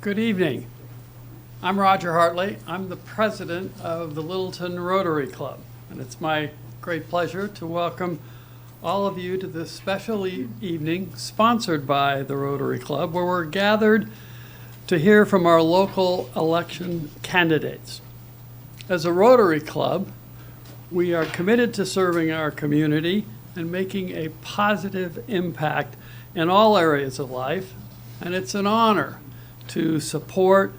Good evening. I'm Roger Hartley. I'm the president of the Littleton Rotary Club, and it's my great pleasure to welcome all of you to this special evening sponsored by the Rotary Club, where we're gathered to hear from our local election candidates. As a Rotary Club, we are committed to serving our community and making a positive impact in all areas of life, and it's an honor to support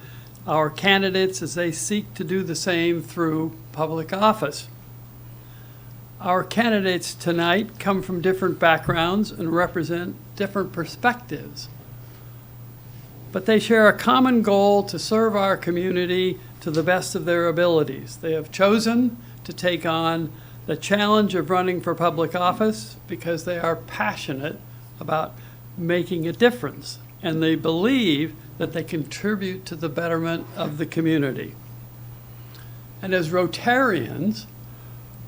our candidates as they seek to do the same through public office. Our candidates tonight come from different backgrounds and represent different perspectives, but they share a common goal to serve our community to the best of their abilities. They have chosen to take on the challenge of running for public office because they are passionate about making a difference, and they believe that they contribute to the betterment of the community. And as Rotarians,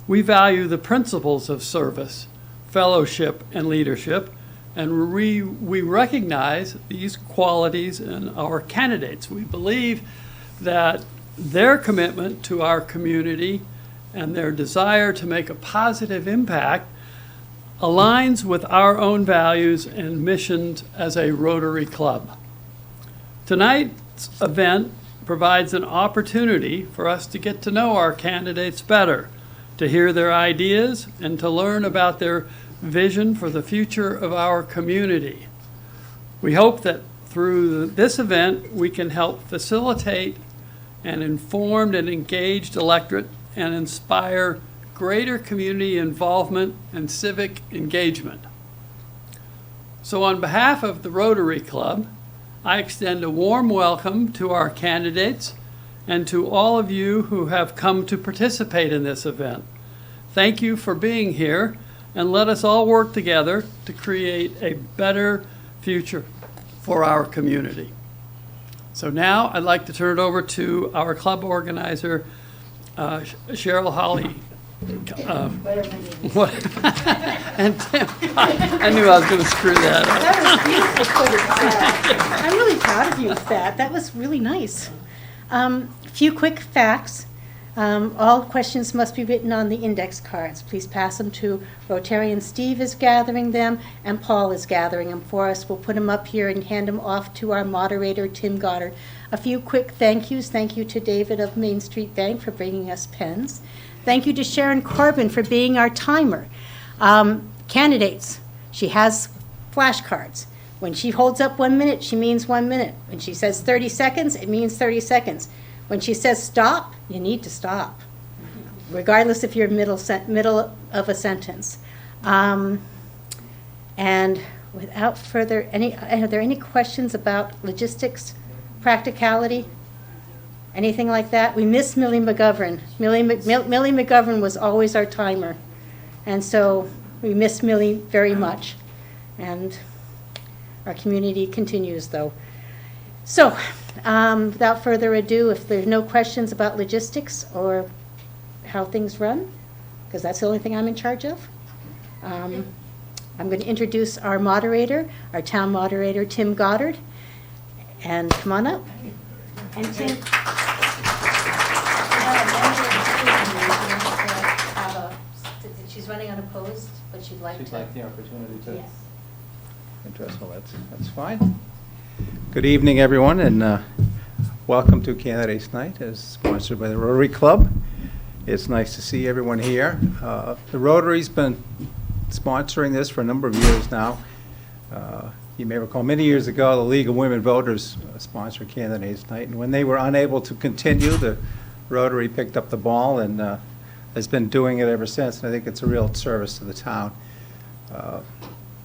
we value the principles of service, fellowship, and leadership, and we recognize these qualities in our candidates. We believe that their commitment to our community and their desire to make a positive impact aligns with our own values and missions as a Rotary Club. Tonight's event provides an opportunity for us to get to know our candidates better, to hear their ideas, and to learn about their vision for the future of our community. We hope that through this event, we can help facilitate an informed and engaged electorate and inspire greater community involvement and civic engagement. So on behalf of the Rotary Club, I extend a warm welcome to our candidates and to all of you who have come to participate in this event. Thank you for being here, and let us all work together to create a better future for our community. So now I'd like to turn it over to our club organizer, Cheryl Holly. What? And Tim, I knew I was going to screw that up. That was beautiful. I'm really proud of you with that. That was really nice. A few quick facts. All questions must be written on the index cards. Please pass them to Rotarian Steve is gathering them, and Paul is gathering them for us. We'll put them up here and hand them off to our moderator, Tim Goddard. A few quick thank yous. Thank you to David of Main Street Bank for bringing us pens. Thank you to Sharon Corbin for being our timer. Candidates, she has flashcards. When she holds up 1 minute, she means 1 minute. When she says 30 seconds, it means 30 seconds. When she says stop, you need to stop, regardless if you're middle of a sentence. And without further, are there any questions about logistics, practicality? Anything like that? We miss Millie McGovern. Millie McGovern was always our timer. And so we miss Millie very much. And our community continues, though. So without further ado, if there's no questions about logistics or how things run, because that's the only thing I'm in charge of, I'm going to introduce our moderator, our town moderator, Tim Goddard. And come on up. And Tim. She's running unopposed, but she'd like She'd like the opportunity to. Yes. Interesting. Well, that's fine. Good evening, everyone, and welcome to Candidates Night, as sponsored by the Rotary Club. It's nice to see everyone here. The Rotary's been sponsoring this for a number of years now. You may recall many years ago, the League of Women Voters sponsored Candidates Night, and when they were unable to continue, the Rotary picked up the ball and has been doing it ever since, and I think it's a real service to the town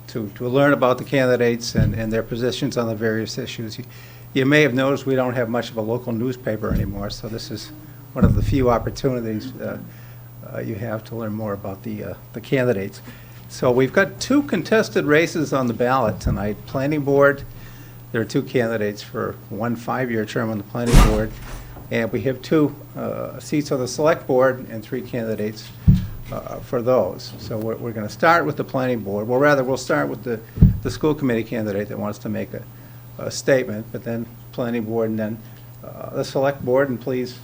to learn about the candidates and their positions on the various issues. You may have noticed we don't have much of a local newspaper anymore, so this is one of the few opportunities you have to learn more about the candidates. So we've got two contested races on the ballot tonight. Planning Board, there are two candidates for one 5-year term on the Planning Board, and we have two seats on the Select Board and 3 candidates for those. So we're going to start with the Planning Board. Well, rather, we'll start with the school committee candidate that wants to make a statement, but then planning board and then the select board, and please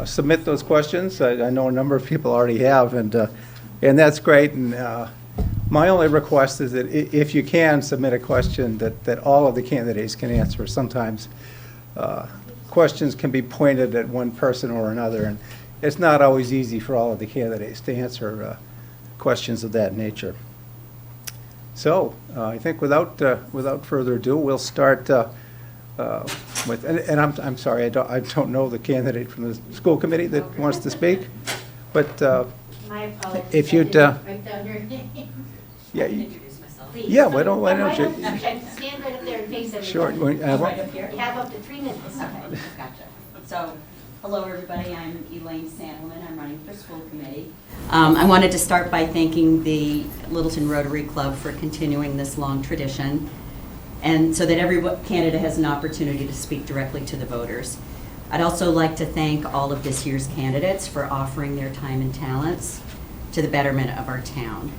submit those questions. I know a number of people already have, and that's great. And my only request is that if you can submit a question that all of the candidates can answer. Sometimes questions can be pointed at one person or another, and it's not always easy for all of the candidates to answer questions of that nature. So I think without further ado, we'll start with, and I'm sorry, I don't know the candidate from the school committee that wants to speak, but My apologies. if you'd, Write down your name. yeah, Introduce myself. Please. yeah, why don't Okay, you? stand right up there and face everybody. Sure. Right up here? You have up to 3 minutes. Okay, gotcha. So, hello, everybody. I'm Elaine Sandelman. I'm running for school committee. I wanted to start by thanking the Littleton Rotary Club for continuing this long tradition, and so that every candidate has an opportunity to speak directly to the voters. I'd also like to thank all of this year's candidates for offering their time and talents to the betterment of our town.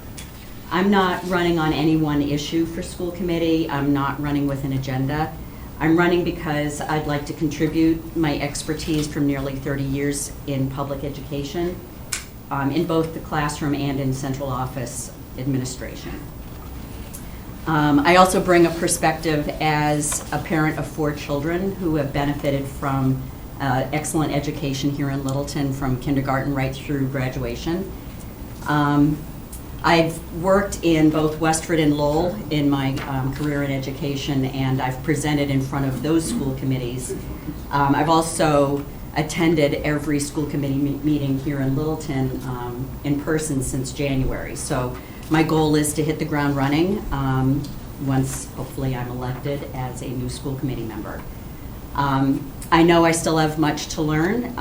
I'm not running on any one issue for school committee. I'm not running with an agenda. I'm running because I'd like to contribute my expertise from nearly 30 years in public education, in both the classroom and in central office administration. I also bring a perspective as a parent of 4 children who have benefited from excellent education here in Littleton from kindergarten right through graduation. I've worked in both Westford and Lowell in my career in education, and I've presented in front of those school committees. I've also attended every school committee meeting here in Littleton in person since January. So my goal is to hit the ground running once, hopefully, I'm elected as a new school committee member. I know I still have much to learn,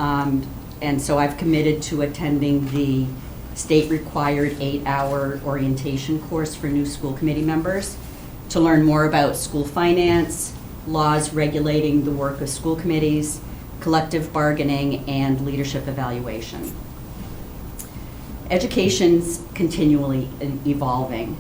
and so I've committed to attending the state-required 8-hour orientation course for new school committee members to learn more about school finance, laws regulating the work of school committees, collective bargaining, and leadership evaluation. Education's continually evolving.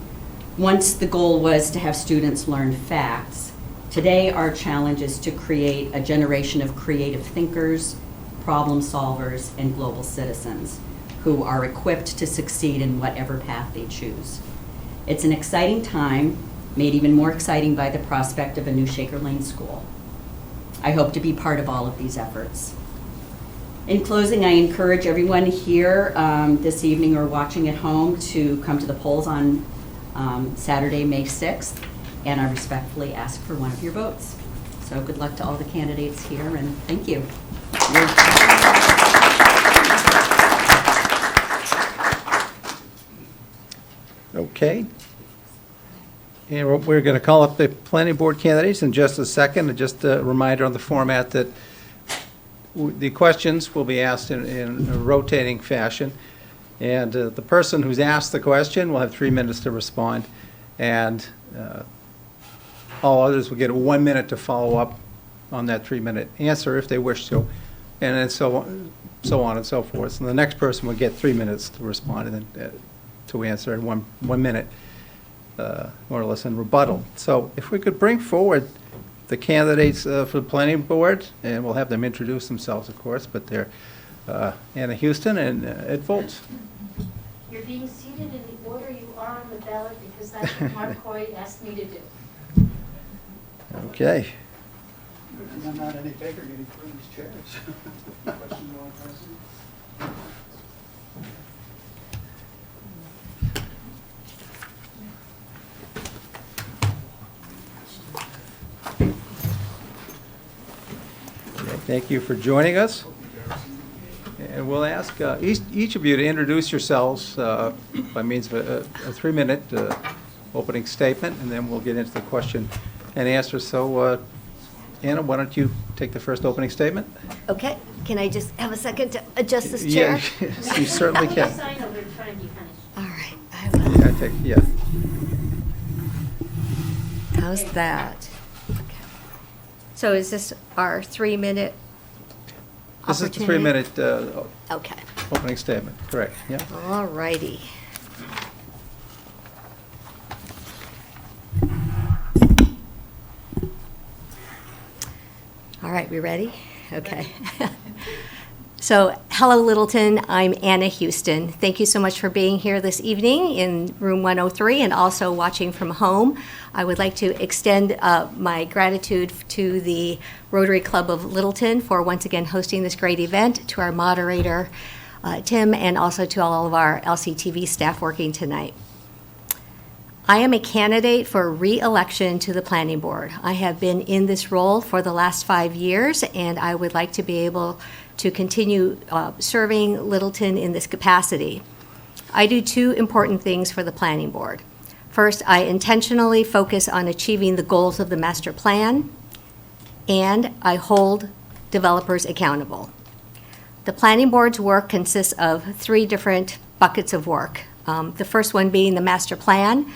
Once the goal was to have students learn facts, today our challenge is to create a generation of creative thinkers, problem solvers, and global citizens who are equipped to succeed in whatever path they choose. It's an exciting time, made even more exciting by the prospect of a new Shaker Lane school. I hope to be part of all of these efforts. In closing, I encourage everyone here this evening or watching at home to come to the polls on Saturday, May 6th, and I respectfully ask for one of your votes. So good luck to all the candidates here, and thank you. Okay. And we're going to call up the planning board candidates in just a second. And just a reminder on the format that the questions will be asked in a rotating fashion. And the person who's asked the question will have 3 minutes to respond. And all others will get 1 minute to follow up on that 3-minute answer if they wish to. And then so on and so forth. And the next person will get 3 minutes to respond and then to answer in one minute, more or less, in rebuttal. So if we could bring forward the candidates for the planning board, and we'll have them introduce themselves, of course, but they're Anna Houston and Ed Volz. You're being seated in the order you are on the ballot because that's what Mark Coy asked me to do. Okay. I'm not any bigger getting through these chairs. Question you want to ask? Thank you for joining us. And we'll ask each of you to introduce yourselves by means of a 3-minute opening statement, and then we'll get into the question and answer. So, Anna, why don't you take the first opening statement? Okay, can I just have a second to adjust this chair? Yeah, you certainly Put your can. sign over in front of you, honey. All right, I will. Yeah, I think, yeah. How's that? Okay. So is this our 3-minute This is the opportunity? 3-minute Okay, opening statement, correct, yeah. all righty. right, we ready? Okay. So, hello Littleton, I'm Anna Houston. Thank you so much for being here this evening in room 103 and also watching from home. I would like to extend my gratitude to the Rotary Club of Littleton for once again hosting this great event, to our moderator, Tim, and also to all of our LCTV staff working tonight. I am a candidate for re-election to the Planning Board. I have been in this role for the last 5 years, and I would like to be able to continue serving Littleton in this capacity. I do 2 important things for the Planning Board. First, I intentionally focus on achieving the goals of the master plan, and I hold developers accountable. The Planning Board's work consists of 3 different buckets of work. The first one being the master plan,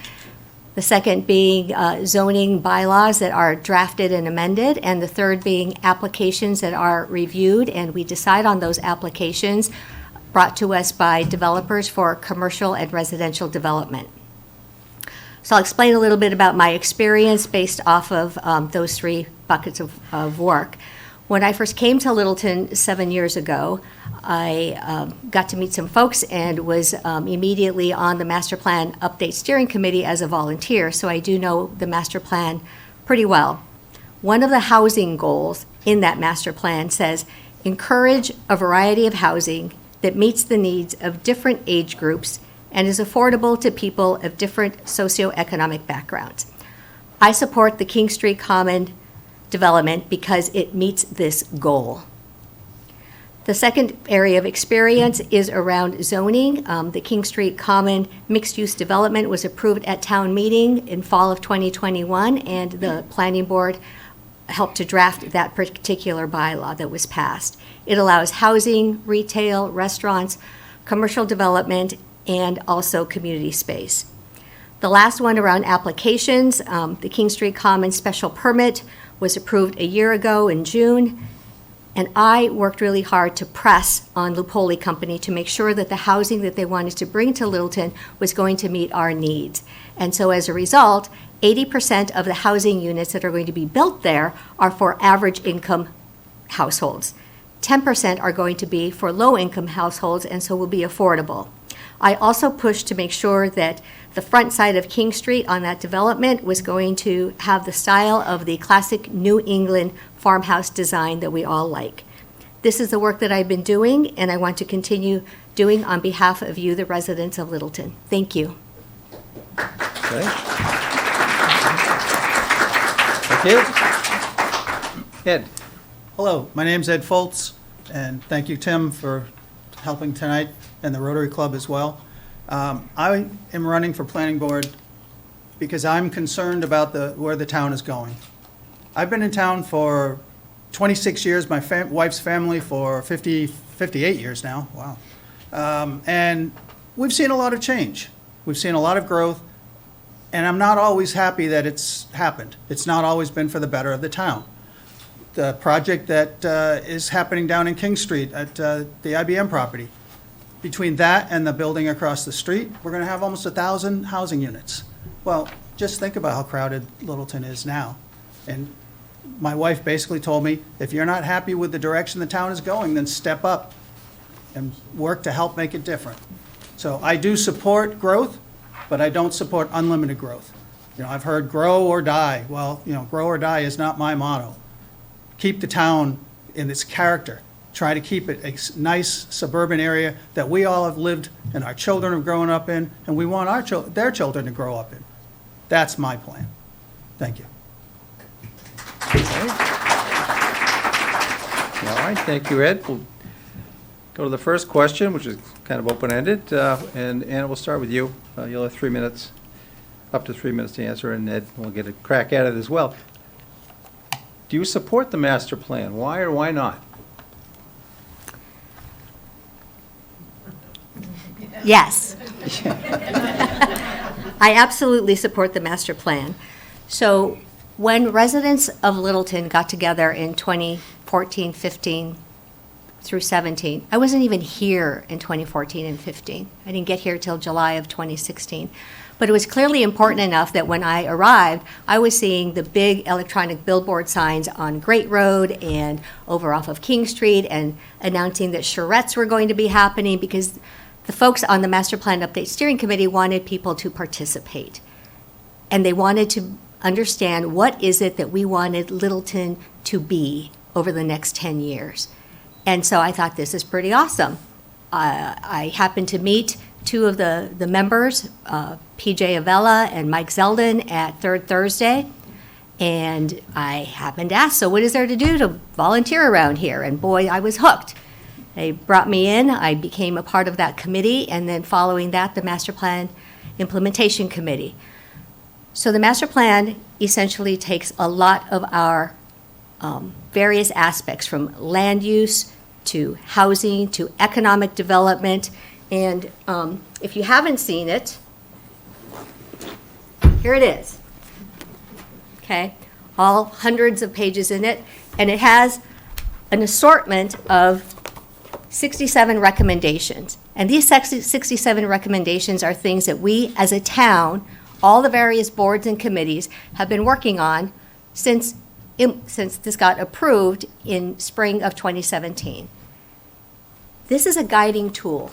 the second being zoning bylaws that are drafted and amended, and the third being applications that are reviewed, and we decide on those applications brought to us by developers for commercial and residential development. So I'll explain a little bit about my experience based off of those 3 buckets of work. When I first came to Littleton 7 years ago, I got to meet some folks and was immediately on the Master Plan Update Steering Committee as a volunteer, so I do know the master plan pretty well. One of the housing goals in that master plan says, encourage a variety of housing that meets the needs of different age groups and is affordable to people of different socioeconomic backgrounds. I support the King Street Common development because it meets this goal. The second area of experience is around zoning. The King Street Common mixed-use development was approved at town meeting in fall of 2021, and the Planning Board helped to draft that particular bylaw that was passed. It allows housing, retail, restaurants, commercial development, and also community space. The last one around applications, the King Street Common special permit was approved a year ago in June, and I worked really hard to press on Lupoli Company to make sure that the housing that they wanted to bring to Littleton was going to meet our needs. And so as a result, 80% of the housing units that are going to be built there are for average income households. 10% are going to be for low income households, and so will be affordable. I also pushed to make sure that the front side of King Street on that development was going to have the style of the classic New England farmhouse design that we all like. This is the work that I've been doing, and I want to continue doing on behalf of you, the residents of Littleton. Thank you. Okay. Thank you. Ed. Hello, my name's Ed Foltz, and thank you, Tim, for helping tonight, and the Rotary Club as well. I am running for Planning Board because I'm concerned about where the town is going. I've been in town for 26 years, my wife's family for 58 years now, wow. And we've seen a lot of change. We've seen a lot of growth, and I'm not always happy that it's happened. It's not always been for the better of the town. The project that is happening down in King Street at the IBM property, between that and the building across the street, we're going to have almost 1,000 housing units. Well, just think about how crowded Littleton is now. And my wife basically told me, if you're not happy with the direction the town is going, then step up and work to help make it different. So I do support growth, but I don't support unlimited growth. You know, I've heard grow or die. Well, you know, grow or die is not my motto. Keep the town in its character. Try to keep it a nice suburban area that we all have lived and our children have grown up in, and we want their children to grow up in. That's my plan. Thank you. Okay. All right, thank you, Ed. We'll go to the first question, which is kind of open-ended, and Anna, we'll start with you. You'll have 3 minutes, up to 3 minutes to answer, and Ed will get a crack at it as well. Do you support the master plan? Why or why not? Yes. I absolutely support the master plan. So when residents of Littleton got together in 2014, 15 through 17, I wasn't even here in 2014 and 15. I didn't get here till July of 2016. But it was clearly important enough that when I arrived, I was seeing the big electronic billboard signs on Great Road and over off of King Street, and announcing that charrettes were going to be happening, because the folks on the Master Plan Update Steering Committee wanted people to participate. And they wanted to understand, what is it that we wanted Littleton to be over the next 10 years? And so I thought, this is pretty awesome. I happened to meet two of the members, PJ Avella and Mike Zeldin, at Third Thursday. And I happened to ask, so what is there to do to volunteer around here? And boy, I was hooked. They brought me in, I became a part of that committee, and then following that, the Master Plan Implementation Committee. So the master plan essentially takes a lot of our various aspects, from land use to housing to economic development. And if you haven't seen it, here it is. Okay, all hundreds of pages in it, and it has an assortment of 67 recommendations. And these 67 recommendations are things that we as a town, all the various boards and committees, have been working on since this got approved in spring of 2017. This is a guiding tool.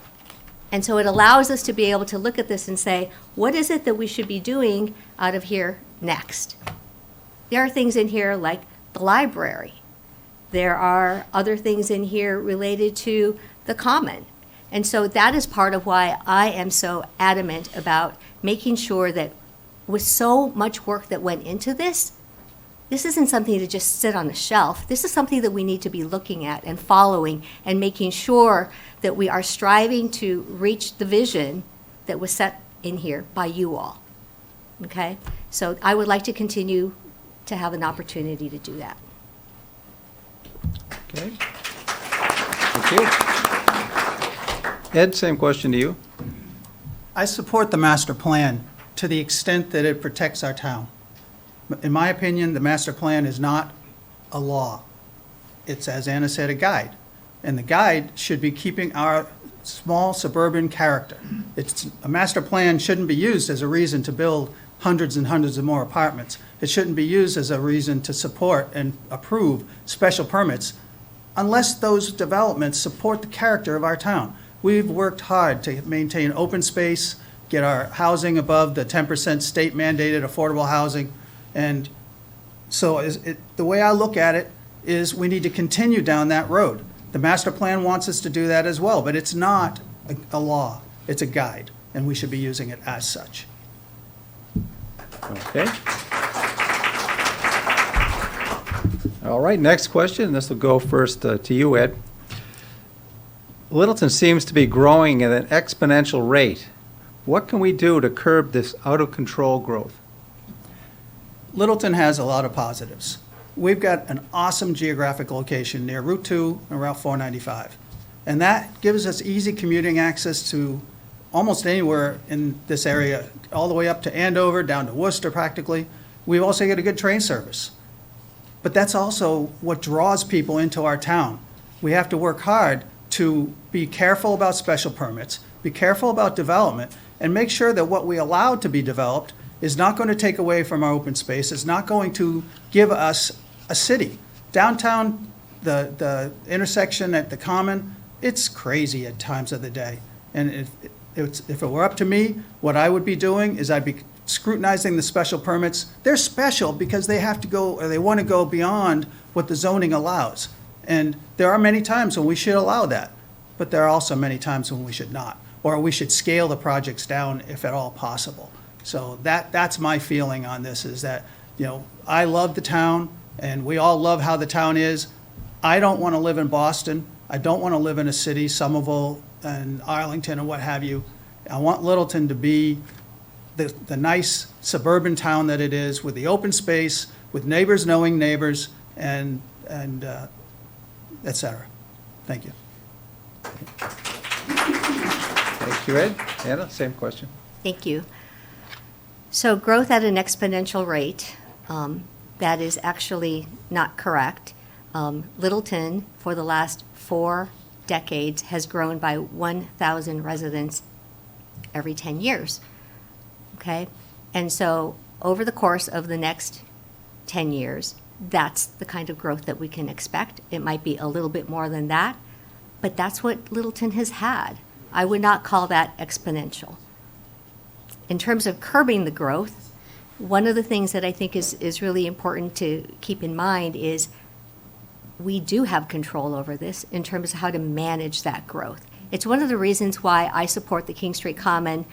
And so it allows us to be able to look at this and say, what is it that we should be doing out of here next? There are things in here like the library. There are other things in here related to the common. And so that is part of why I am so adamant about making sure that, with so much work that went into this, this isn't something to just sit on a shelf. This is something that we need to be looking at and following, and making sure that we are striving to reach the vision that was set in here by you all. Okay? So I would like to continue to have an opportunity to do that. Okay. Thank you. Ed, same question to you. I support the master plan to the extent that it protects our town. In my opinion, the master plan is not a law. It's, as Anna said, a guide. And the guide should be keeping our small suburban character. A master plan shouldn't be used as a reason to build hundreds and hundreds of more apartments. It shouldn't be used as a reason to support and approve special permits unless those developments support the character of our town. We've worked hard to maintain open space, get our housing above the 10% state mandated affordable housing. And so the way I look at it is, we need to continue down that road. The master plan wants us to do that as well, but it's not a law, it's a guide, and we should be using it as such. Okay. All right, next question. This will go first to you, Ed. Littleton seems to be growing at an exponential rate. What can we do to curb this out-of-control growth? Littleton has a lot of positives. We've got an awesome geographic location near Route 2 and Route 495. And that gives us easy commuting access to almost anywhere in this area, all the way up to Andover, down to Worcester practically. We also get a good train service. But that's also what draws people into our town. We have to work hard to be careful about special permits, be careful about development, and make sure that what we allow to be developed is not going to take away from our open space, it's not going to give us a city. Downtown, the intersection at the Common, it's crazy at times of the day. And if it were up to me, what I would be doing is I'd be scrutinizing the special permits. They're special because they have to go, or they want to go beyond what the zoning allows. And there are many times when we should allow that, but there are also many times when we should not, or we should scale the projects down if at all possible. So that's my feeling on this, is that, you know, I love the town, and we all love how the town is. I don't want to live in Boston. I don't want to live in a city, Somerville and Arlington and what have you. I want Littleton to be the nice suburban town that it is, with the open space, with neighbors knowing neighbors, and et cetera. Thank you. Thank you, Ed. Anna, same question. Thank you. So growth at an exponential rate, that is actually not correct. Littleton, for the last 4 decades, has grown by 1,000 residents every 10 years. okay? And so over the course of the next 10 years, that's the kind of growth that we can expect. It might be a little bit more than that, but that's what Littleton has had. I would not call that exponential. In terms of curbing the growth, one of the things that I think is really important to keep in mind is we do have control over this in terms of how to manage that growth. It's one of the reasons why I support the King Street Common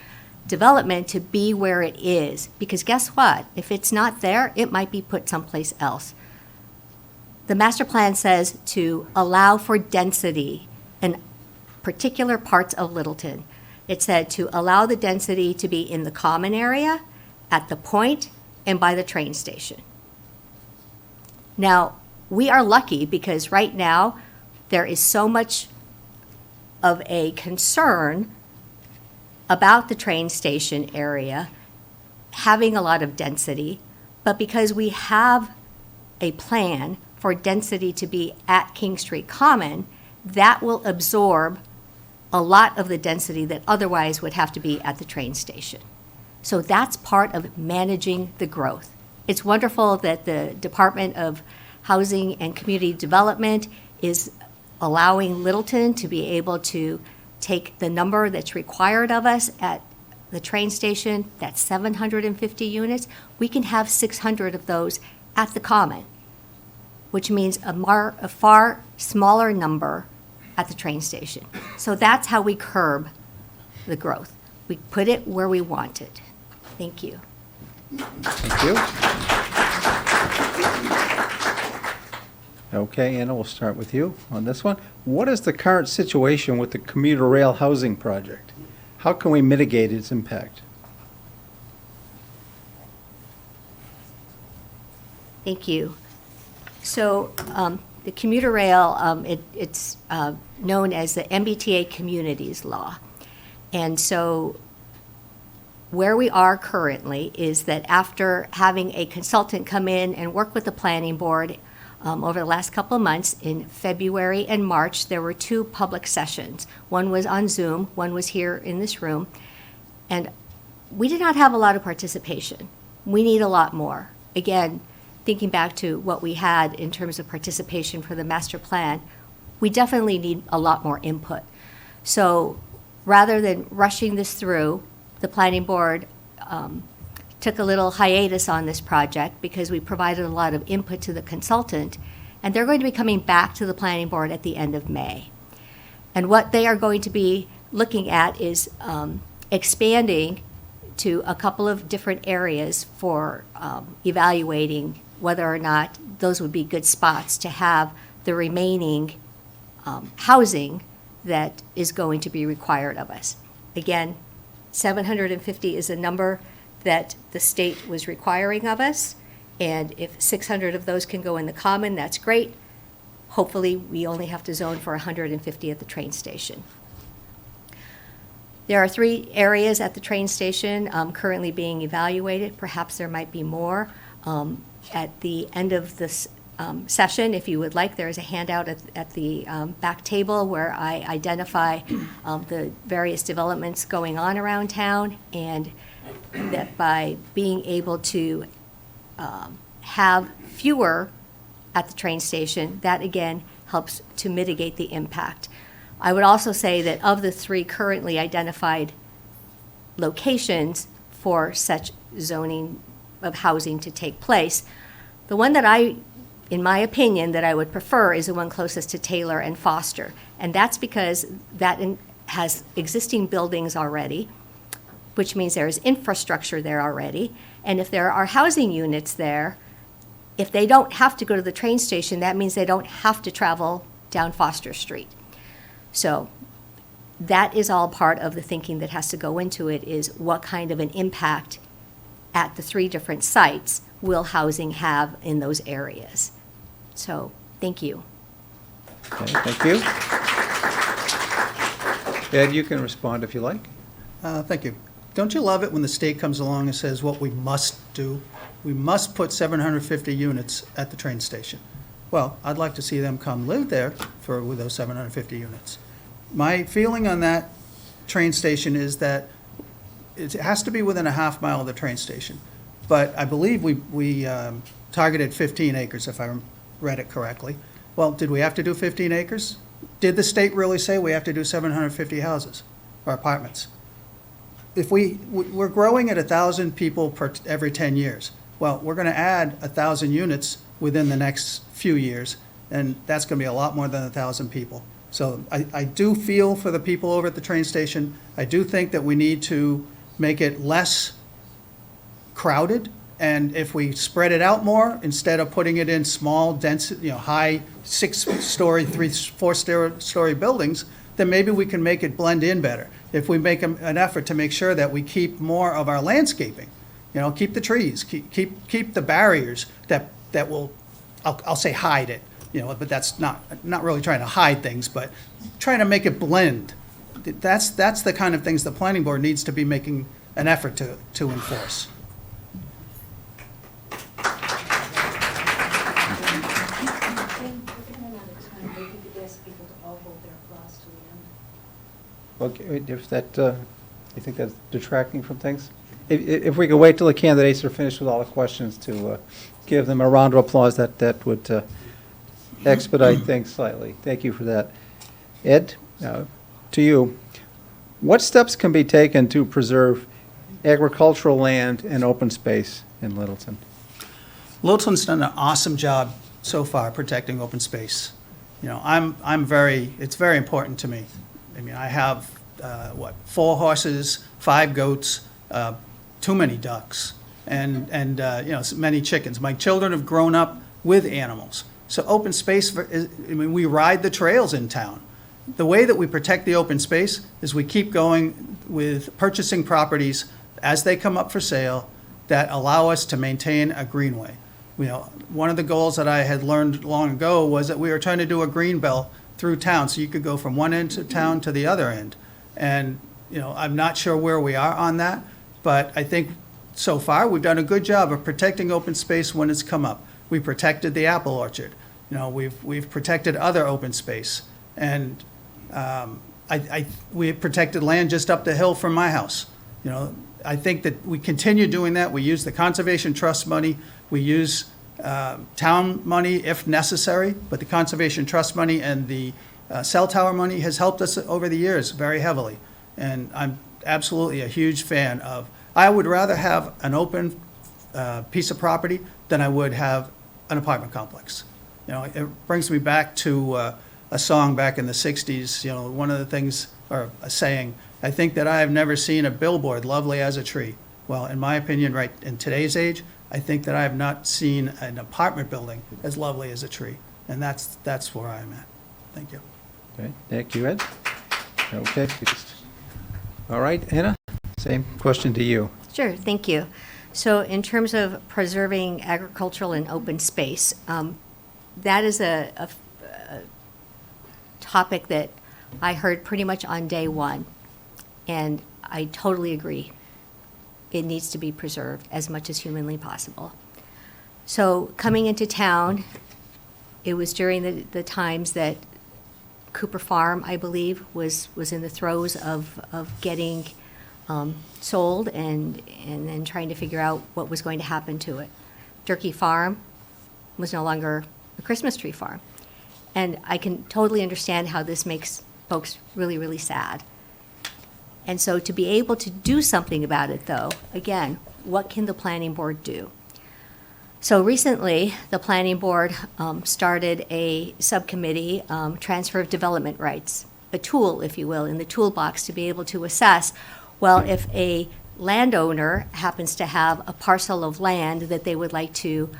development to be where it is, because guess what? If it's not there, it might be put someplace else. The master plan says to allow for density in particular parts of Littleton. It said to allow the density to be in the common area, at the point, and by the train station. Now, we are lucky because right now there is so much of a concern about the train station area having a lot of density, but because we have a plan for density to be at King Street Common, that will absorb a lot of the density that otherwise would have to be at the train station. So that's part of managing the growth. It's wonderful that the Department of Housing and Community Development is allowing Littleton to be able to take the number that's required of us at the train station, that's 750 units. We can have 600 of those at the Common, which means a far smaller number at the train station. So that's how we curb the growth. We put it where we want it. Thank you. Thank you. Okay, Anna, we'll start with you on this one. What is the current situation with the commuter rail housing project? How can we mitigate its impact? Thank you. So the commuter rail, it's known as the MBTA Communities Law. And so where we are currently is that after having a consultant come in and work with the planning board over the last couple of months, in February and March, there were 2 public sessions. One was on Zoom, one was here in this room. And we did not have a lot of participation. We need a lot more. Again, thinking back to what we had in terms of participation for the master plan, we definitely need a lot more input. So rather than rushing this through, the planning board took a little hiatus on this project because we provided a lot of input to the consultant, and they're going to be coming back to the planning board at the end of May. And what they are going to be looking at is expanding to a couple of different areas for evaluating whether or not those would be good spots to have the remaining housing that is going to be required of us. Again, 750 is a number that the state was requiring of us, and if 600 of those can go in the Common, that's great. Hopefully, we only have to zone for 150 at the train station. There are 3 areas at the train station currently being evaluated. Perhaps there might be more. At the end of this session, if you would like, there is a handout at the back table where I identify the various developments going on around town, and that by being able to have fewer at the train station, that again helps to mitigate the impact. I would also say that of the 3 currently identified locations for such zoning of housing to take place, the one that in my opinion, that I would prefer is the one closest to Taylor and Foster. And that's because that has existing buildings already, which means there is infrastructure there already. And if there are housing units there, if they don't have to go to the train station, that means they don't have to travel down Foster Street. So that is all part of the thinking that has to go into it, is what kind of an impact at the 3 different sites will housing have in those areas. So, thank you. Okay, thank you. Ed, you can respond if you like. Thank you. Don't you love it when the state comes along and says what we must do? We must put 750 units at the train station. Well, I'd like to see them come live there with those 750 units. My feeling on that train station is that it has to be within a half mile of the train station. But I believe we targeted 15 acres, if I read it correctly. Well, did we have to do 15 acres? Did the state really say we have to do 750 houses or apartments? If we're growing at 1,000 people every 10 years, well, we're going to add 1,000 units within the next few years, and that's going to be a lot more than 1,000 people. So I do feel for the people over at the train station. I do think that we need to make it less crowded, and if we spread it out more, instead of putting it in small, dense, high 6-story, 4-story buildings, then maybe we can make it blend in better. If we make an effort to make sure that we keep more of our landscaping, keep the trees, keep the barriers that will, I'll say hide it, but that's not really trying to hide things, but trying to make it blend. That's the kind of things the planning board needs to be making an effort to enforce. Okay, if that, you think that's detracting from things? If we could wait till the candidates are finished with all the questions to give them a round of applause, that would expedite things slightly. Thank you for that. Ed, to you. What steps can be taken to preserve agricultural land and open space in Littleton? Littleton's done an awesome job so far protecting open space. It's very important to me. I mean, I have, 4 horses, 5 goats, too many ducks, and many chickens. My children have grown up with animals. So open space, we ride the trails in town. The way that we protect the open space is we keep going with purchasing properties as they come up for sale that allow us to maintain a greenway. One of the goals that I had learned long ago was that we were trying to do a green belt through town, so you could go from one end of town to the other end. And, I'm not sure where we are on that, but I think so far we've done a good job of protecting open space when it's come up. We protected the apple orchard. We've protected other open space. And we protected land just up the hill from my house. I think that we continue doing that. We use the Conservation Trust money. We use town money if necessary, but the Conservation Trust money and the cell tower money has helped us over the years very heavily. And I'm absolutely a huge fan of, I would rather have an open piece of property than I would have an apartment complex. It brings me back to a song back in the 60s, one of the things, or a saying, I think that I have never seen a billboard lovely as a tree. Well, in my opinion, right in today's age, I think that I have not seen an apartment building as lovely as a tree. And that's where I'm at. Thank you. Okay, thank you, Ed. Okay. All right, Anna, same question to you. Sure, thank you. So in terms of preserving agricultural and open space, that is a topic that I heard pretty much on day one, and I totally agree. It needs to be preserved as much as humanly possible. So coming into town, it was during the times that Cooper Farm, I believe, was in the throes of getting sold and then trying to figure out what was going to happen to it. Durkee Farm was no longer a Christmas tree farm. And I can totally understand how this makes folks really, really sad. And so to be able to do something about it, though, again, what can the planning board do? So recently, the planning board started a subcommittee, transfer of development rights, a tool, if you will, in the toolbox to be able to assess, well, if a landowner happens to have a parcel of land that they would like to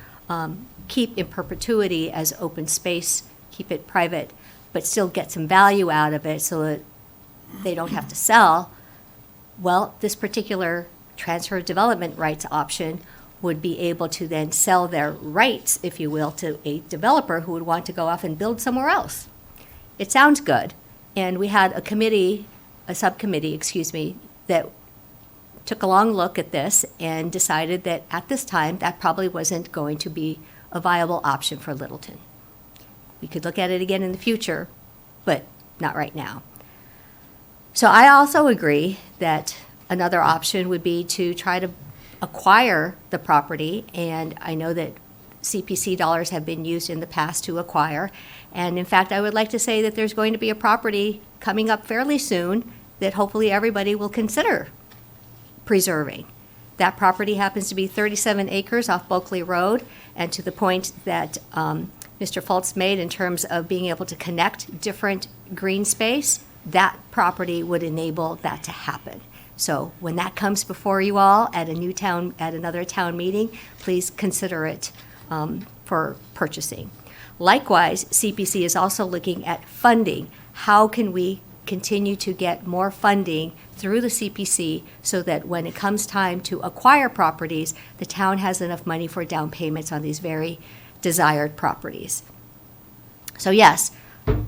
keep in perpetuity as open space, keep it private, but still get some value out of it so that they don't have to sell, well, this particular transfer of development rights option would be able to then sell their rights, if you will, to a developer who would want to go off and build somewhere else. It sounds good. And we had a subcommittee, that took a long look at this and decided that at this time, that probably wasn't going to be a viable option for Littleton. We could look at it again in the future, but not right now. So I also agree that another option would be to try to acquire the property, and I know that CPC dollars have been used in the past to acquire. And in fact, I would like to say that there's going to be a property coming up fairly soon that hopefully everybody will consider preserving. That property happens to be 37 acres off Bulkley Road, and to the point that Mr. Fultz made in terms of being able to connect different green space, that property would enable that to happen. So when that comes before you all at another town meeting, please consider it for purchasing. Likewise, CPC is also looking at funding. How can we continue to get more funding through the CPC so that when it comes time to acquire properties, the town has enough money for down payments on these very desired properties? So yes,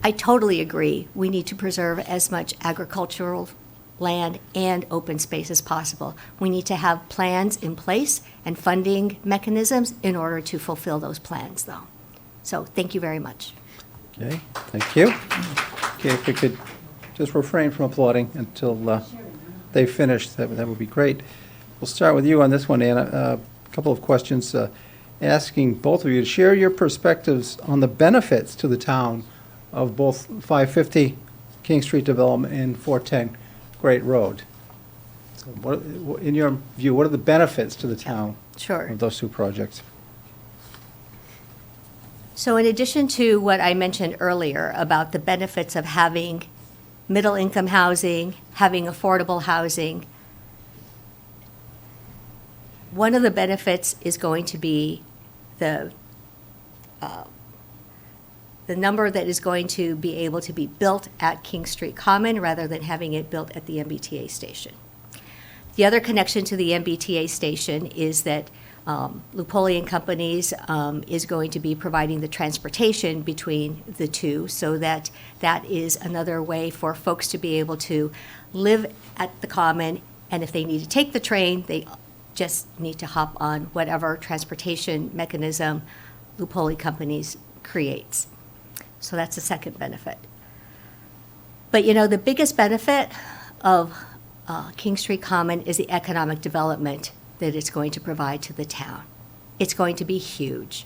I totally agree. We need to preserve as much agricultural land and open space as possible. We need to have plans in place and funding mechanisms in order to fulfill those plans, though. So thank you very much. Okay, thank you. Okay, if we could just refrain from applauding until they finish, that would be great. We'll start with you on this one, Anna. A couple of questions, asking both of you to share your perspectives on the benefits to the town of both 550 King Street development and 410 Great Road. So what, in your view, what are the benefits to the town Sure. of those two projects? So in addition to what I mentioned earlier about the benefits of having middle-income housing, having affordable housing, one of the benefits is going to be the number that is going to be able to be built at King Street Common rather than having it built at the MBTA station. The other connection to the MBTA station is that Lupoli and Companies is going to be providing the transportation between the two, so that is another way for folks to be able to live at the Common, and if they need to take the train, they just need to hop on whatever transportation mechanism Lupoli Companies creates. So that's the second benefit. But you know, the biggest benefit of King Street Common is the economic development that it's going to provide to the town. It's going to be huge.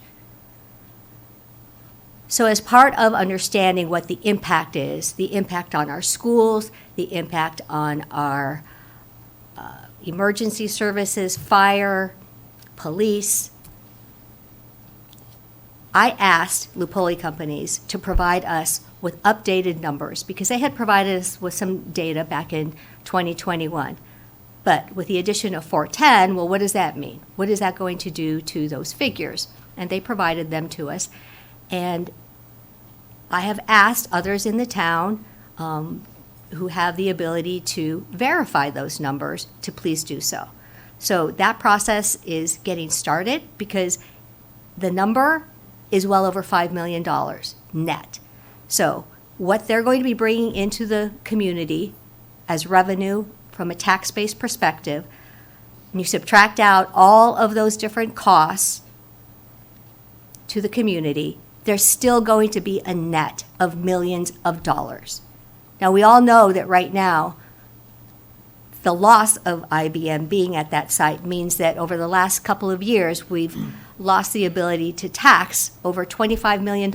So as part of understanding what the impact is, the impact on our schools, the impact on our emergency services, fire, police, I asked Lupoli Companies to provide us with updated numbers because they had provided us with some data back in 2021. But with the addition of 410, well, what does that mean? What is that going to do to those figures? And they provided them to us. And I have asked others in the town who have the ability to verify those numbers to please do so. So that process is getting started because the number is well over $5 million net. So what they're going to be bringing into the community as revenue from a tax-based perspective, and you subtract out all of those different costs to the community, there's still going to be a net of millions of dollars. Now, we all know that right now, the loss of IBM being at that site means that over the last couple of years, we've lost the ability to tax over $25 million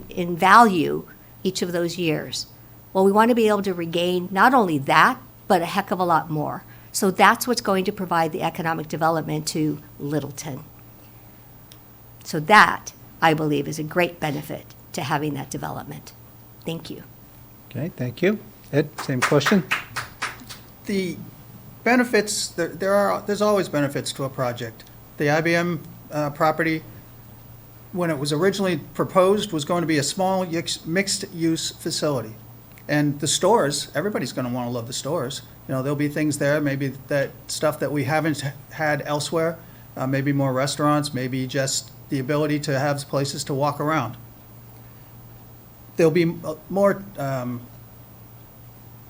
in value each of those years. Well, we want to be able to regain not only that, but a heck of a lot more. So that's what's going to provide the economic development to Littleton. So that, I believe, is a great benefit to having that development. Thank you. Okay, thank you. Ed, same question? The benefits, there's always benefits to a project. The IBM property, when it was originally proposed, was going to be a small mixed-use facility. And the stores, everybody's going to want to love the stores. You know, there'll be things there, maybe that stuff that we haven't had elsewhere, maybe more restaurants, maybe just the ability to have places to walk around. There'll be more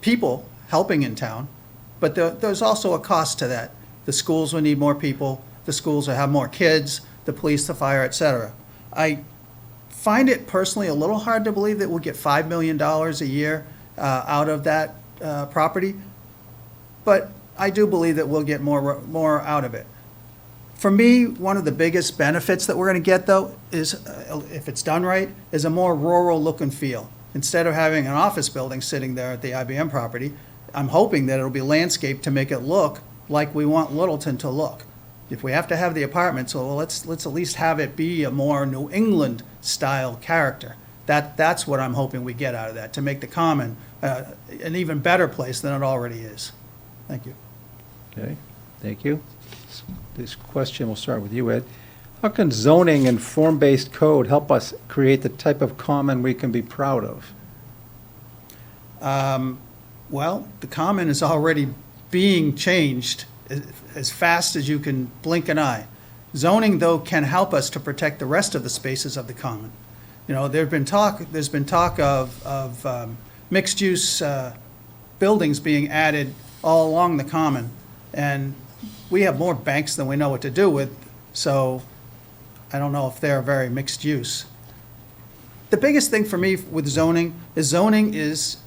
people helping in town, but there's also a cost to that. The schools will need more people, the schools will have more kids, the police, the fire, et cetera. I find it personally a little hard to believe that we'll get $5 million a year out of that property, but I do believe that we'll get more out of it. For me, one of the biggest benefits that we're going to get, though, is, if it's done right, is a more rural look and feel. Instead of having an office building sitting there at the IBM property, I'm hoping that it'll be landscaped to make it look like we want Littleton to look. If we have to have the apartments, well, let's at least have it be a more New England-style character. That's what I'm hoping we get out of that, to make the Common an even better place than it already is. Thank you. Okay, thank you. This question will start with you, Ed. How can zoning and form-based code help us create the type of common we can be proud of? Well, the Common is already being changed as fast as you can blink an eye. Zoning, though, can help us to protect the rest of the spaces of the Common. You know, there's been talk of mixed-use buildings being added all along the Common, and we have more banks than we know what to do with, so I don't know if they're very mixed use. The biggest thing for me with zoning is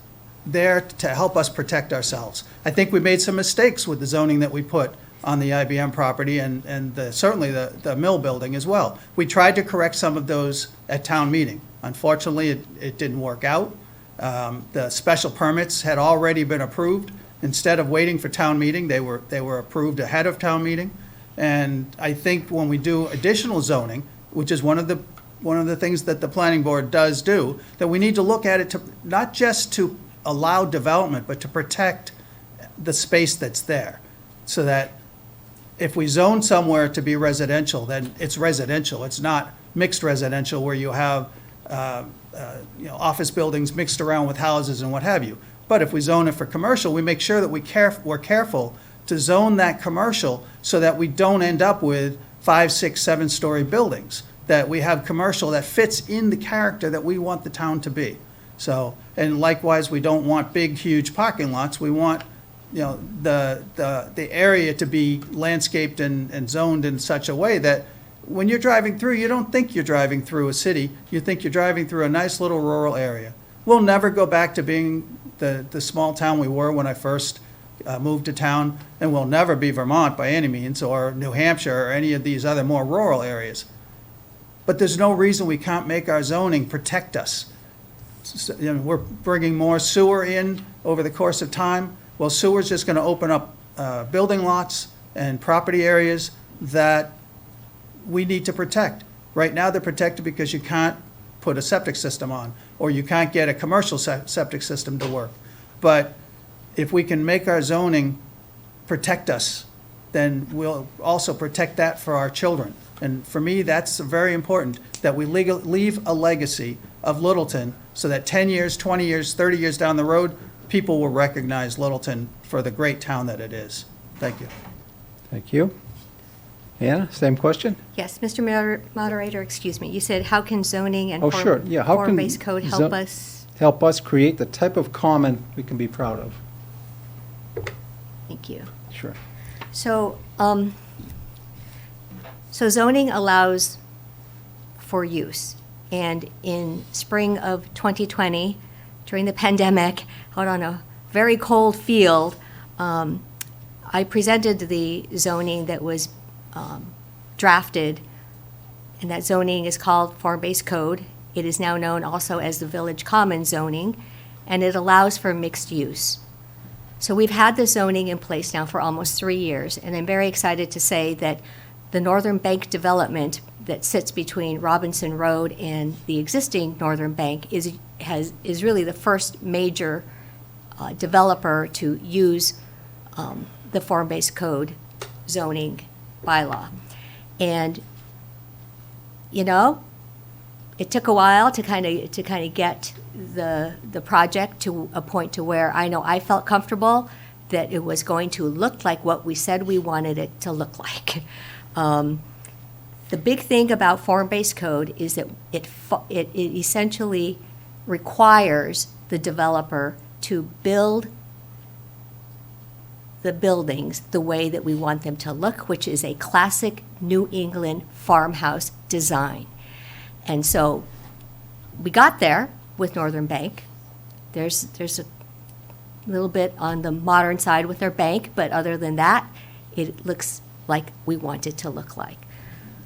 there to help us protect ourselves. I think we made some mistakes with the zoning that we put on the IBM property and certainly the mill building as well. We tried to correct some of those at town meeting. Unfortunately, it didn't work out. The special permits had already been approved. Instead of waiting for town meeting, they were approved ahead of town meeting. And I think when we do additional zoning, which is one of the things that the planning board does do, that we need to look at it to, not just to allow development, but to protect the space that's there. So that if we zone somewhere to be residential, then it's residential. It's not mixed residential where you have office buildings mixed around with houses and what have you. But if we zone it for commercial, we make sure that we're careful to zone that commercial so that we don't end up with 5, 6, 7-story buildings. That we have commercial that fits in the character that we want the town to be. So, and likewise, we don't want big, huge parking lots. We want, the area to be landscaped and zoned in such a way that when you're driving through, you don't think you're driving through a city. You think you're driving through a nice little rural area. We'll never go back to being the small town we were when I first moved to town, and we'll never be Vermont by any means, or New Hampshire, or any of these other more rural areas. But there's no reason we can't make our zoning protect us. So, we're bringing more sewer in over the course of time. Well, sewer's just going to open up building lots and property areas that we need to protect. Right now, they're protected because you can't put a septic system on, or you can't get a commercial septic system to work. But if we can make our zoning protect us, then we'll also protect that for our children. And for me, that's very important, that we leave a legacy of Littleton so that 10 years, 20 years, 30 years down the road, people will recognize Littleton for the great town that it is. Thank you. Thank you. Anna, same question? Yes, Mr. Moderator, excuse me. You said, how can zoning and Oh, sure. Yeah, how can form-based code help us? Help us create the type of common we can be proud of. Thank you. Sure. So, so zoning allows for use. And in spring of 2020, during the pandemic, out on a very cold field, I presented the zoning that was drafted, and that zoning is called form-based code. It is now known also as the Village Common zoning, and it allows for mixed use. So we've had the zoning in place now for almost 3 years, and I'm very excited to say that the Northern Bank development that sits between Robinson Road and the existing Northern Bank is really the first major developer to use the form-based code zoning bylaw. And, it took a while to kind of get the project to a point to where I know I felt comfortable that it was going to look like what we said we wanted it to look like. The big thing about form-based code is that it essentially requires the developer to build the buildings the way that we want them to look, which is a classic New England farmhouse design. And so we got there with Northern Bank. There's little bit on the modern side with our bank, but other than that, it looks like we want it to look like.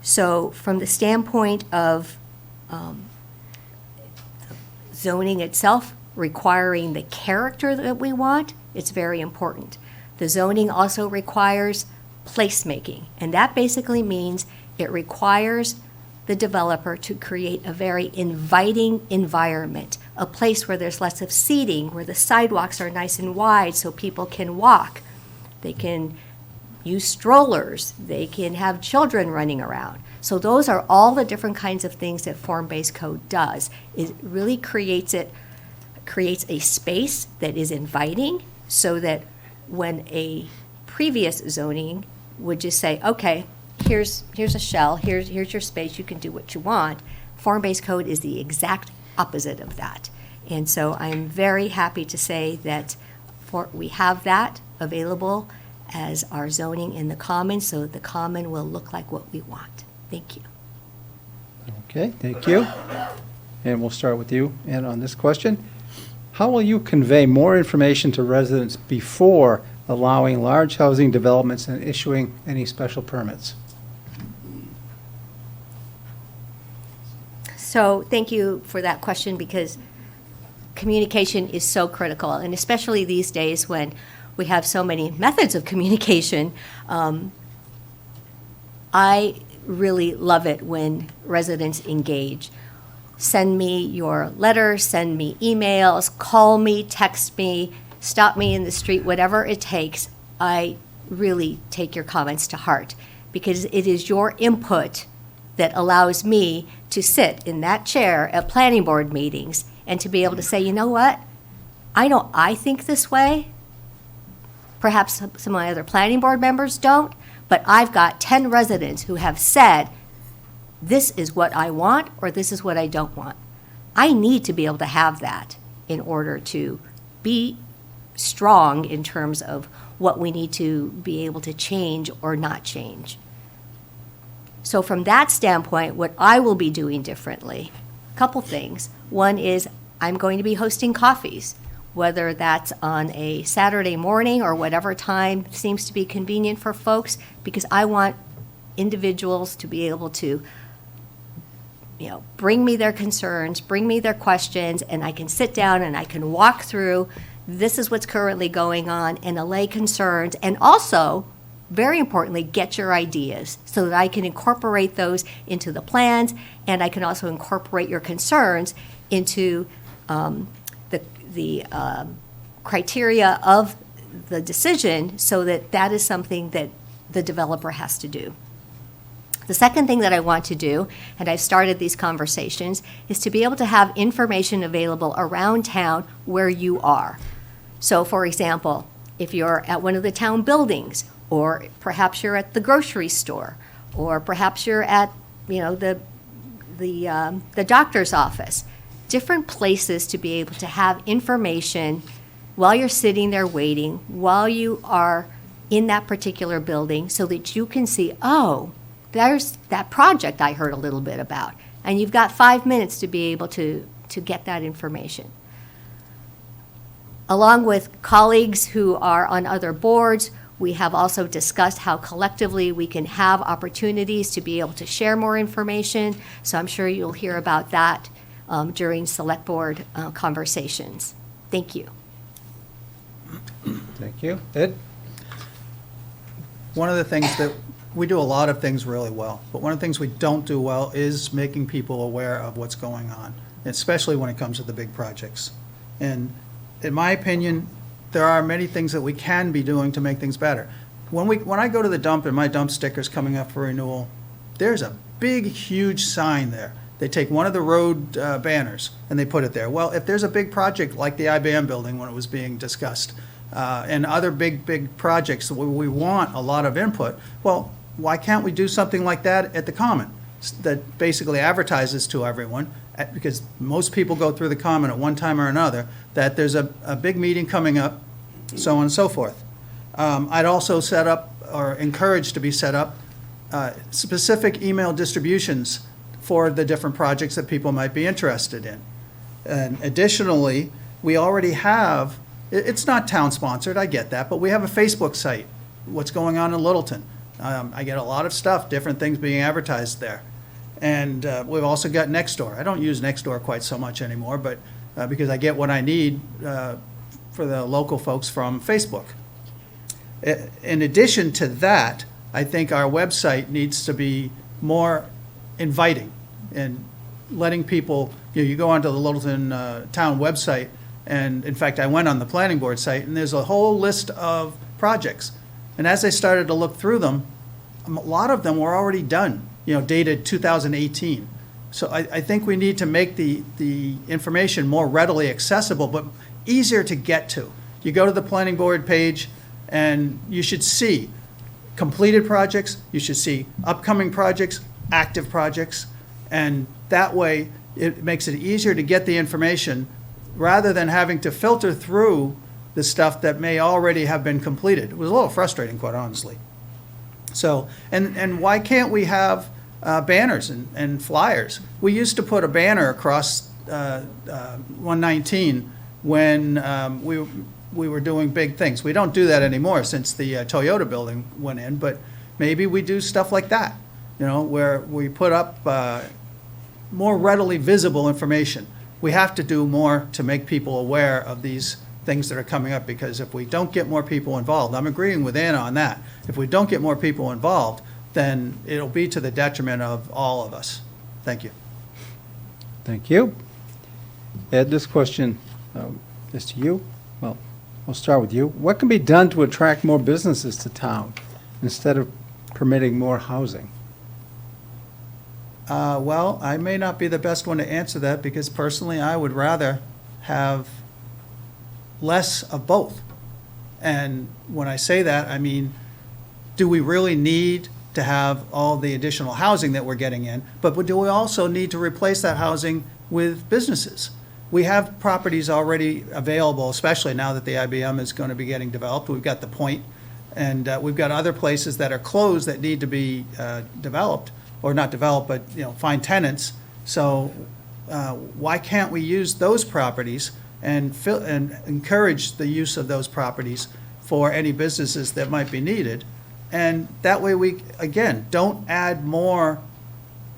So from the standpoint of zoning itself requiring the character that we want, it's very important. The zoning also requires placemaking, and that basically means it requires the developer to create a very inviting environment, a place where there's lots of seating, where the sidewalks are nice and wide so people can walk. They can use strollers, they can have children running around. So those are all the different kinds of things that form-based code does. It really creates a space that is inviting, so that when a previous zoning would just say, okay, here's a shell, here's your space, you can do what you want. Form-based code is the exact opposite of that. And so I'm very happy to say that we have that available as our zoning in the common, so that the common will look like what we want. Thank you. Okay, thank you. And we'll start with you, Anna, on this question. How will you convey more information to residents before allowing large housing developments and issuing any special permits? So thank you for that question, because communication is so critical, and especially these days when we have so many methods of communication. I really love it when residents engage. Send me your letters, send me emails, call me, text me, stop me in the street, whatever it takes. I really take your comments to heart, because it is your input that allows me to sit in that chair at planning board meetings and to be able to say, you know what? I know I think this way. Perhaps some of my other planning board members don't, but I've got 10 residents who have said, this is what I want, or this is what I don't want. I need to be able to have that in order to be strong in terms of what we need to be able to change or not change. So from that standpoint, what I will be doing differently, a couple things. One is I'm going to be hosting coffees, whether that's on a Saturday morning or whatever time seems to be convenient for folks, because I want individuals to be able to, bring me their concerns, bring me their questions, and I can sit down and I can walk through, this is what's currently going on, and allay concerns, and also, very importantly, get your ideas so that I can incorporate those into the plans, and I can also incorporate your concerns into the criteria of the decision, so that that is something that the developer has to do. The second thing that I want to do, and I've started these conversations, is to be able to have information available around town where you are. So, for example, if you're at one of the town buildings, or perhaps you're at the grocery store, or perhaps you're at, the doctor's office, different places to be able to have information while you're sitting there waiting, while you are in that particular building, so that you can see, oh, there's that project I heard a little bit about. And you've got 5 minutes to be able to get that information. Along with colleagues who are on other boards, we have also discussed how collectively we can have opportunities to be able to share more information. So I'm sure you'll hear about that during select board conversations. Thank you. Thank you. Ed? One of the things that, we do a lot of things really well, but one of the things we don't do well is making people aware of what's going on, especially when it comes to the big projects. And in my opinion, there are many things that we can be doing to make things better. When I go to the dump and my dump sticker's coming up for renewal, there's a big, huge sign there. They take one of the road banners and they put it there. Well, if there's a big project like the IBM building when it was being discussed, and other big projects where we want a lot of input, well, why can't we do something like that at the Common that basically advertises to everyone, because most people go through the Common at one time or another, that there's a big meeting coming up, so on and so forth. I'd also set up, or encourage to be set up, specific email distributions for the different projects that people might be interested in. And additionally, we already have It's not town-sponsored, I get that, but we have a Facebook site, what's going on in Littleton. I get a lot of stuff, different things being advertised there. And we've also got Nextdoor. I don't use Nextdoor quite so much anymore, but because I get what I need for the local folks from Facebook. In addition to that, I think our website needs to be more inviting and letting people, you go onto the Littleton town website, and in fact, I went on the planning board site, and there's a whole list of projects. And as I started to look through them, a lot of them were already done, dated 2018. So I think we need to make the information more readily accessible, but easier to get to. You go to the planning board page, and you should see completed projects, you should see upcoming projects, active projects, and that way it makes it easier to get the information rather than having to filter through the stuff that may already have been completed. It was a little frustrating, quite honestly. So, and why can't we have banners and flyers? We used to put a banner across 119 when we were doing big things. We don't do that anymore since the Toyota building went in, but maybe we do stuff like that, where we put up more readily visible information. We have to do more to make people aware of these things that are coming up, because if we don't get more people involved, I'm agreeing with Anna on that. If we don't get more people involved, then it'll be to the detriment of all of us. Thank you. Thank you. Ed, this question is to you. Well, we'll start with you. What can be done to attract more businesses to town instead of permitting more housing? Well, I may not be the best one to answer that, because personally, I would rather have less of both. And when I say that, I mean, do we really need to have all the additional housing that we're getting in? But do we also need to replace that housing with businesses? We have properties already available, especially now that the IBM is going to be getting developed. We've got the Point, and we've got other places that are closed that need to be developed, or not developed, but find tenants. So why can't we use those properties and encourage the use of those properties for any businesses that might be needed? And that way we, again, don't add more,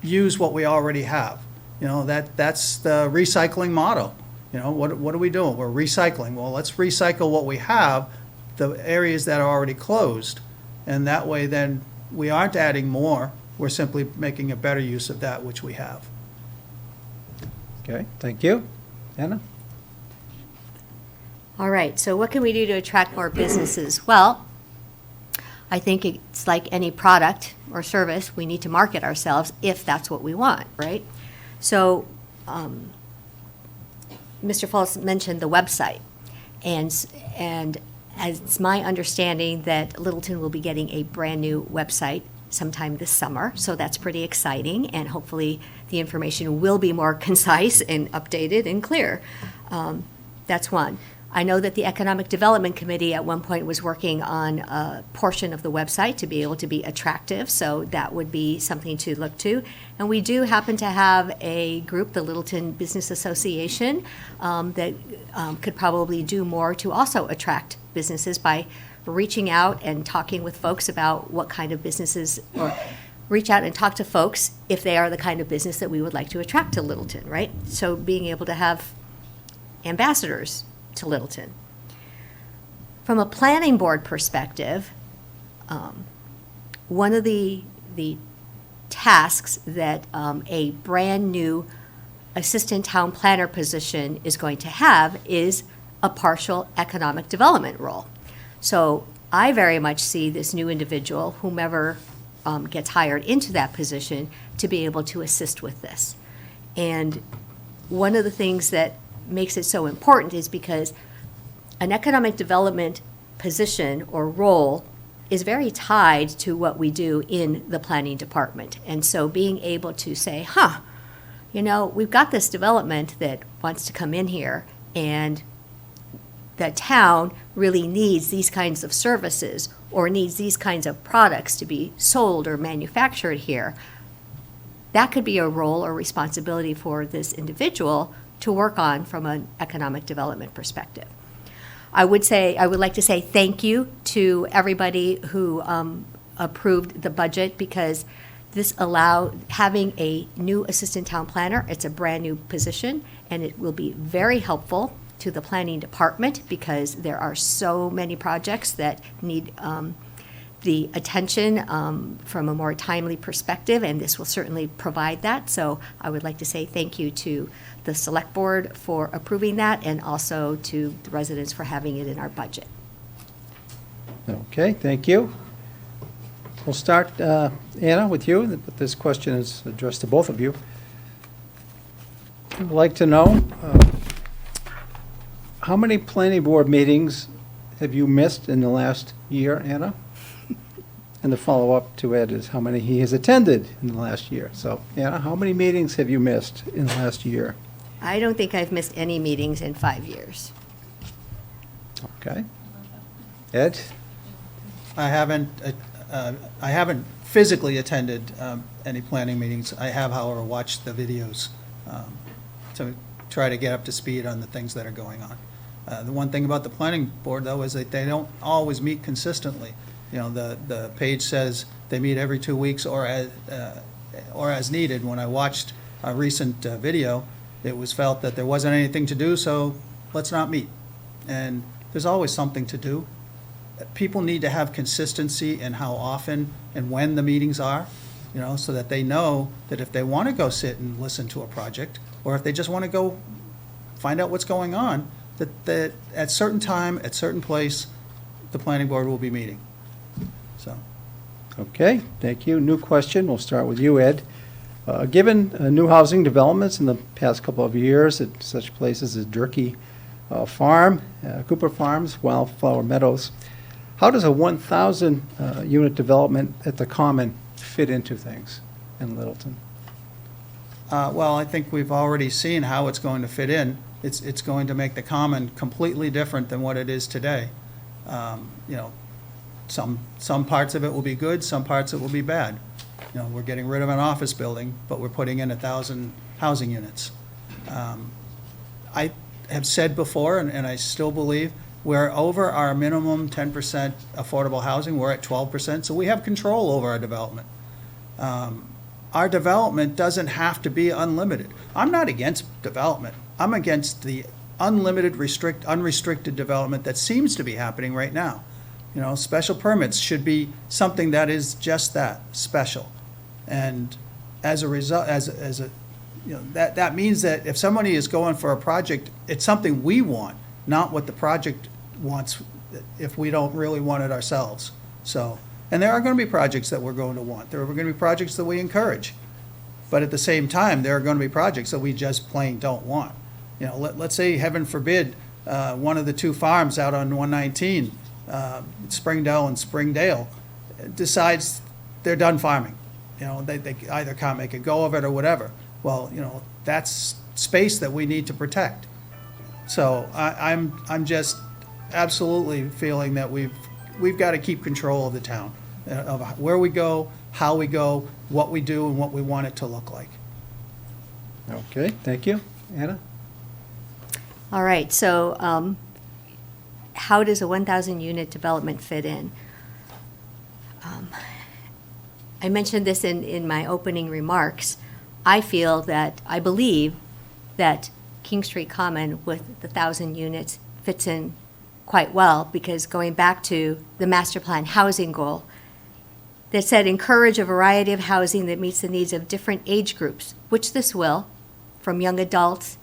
use what we already have. That's the recycling model. What are we doing? We're recycling. Well, let's recycle what we have, the areas that are already closed. And that way then we aren't adding more. We're simply making a better use of that which we have. Okay, thank you. Anna? All right, so what can we do to attract more businesses? Well, I think it's like any product or service, we need to market ourselves if that's what we want, right? So, Mr. Fultz mentioned the website, and as it's my understanding that Littleton will be getting a brand-new website sometime this summer, so that's pretty exciting, and hopefully the information will be more concise and updated and clear. That's one. I know that the Economic Development Committee at one point was working on a portion of the website to be able to be attractive, so that would be something to look to. And we do happen to have a group, the Littleton Business Association, that could probably do more to also attract businesses by reaching out and talking with folks about what kind of businesses, or reach out and talk to folks if they are the kind of business that we would like to attract to Littleton, right? So being able to have ambassadors to Littleton. From a planning board perspective, one of the tasks that a brand-new assistant town planner position is going to have is a partial economic development role. So I very much see this new individual, whomever gets hired into that position, to be able to assist with this. And one of the things that makes it so important is because an economic development position or role is very tied to what we do in the planning department. And so being able to say, we've got this development that wants to come in here, and the town really needs these kinds of services or needs these kinds of products to be sold or manufactured here. That could be a role or responsibility for this individual to work on from an economic development perspective. I would like to say thank you to everybody who approved the budget, because this having a new assistant town planner, it's a brand-new position, and it will be very helpful to the planning department, because there are so many projects that need the attention from a more timely perspective, and this will certainly provide that. So I would like to say thank you to the select board for approving that, and also to the residents for having it in our budget. Okay, thank you. We'll start, Anna, with you. This question is addressed to both of you. I'd like to know, how many planning board meetings have you missed in the last year, Anna? And the follow-up to Ed is how many he has attended in the last year. So, Anna, how many meetings have you missed in the last year? I don't think I've missed any meetings in 5 years. Okay. Ed? I haven't physically attended any planning meetings. I have, however, watched the videos to try to get up to speed on the things that are going on. The one thing about the planning board, though, is that they don't always meet consistently. You know, the page says they meet every 2 weeks or as needed. When I watched a recent video, it was felt that there wasn't anything to do, so let's not meet. And there's always something to do. People need to have consistency in how often and when the meetings are, you know, so that they know that if they want to go sit and listen to a project, or if they just want to go find out what's going on, that at certain time, at certain place, the planning board will be meeting. So. Okay, thank you. New question. We'll start with you, Ed. Given new housing developments in the past couple of years at such places as Durkee Farm, Cooper Farms, Wildflower Meadows, how does a 1,000 unit development at the Common fit into things in Littleton? Well, I think we've already seen how it's going to fit in. It's going to make the Common completely different than what it is today. You know, some parts of it will be good, some parts it will be bad. You know, we're getting rid of an office building, but we're putting in 1,000 housing units. I have said before, and I still believe, we're over our minimum 10% affordable housing. We're at 12%, so we have control over our development. Our development doesn't have to be unlimited. I'm not against development. I'm against the unlimited, unrestricted development that seems to be happening right now. You know, special permits should be something that is just that, special. And as a result, you know, that means that if somebody is going for a project, it's something we want, not what the project wants, if we don't really want it ourselves. So, and there are going to be projects that we're going to want. There are going to be projects that we encourage. But at the same time, there are going to be projects that we just plain don't want. You know, let's say, heaven forbid, one of the two farms out on 119, Springdale and Springdale, decides they're done farming. You know, they either can't make a go of it or whatever. Well, you know, that's space that we need to protect. So I'm just absolutely feeling that we've got to keep control of the town, of where we go, how we go, what we do, and what we want it to look like. Okay, thank you. Anna? All right, so how does a 1,000 unit development fit in? I mentioned this in my opening remarks. I believe that King Street Common with the 1,000 units fits in quite well, because going back to the master plan housing goal that said encourage a variety of housing that meets the needs of different age groups, which this will, from young adults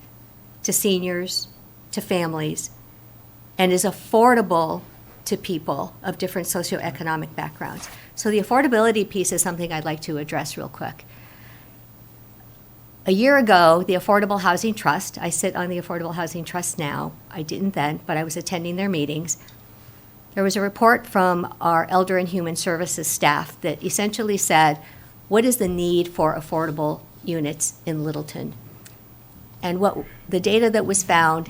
to seniors to families, and is affordable to people of different socioeconomic backgrounds. So the affordability piece is something I'd like to address real quick. A year ago, the Affordable Housing Trust, I sit on the Affordable Housing Trust now, I didn't then, but I was attending their meetings. There was a report from our Elder and Human Services staff that essentially said, what is the need for affordable units in Littleton? And what the data that was found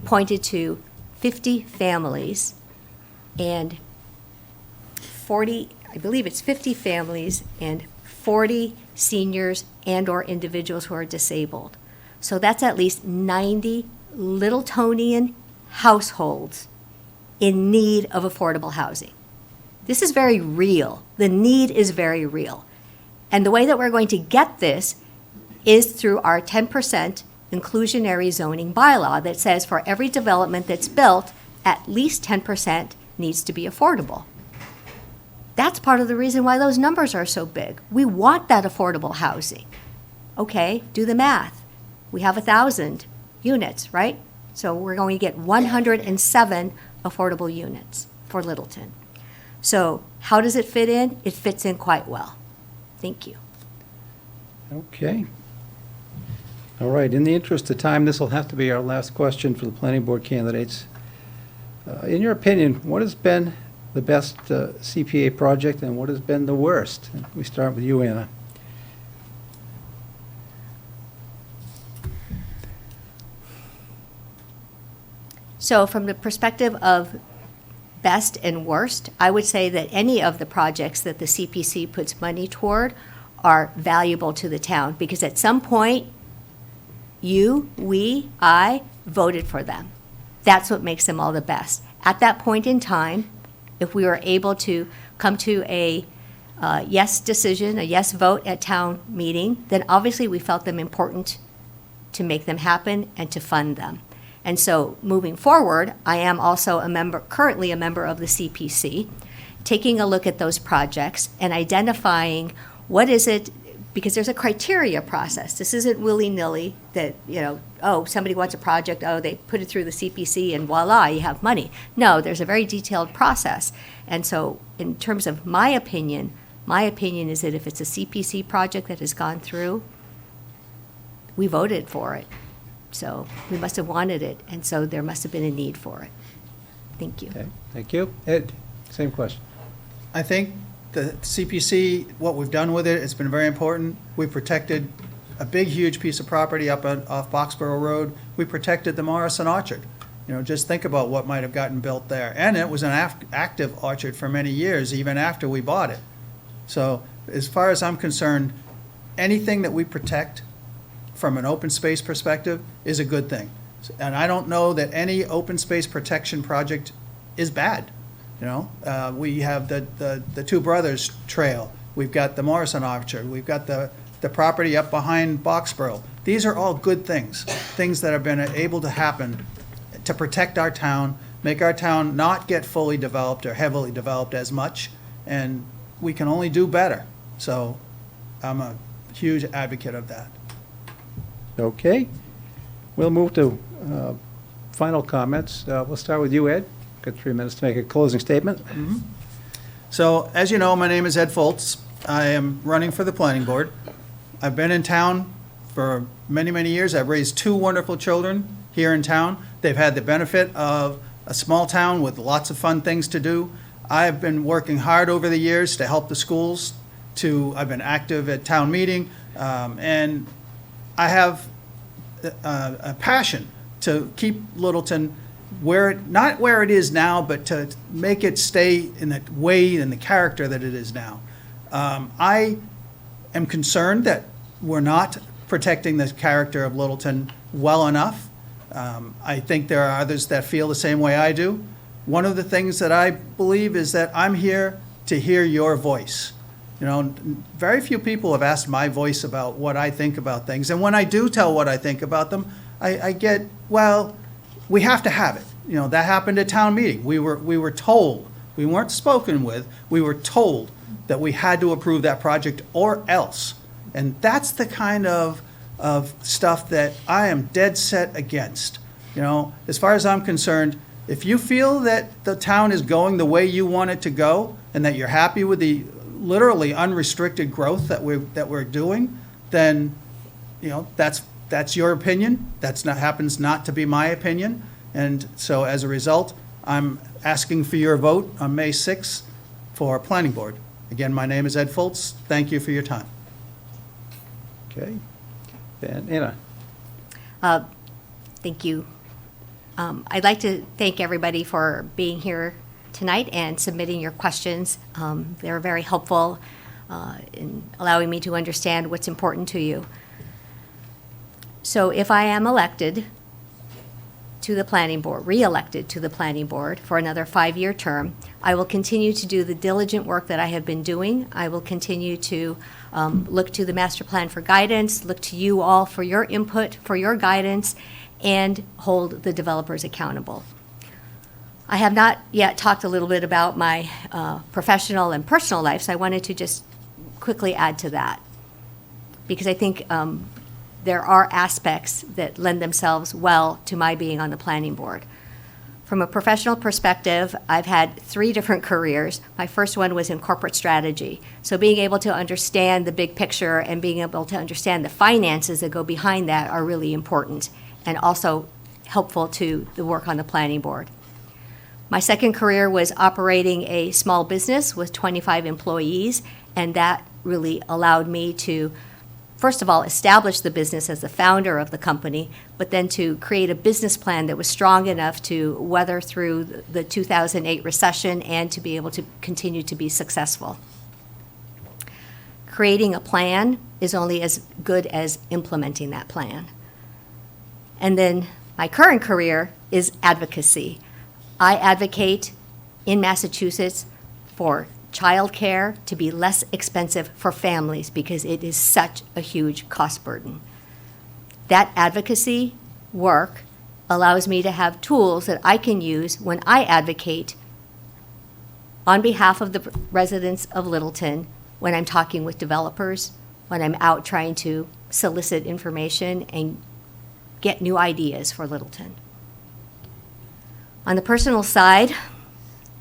pointed to 50 families and 40, I believe it's 50 families and 40 seniors and/or individuals who are disabled. So that's at least 90 Littletonian households in need of affordable housing. This is very real. The need is very real. And the way that we're going to get this is through our 10% inclusionary zoning bylaw that says for every development that's built, at least 10% needs to be affordable. That's part of the reason why those numbers are so big. We want that affordable housing. Okay, do the math. We have 1,000 units, right? So we're going to get 107 affordable units for Littleton. So how does it fit in? It fits in quite well. Thank you. Okay. All right, in the interest of time, this will have to be our last question for the planning board candidates. In your opinion, what has been the best CPA project and what has been the worst? We start with you, Anna. So from the perspective of best and worst, I would say that any of the projects that the CPC puts money toward are valuable to the town because at some point, I voted for them. That's what makes them all the best. At that point in time, if we were able to come to a yes decision, a yes vote at town meeting, then obviously we felt them important to make them happen and to fund them. And so moving forward, I am also currently a member of the CPC, taking a look at those projects and identifying what is it, because there's a criteria process. This isn't willy-nilly that, somebody wants a project, they put it through the CPC and voila, you have money. No, there's a very detailed process. And so in terms of my opinion is that if it's a CPC project that has gone through, we voted for it. So we must have wanted it, and so there must have been a need for it. Thank you. Okay, thank you. Ed, same question. I think the CPC, what we've done with it, it's been very important. We protected a big, huge piece of property off Boxborough Road. We protected the Morrison Orchard. Just think about what might have gotten built there. And it was an active orchard for many years, even after we bought it. So as far as I'm concerned, anything that we protect from an open space perspective is a good thing. And I don't know that any open space protection project is bad. We have the Two Brothers Trail. We've got the Morrison Orchard. We've got the property up behind Boxborough. These are all good things that have been able to happen to protect our town, make our town not get fully developed or heavily developed as much, and we can only do better. So I'm a huge advocate of that. Okay. We'll move to final comments. We'll start with you, Ed. Got 3 minutes to make a closing statement. So, as you know, my name is Ed Foltz. I am running for the planning board. I've been in town for many, many years. I've raised 2 wonderful children here in town. They've had the benefit of a small town with lots of fun things to do. I've been working hard over the years to help the schools. I've been active at town meeting, and I have a passion to keep Littleton not where it is now, but to make it stay in the way and the character that it is now. I am concerned that we're not protecting the character of Littleton well enough. I think there are others that feel the same way I do. One of the things that I believe is that I'm here to hear your voice. Very few people have asked my voice about what I think about things. And when I do tell what I think about them, I get, well, we have to have it. That happened at town meeting. We were told, we weren't spoken with, we were told that we had to approve that project or else. And that's the kind of stuff that I am dead set against. As far as I'm concerned, if you feel that the town is going the way you want it to go and that you're happy with the literally unrestricted growth that we're doing, then that's your opinion. Happens not to be my opinion. And so as a result, I'm asking for your vote on May 6th for planning board. Again, my name is Ed Foltz. Thank you for your time. Okay. And Anna. Thank you. I'd like to thank everybody for being here tonight and submitting your questions. They were very helpful in allowing me to understand what's important to you. So if I am elected, to the planning board, re-elected to the planning board for another 5-year term, I will continue to do the diligent work that I have been doing. I will continue to look to the master plan for guidance, look to you all for your input, for your guidance, and hold the developers accountable. I have not yet talked a little bit about my professional and personal life, so I wanted to just quickly add to that, because I think there are aspects that lend themselves well to my being on the planning board. From a professional perspective, I've had 3 different careers. My first one was in corporate strategy. So being able to understand the big picture and being able to understand the finances that go behind that are really important and also helpful to the work on the planning board. My second career was operating a small business with 25 employees, and that really allowed me to, first of all, establish the business as the founder of the company, but then to create a business plan that was strong enough to weather through the 2008 recession and to be able to continue to be successful. Creating a plan is only as good as implementing that plan. And then my current career is advocacy. I advocate in Massachusetts for childcare to be less expensive for families because it is such a huge cost burden. That advocacy work allows me to have tools that I can use when I advocate on behalf of the residents of Littleton, when I'm talking with developers, when I'm out trying to solicit information and get new ideas for Littleton. On the personal side,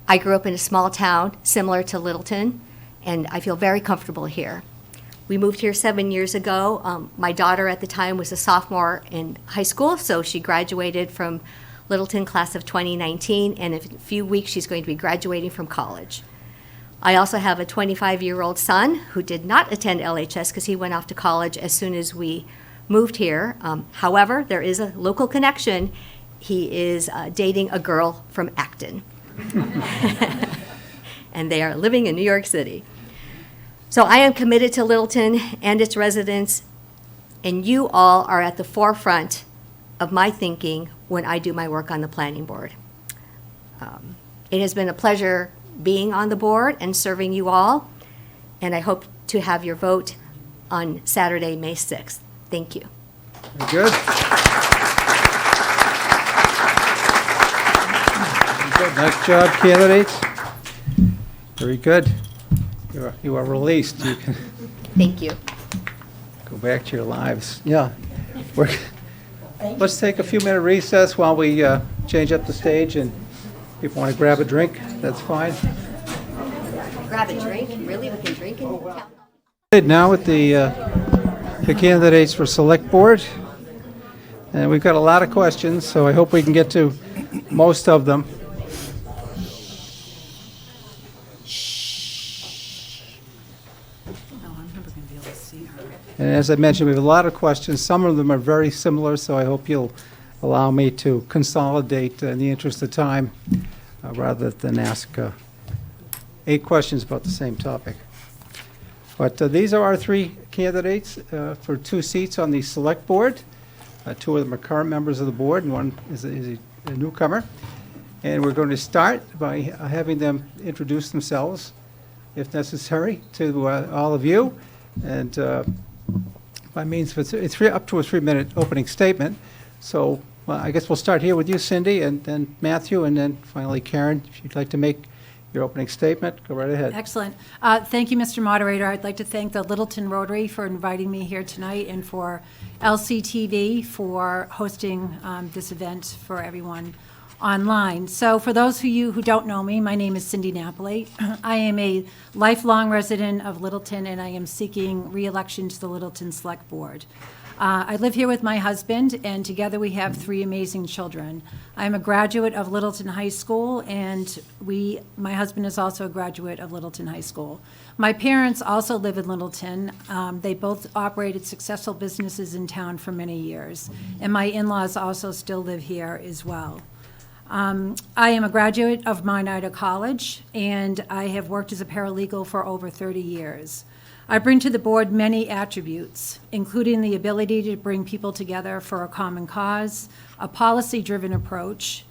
I grew up in a small town similar to Littleton, and I feel very comfortable here. We moved here 7 years ago. My daughter at the time was a sophomore in high school, so she graduated from Littleton class of 2019, and in a few weeks she's going to be graduating from college. I also have a 25-year-old son who did not attend LHS because he went off to college as soon as we moved here. However, there is a local connection. He is dating a girl from Acton. And they are living in New York City. So I am committed to Littleton and its residents, and you all are at the forefront of my thinking when I do my work on the planning board. It has been a pleasure being on the board and serving you all, and I hope to have your vote on Saturday, May 6th. Thank you. Very good. Good. Nice job, candidates. Very good. You are released. You can Thank you. go back to your lives. Yeah. Let's take a few minute recess while we change up the stage, and if you want to grab a drink, that's fine. Grab a drink. Really? We can drink and count? Now with the candidates for select board, and we've got a lot of questions, so I hope we can get to most of them. And as I mentioned, we have a lot of questions. Some of them are very similar, so I hope you'll allow me to consolidate in the interest of time rather than ask 8 questions about the same topic. But these are our 3 candidates for 2 seats on the select board. 2 of them are current members of the board, and 1 is a newcomer. And we're going to start by having them introduce themselves, if necessary, to all of you. And by means of it's up to a 3-minute opening statement. So I guess we'll start here with you, Cindy, and then Matthew, and then finally Karen. If you'd like to make your opening statement, go right ahead. Excellent. Thank you, Mr. Moderator. I'd like to thank the Littleton Rotary for inviting me here tonight and for LCTV for hosting this event for everyone online. So for those of you who don't know me, my name is Cindy Napoli. I am a lifelong resident of Littleton, and I am seeking re-election to the Littleton Select Board. I live here with my husband, and together we have 3 amazing children. I'm a graduate of Littleton High School, and my husband is also a graduate of Littleton High School. My parents also live in Littleton. They both operated successful businesses in town for many years, and my in-laws also still live here as well. I am a graduate of Mount Ida College, and I have worked as a paralegal for over 30 years. I bring to the board many attributes, including the ability to bring people together for a common cause, a policy-driven approach,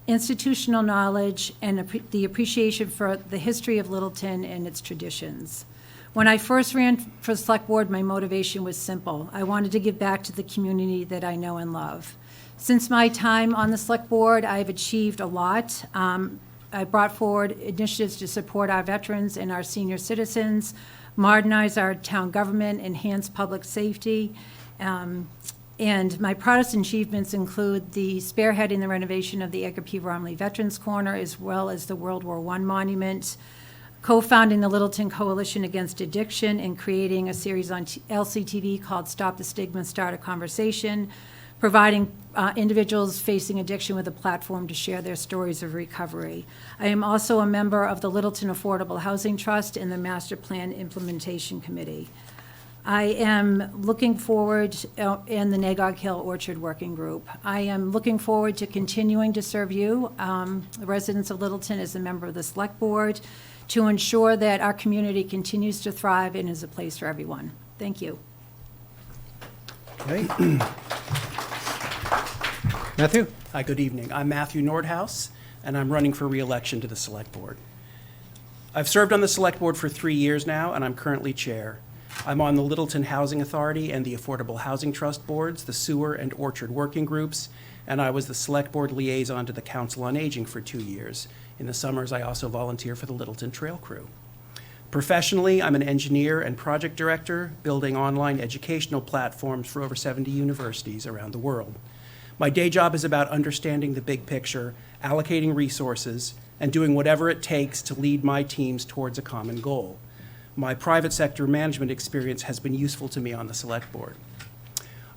institutional knowledge, and the appreciation for the history of Littleton and its traditions. When I first ran for the Select Board, my motivation was simple. I wanted to give back to the community that I know and love. Since my time on the Select Board, I've achieved a lot. I brought forward initiatives to support our veterans and our senior citizens, modernize our town government, enhance public safety. And my proudest achievements include the spearheading the renovation of the Edgar P. Romley Veterans Corner, as well as the World War I Monument, co-founding the Littleton Coalition Against Addiction, and creating a series on LCTV called Stop the Stigma, Start a Conversation, providing individuals facing addiction with a platform to share their stories of recovery. I am also a member of the Littleton Affordable Housing Trust and the Master Plan Implementation Committee. I am looking forward, in the Nagog Hill Orchard Working Group. I am looking forward to continuing to serve you, the residents of Littleton, as a member of the Select Board, to ensure that our community continues to thrive and is a place for everyone. Thank you. Okay. Matthew? Hi, good evening. I'm Matthew Nordhaus, and I'm running for re-election to the Select Board. I've served on the Select Board for 3 years now, and I'm currently chair. I'm on the Littleton Housing Authority and the Affordable Housing Trust Boards, the Sewer and Orchard Working Groups, and I was the Select Board liaison to the Council on Aging for 2 years. In the summers, I also volunteer for the Littleton Trail Crew. Professionally, I'm an engineer and project director, building online educational platforms for over 70 universities around the world. My day job is about understanding the big picture, allocating resources, and doing whatever it takes to lead my teams towards a common goal. My private sector management experience has been useful to me on the Select Board.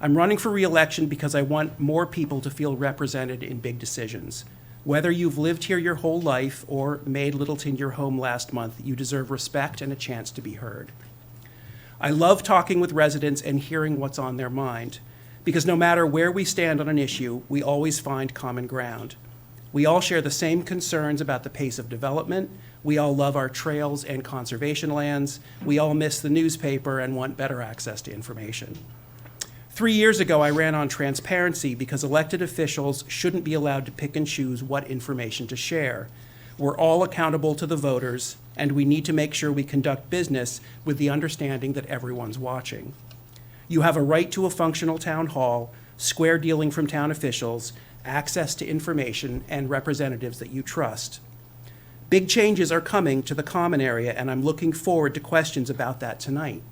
I'm running for re-election because I want more people to feel represented in big decisions. Whether you've lived here your whole life or made Littleton your home last month, you deserve respect and a chance to be heard. I love talking with residents and hearing what's on their mind, because no matter where we stand on an issue, we always find common ground. We all share the same concerns about the pace of development. We all love our trails and conservation lands. We all miss the newspaper and want better access to information. 3 years ago, I ran on transparency because elected officials shouldn't be allowed to pick and choose what information to share. We're all accountable to the voters, and we need to make sure we conduct business with the understanding that everyone's watching. You have a right to a functional town hall, square dealing from town officials, access to information, and representatives that you trust. Big changes are coming to the common area, and I'm looking forward to questions about that tonight.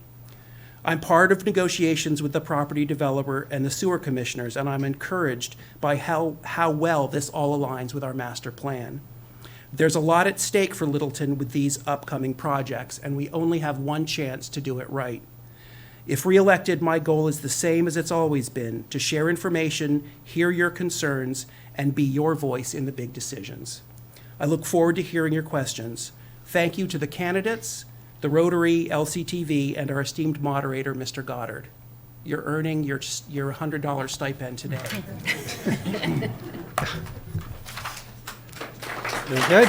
I'm part of negotiations with the property developer and the sewer commissioners, and I'm encouraged by how well this all aligns with our master plan. There's a lot at stake for Littleton with these upcoming projects, and we only have one chance to do it right. If re-elected, my goal is the same as it's always been, to share information, hear your concerns, and be your voice in the big decisions. I look forward to hearing your questions. Thank you to the candidates, the Rotary, LCTV, and our esteemed moderator, Mr. Goddard. You're earning your $100 stipend today. Very good.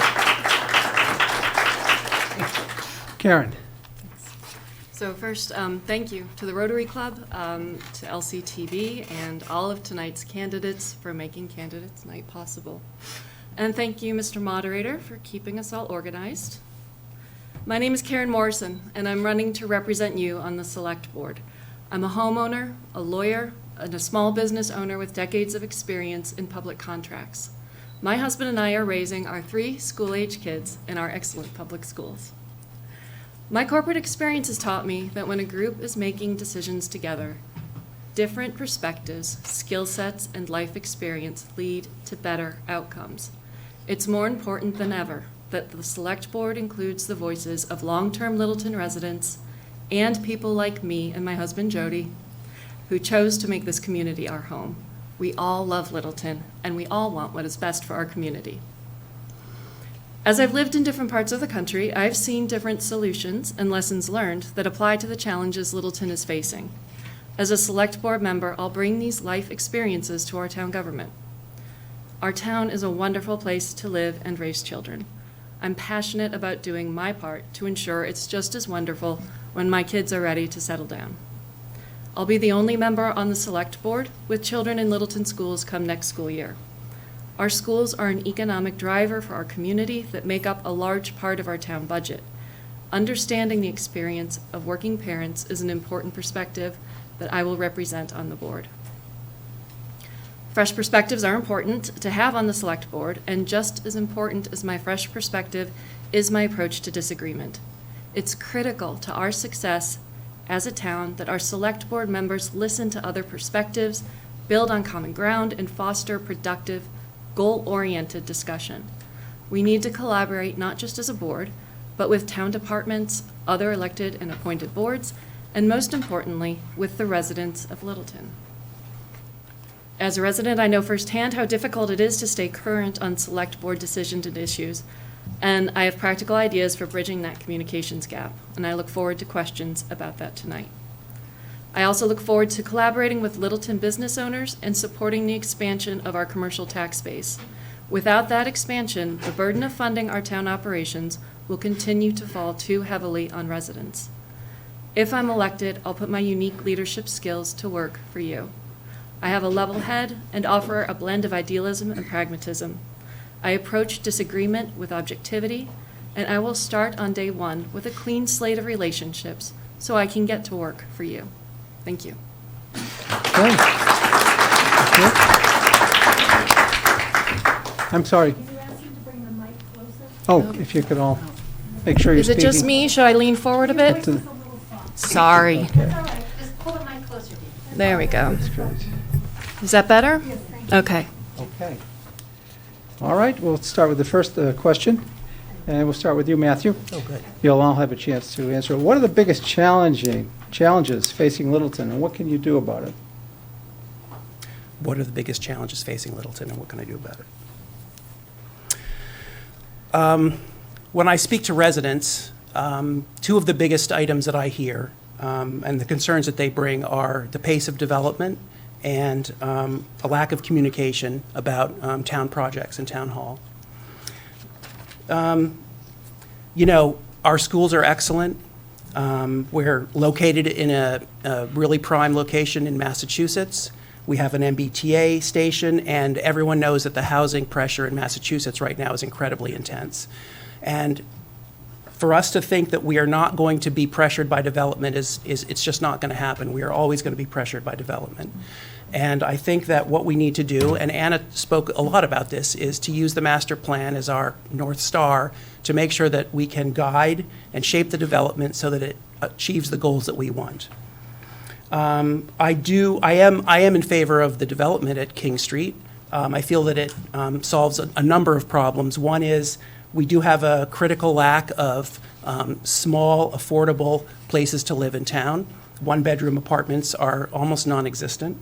Karen? So first, thank you to the Rotary Club, to LCTV, and all of tonight's candidates for making Candidates Night possible. And thank you, Mr. Moderator, for keeping us all organized. My name is Karen Morrison, and I'm running to represent you on the Select Board. I'm a homeowner, a lawyer, and a small business owner with decades of experience in public contracts. My husband and I are raising our 3 school-age kids in our excellent public schools. My corporate experience has taught me that when a group is making decisions together, different perspectives, skill sets, and life experience lead to better outcomes. It's more important than ever that the Select Board includes the voices of long-term Littleton residents and people like me and my husband Jody, who chose to make this community our home. We all love Littleton, and we all want what is best for our community. As I've lived in different parts of the country, I've seen different solutions and lessons learned that apply to the challenges Littleton is facing. As a Select Board member, I'll bring these life experiences to our town government. Our town is a wonderful place to live and raise children. I'm passionate about doing my part to ensure it's just as wonderful when my kids are ready to settle down. I'll be the only member on the select board with children in Littleton schools come next school year. Our schools are an economic driver for our community that make up a large part of our town budget. Understanding the experience of working parents is an important perspective that I will represent on the board. Fresh perspectives are important to have on the select board, and just as important as my fresh perspective is my approach to disagreement. It's critical to our success as a town that our select board members listen to other perspectives, build on common ground, and foster productive, goal-oriented discussion. We need to collaborate not just as a board, but with town departments, other elected and appointed boards, and most importantly, with the residents of Littleton. As a resident, I know firsthand how difficult it is to stay current on select board decisions and issues, and I have practical ideas for bridging that communications gap, and I look forward to questions about that tonight. I also look forward to collaborating with Littleton business owners and supporting the expansion of our commercial tax base. Without that expansion, the burden of funding our town operations will continue to fall too heavily on residents. If I'm elected, I'll put my unique leadership skills to work for you. I have a level head and offer a blend of idealism and pragmatism. I approach disagreement with objectivity, and I will start on day one with a clean slate of relationships so I can get to work for you. Thank you. Okay. Thank you. I'm sorry. Oh, if you could all make sure you're Is it speaking. just me? Should I lean forward a bit? to- Sorry. Okay, Just pull the mic closer to you. There we go. that's great. Is that better? Okay. Okay. All right, we'll start with the first question, and we'll start with you, Matthew. Oh, good. You'll all have a chance to answer. What are the biggest challenges facing Littleton, and what can you do about it? What are the biggest challenges facing Littleton, and what can I do about it? When I speak to residents, two of the biggest items that I hear and the concerns that they bring are the pace of development and a lack of communication about town projects and town hall. You know, our schools are excellent. We're located in a really prime location in Massachusetts. We have an MBTA station, and everyone knows that the housing pressure in Massachusetts right now is incredibly intense. And for us to think that we are not going to be pressured by development it's just not going to happen. We are always going to be pressured by development. And I think that what we need to do, and Anna spoke a lot about this, is to use the master plan as our North Star to make sure that we can guide and shape the development so that it achieves the goals that we want. I am in favor of the development at King Street. I feel that it solves a number of problems. One is we do have a critical lack of small, affordable places to live in town. One-bedroom apartments are almost non-existent.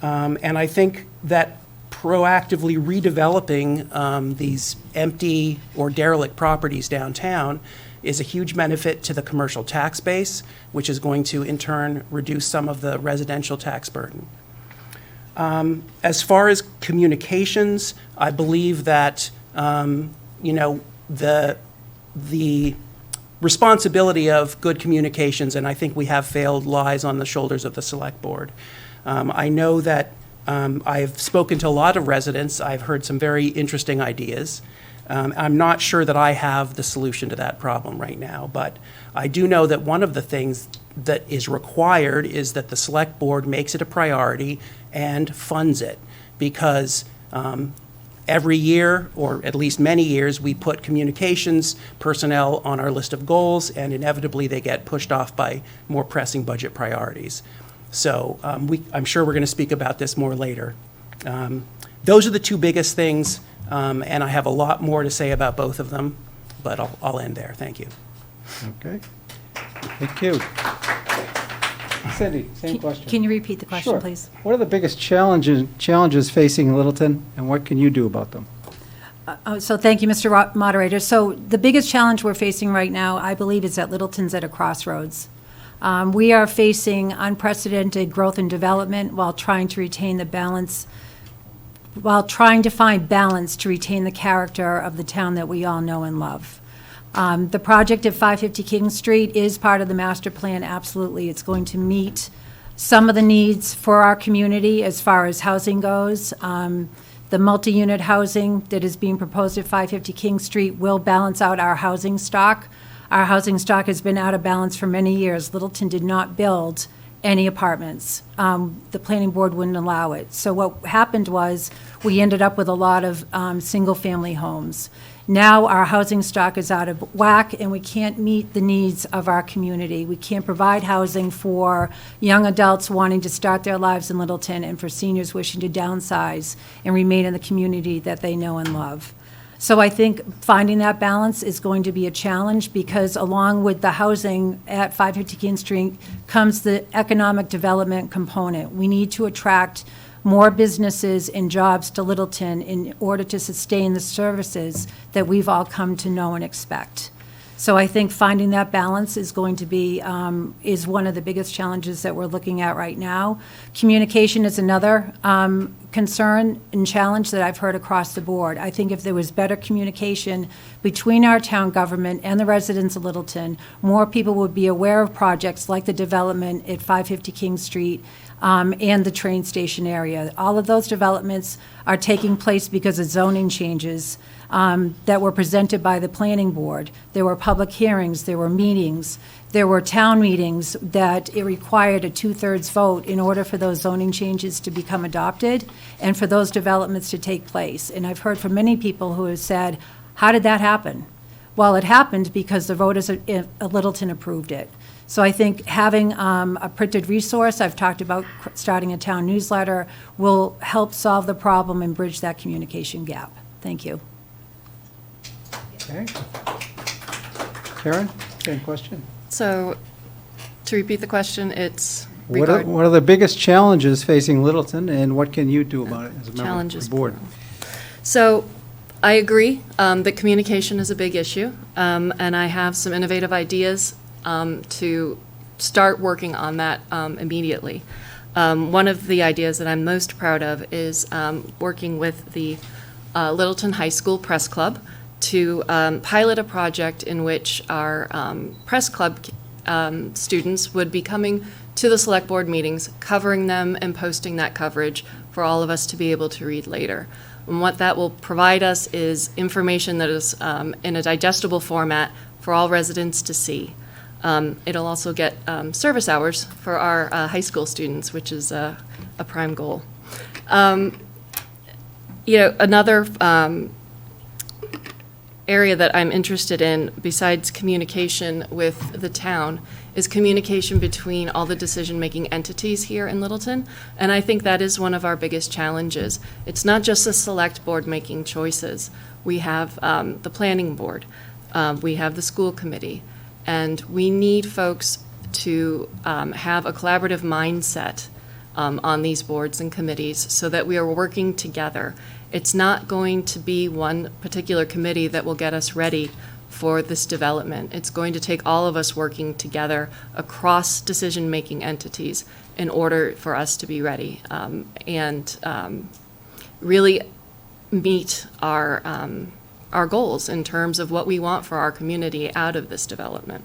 And I think that proactively redeveloping these empty or derelict properties downtown is a huge benefit to the commercial tax base, which is going to, in turn, reduce some of the residential tax burden. As far as communications, I believe that, you know, the responsibility of good communications, and I think we have failed, lies on the shoulders of the select board. I know that I've spoken to a lot of residents. I've heard some very interesting ideas. I'm not sure that I have the solution to that problem right now, but I do know that one of the things that is required is that the select board makes it a priority and funds it, because every year, or at least many years, we put communications personnel on our list of goals, and inevitably they get pushed off by more pressing budget priorities. So I'm sure we're going to speak about this more later. Those are the two biggest things, and I have a lot more to say about both of them, but I'll end there. Thank you. Okay. Thank you. Cindy, same question. Can you repeat the question, Sure. please? What are the biggest challenges facing Littleton, and what can you do about them? So thank you, Mr. Moderator. So the biggest challenge we're facing right now, I believe, is that Littleton's at a crossroads. We are facing unprecedented growth and development while trying to retain the balance, while trying to find balance to retain the character of the town that we all know and love. The project at 550 King Street is part of the master plan, absolutely. It's going to meet some of the needs for our community as far as housing goes. The multi-unit housing that is being proposed at 550 King Street will balance out our housing stock. Our housing stock has been out of balance for many years. Littleton did not build any apartments. The planning board wouldn't allow it. So what happened was, we ended up with a lot of single-family homes. Now our housing stock is out of whack, and we can't meet the needs of our community. We can't provide housing for young adults wanting to start their lives in Littleton and for seniors wishing to downsize and remain in the community that they know and love. So I think finding that balance is going to be a challenge, because along with the housing at 550 King Street comes the economic development component. We need to attract more businesses and jobs to Littleton in order to sustain the services that we've all come to know and expect. So I think finding that balance is going to be, is one of the biggest challenges that we're looking at right now. Communication is another concern and challenge that I've heard across the board. I think if there was better communication between our town government and the residents of Littleton, more people would be aware of projects like the development at 550 King Street and the train station area. All of those developments are taking place because of zoning changes that were presented by the planning board. There were public hearings, there were meetings, there were town meetings that it required a 2/3 vote in order for those zoning changes to become adopted and for those developments to take place. And I've heard from many people who have said, how did that happen? Well, it happened because the voters of Littleton approved it. So I think having a printed resource, I've talked about starting a town newsletter, will help solve the problem and bridge that communication gap. Thank you. Okay. Karen, same question. So, to repeat the question, it's What are the biggest challenges facing Littleton, and what can you do about it as a member of Challenges. the board? So, I agree that communication is a big issue, and I have some innovative ideas to start working on that immediately. One of the ideas that I'm most proud of is working with the Littleton High School Press Club to pilot a project in which our press club students would be coming to the select board meetings, covering them and posting that coverage for all of us to be able to read later. And what that will provide us is information that is in a digestible format for all residents to see. It'll also get service hours for our high school students, which is a prime goal. Another area that I'm interested in, besides communication with the town, is communication between all the decision-making entities here in Littleton, and I think that is one of our biggest challenges. It's not just the select board making choices. We have the planning board, we have the school committee, and we need folks to have a collaborative mindset on these boards and committees so that we are working together. It's not going to be one particular committee that will get us ready for this development. It's going to take all of us working together across decision-making entities in order for us to be ready and really meet our goals in terms of what we want for our community out of this development.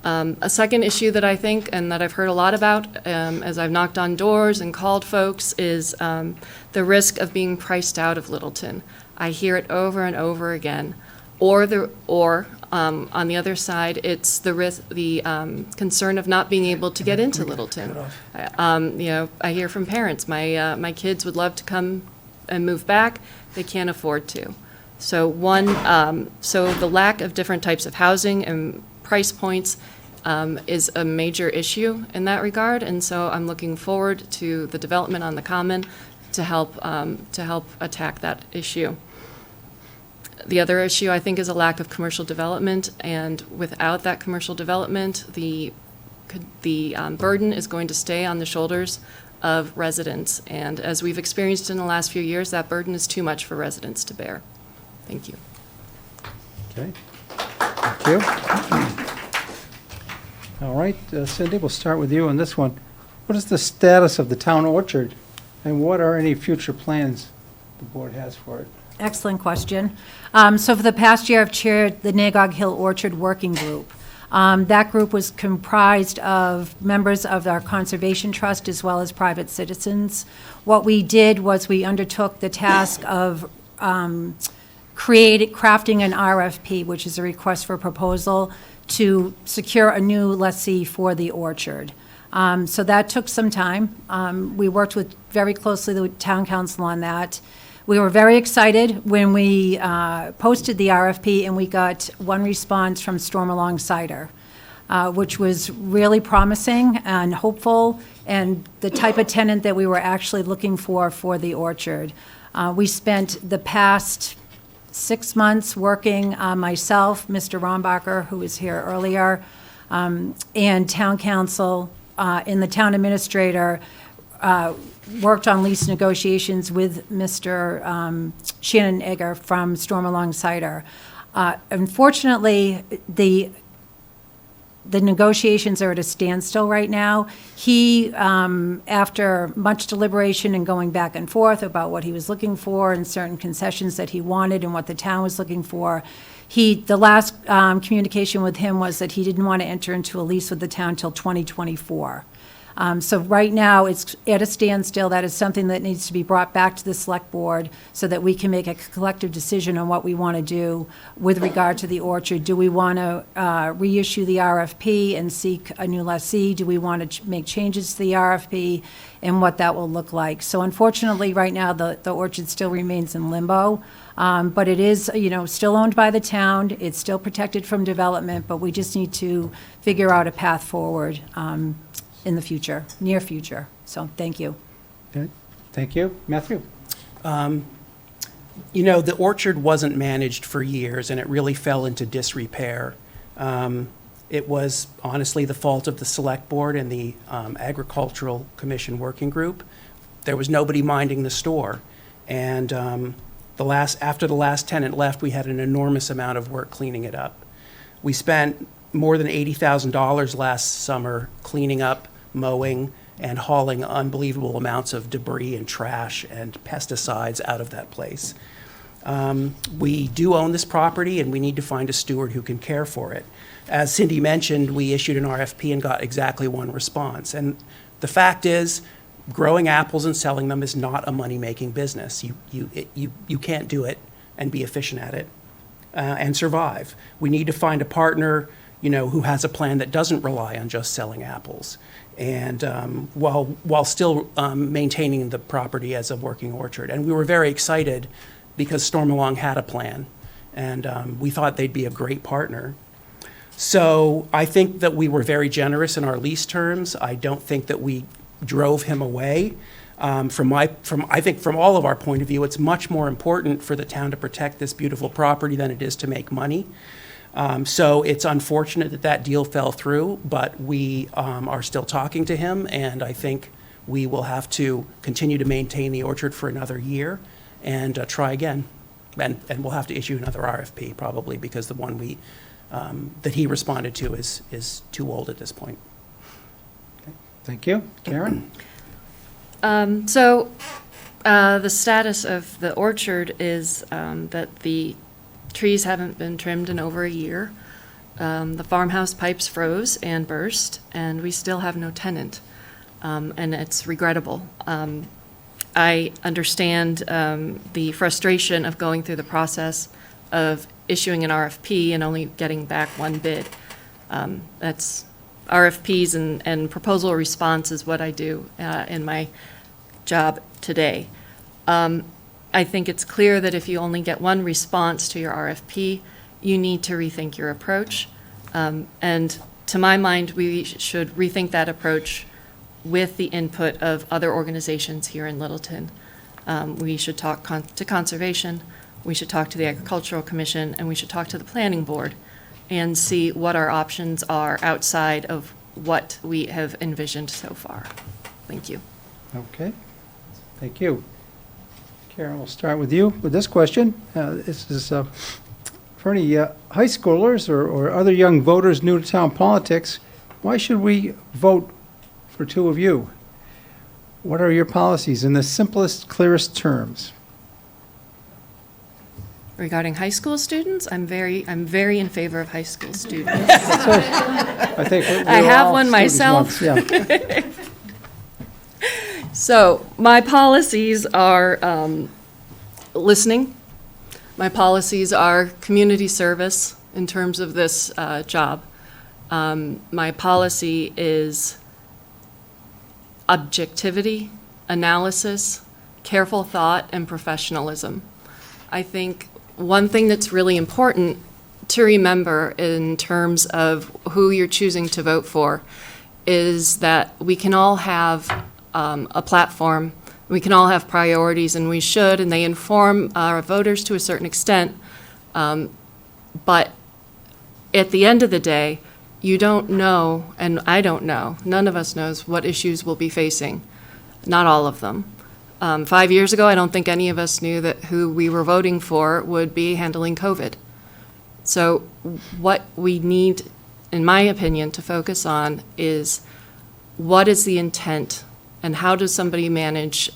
A second issue that I think, and that I've heard a lot about as I've knocked on doors and called folks, is the risk of being priced out of Littleton. I hear it over and over again. Or on the other side, it's the risk, the concern of not being able to get into Littleton. I hear from parents, my kids would love to come and move back, they can't afford to. So so the lack of different types of housing and price points is a major issue in that regard, and so I'm looking forward to the development on the Common to help attack that issue. The other issue, I think, is a lack of commercial development, and without that commercial development, the burden is going to stay on the shoulders of residents, and as we've experienced in the last few years, that burden is too much for residents to bear. Thank you. Okay. Thank you. All right, Cindy, we'll start with you on this one. What is the status of the town orchard, and what are any future plans the board has for it? Excellent question. So for the past year, I've chaired the Nagog Hill Orchard Working Group. That group was comprised of members of our Conservation Trust as well as private citizens. What we did was we undertook the task of crafting an RFP, which is a request for proposal, to secure a new lessee for the orchard. So that took some time. We worked very closely with town council on that. We were very excited when we posted the RFP and we got one response from Stormalong Cider, which was really promising and hopeful and the type of tenant that we were actually looking for the orchard. We spent the past 6 months working, myself, Mr. Rombacher, who was here earlier, and town council and the town administrator worked on lease negotiations with Mr. Shannon Egger from Stormalong Cider. Unfortunately, the negotiations are at a standstill right now. He, after much deliberation and going back and forth about what he was looking for and certain concessions that he wanted and what the town was looking for, the last communication with him was that he didn't want to enter into a lease with the town till 2024. So right now, it's at a standstill. That is something that needs to be brought back to the select board so that we can make a collective decision on what we want to do with regard to the orchard. Do we want to reissue the RFP and seek a new lessee? Do we want to make changes to the RFP and what that will look like? So unfortunately, right now, the orchard still remains in limbo. But it is, still owned by the town. It's still protected from development, but we just need to figure out a path forward in the future, near future. So thank you. Okay. Thank you. Matthew? The orchard wasn't managed for years, and it really fell into disrepair. It was honestly the fault of the Select Board and the Agricultural Commission Working Group. There was nobody minding the store. And after the last tenant left, we had an enormous amount of work cleaning it up. We spent more than $80,000 last summer cleaning up, mowing, and hauling unbelievable amounts of debris and trash and pesticides out of that place. We do own this property, and we need to find a steward who can care for it. As Cindy mentioned, we issued an RFP and got exactly one response. And the fact is, growing apples and selling them is not a money-making business. You can't do it and be efficient at it and survive. We need to find a partner, who has a plan that doesn't rely on just selling apples, and while still maintaining the property as a working orchard. And we were very excited because Stormalong had a plan, and we thought they'd be a great partner. So I think that we were very generous in our lease terms. I don't think that we drove him away. I think from all of our point of view, it's much more important for the town to protect this beautiful property than it is to make money. So it's unfortunate that deal fell through, but we are still talking to him, and I think we will have to continue to maintain the orchard for another year and try again. And we'll have to issue another RFP probably, because the one that he responded to is too old at this point. Okay. Thank you. Karen? So the status of the orchard is that the trees haven't been trimmed in over a year. The farmhouse pipes froze and burst, and we still have no tenant, and it's regrettable. I understand the frustration of going through the process of issuing an RFP and only getting back one bid. That's RFPs and proposal response is what I do in my job today. I think it's clear that if you only get one response to your RFP, you need to rethink your approach. And to my mind, we should rethink that approach with the input of other organizations here in Littleton. We should talk to Conservation, we should talk to the Agricultural Commission, and we should talk to the Planning Board and see what our options are outside of what we have envisioned so far. Thank you. Okay. Thank you. Karen, we'll start with you with this question. This is for any high schoolers or other young voters new to town politics. Why should we vote for two of you? What are your policies in the simplest, clearest terms? regarding high school students, I'm very in favor of high school students. I think I we're have all one students myself. once, yeah. So my policies are listening. My policies are community service in terms of this job. My policy is objectivity, analysis, careful thought, and professionalism. I think one thing that's really important to remember in terms of who you're choosing to vote for is that we can all have a platform, we can all have priorities, and we should, and they inform our voters to a certain extent. But at the end of the day, you don't know, and I don't know, none of us knows what issues we'll be facing, not all of them. 5 years ago, I don't think any of us knew that who we were voting for would be handling COVID. So what we need, in my opinion, to focus on is what is the intent and how does somebody manage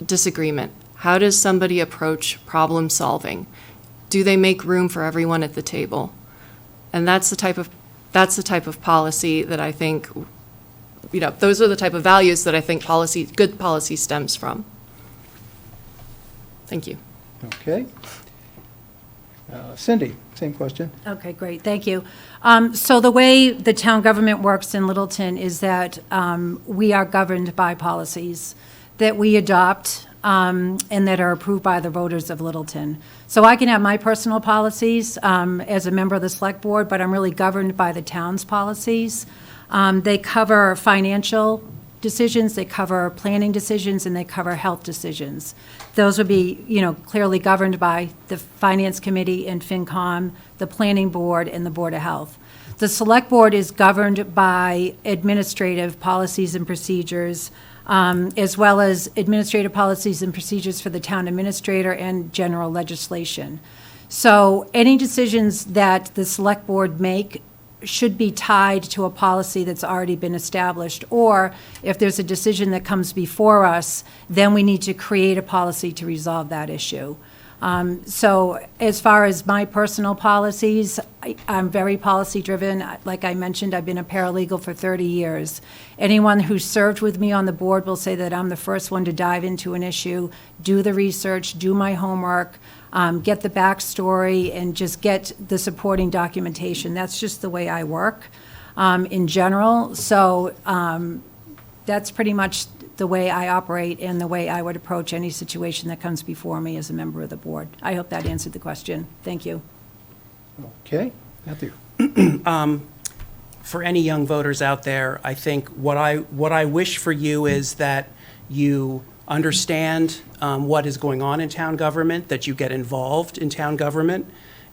disagreement? How does somebody approach problem solving? Do they make room for everyone at the table? And that's the type of policy that I think, those are the type of values that I think good policy stems from. Thank you. Okay. Cindy, same question. Okay, great, thank you. So the way the town government works in Littleton is that we are governed by policies that we adopt and that are approved by the voters of Littleton. So I can have my personal policies as a member of the select board, but I'm really governed by the town's policies. They cover financial decisions, they cover planning decisions, and they cover health decisions. Those would be, clearly governed by the Finance Committee and FinCom, the Planning Board, and the Board of Health. The Select Board is governed by administrative policies and procedures, as well as administrative policies and procedures for the town administrator and general legislation. So any decisions that the Select Board make should be tied to a policy that's already been established, or if there's a decision that comes before us, then we need to create a policy to resolve that issue. So as far as my personal policies, I'm very policy-driven. Like I mentioned, I've been a paralegal for 30 years. Anyone who served with me on the board will say that I'm the first one to dive into an issue, do the research, do my homework, get the backstory, and just get the supporting documentation. That's just the way I work in general. So that's pretty much the way I operate and the way I would approach any situation that comes before me as a member of the board. I hope that answered the question. Thank you. Okay, Matthew. For any young voters out there, I think what I wish for you is that you understand what is going on in town government, that you get involved in town government,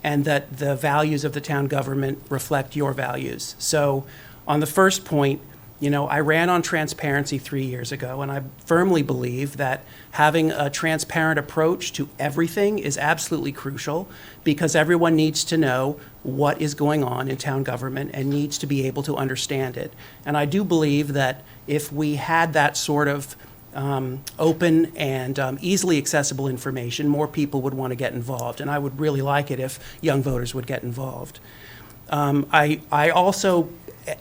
and that the values of the town government reflect your values. So on the first point, I ran on transparency 3 years ago, and I firmly believe that having a transparent approach to everything is absolutely crucial because everyone needs to know what is going on in town government and needs to be able to understand it. And I do believe that if we had that sort of open and easily accessible information, more people would want to get involved. And I would really like it if young voters would get involved. I also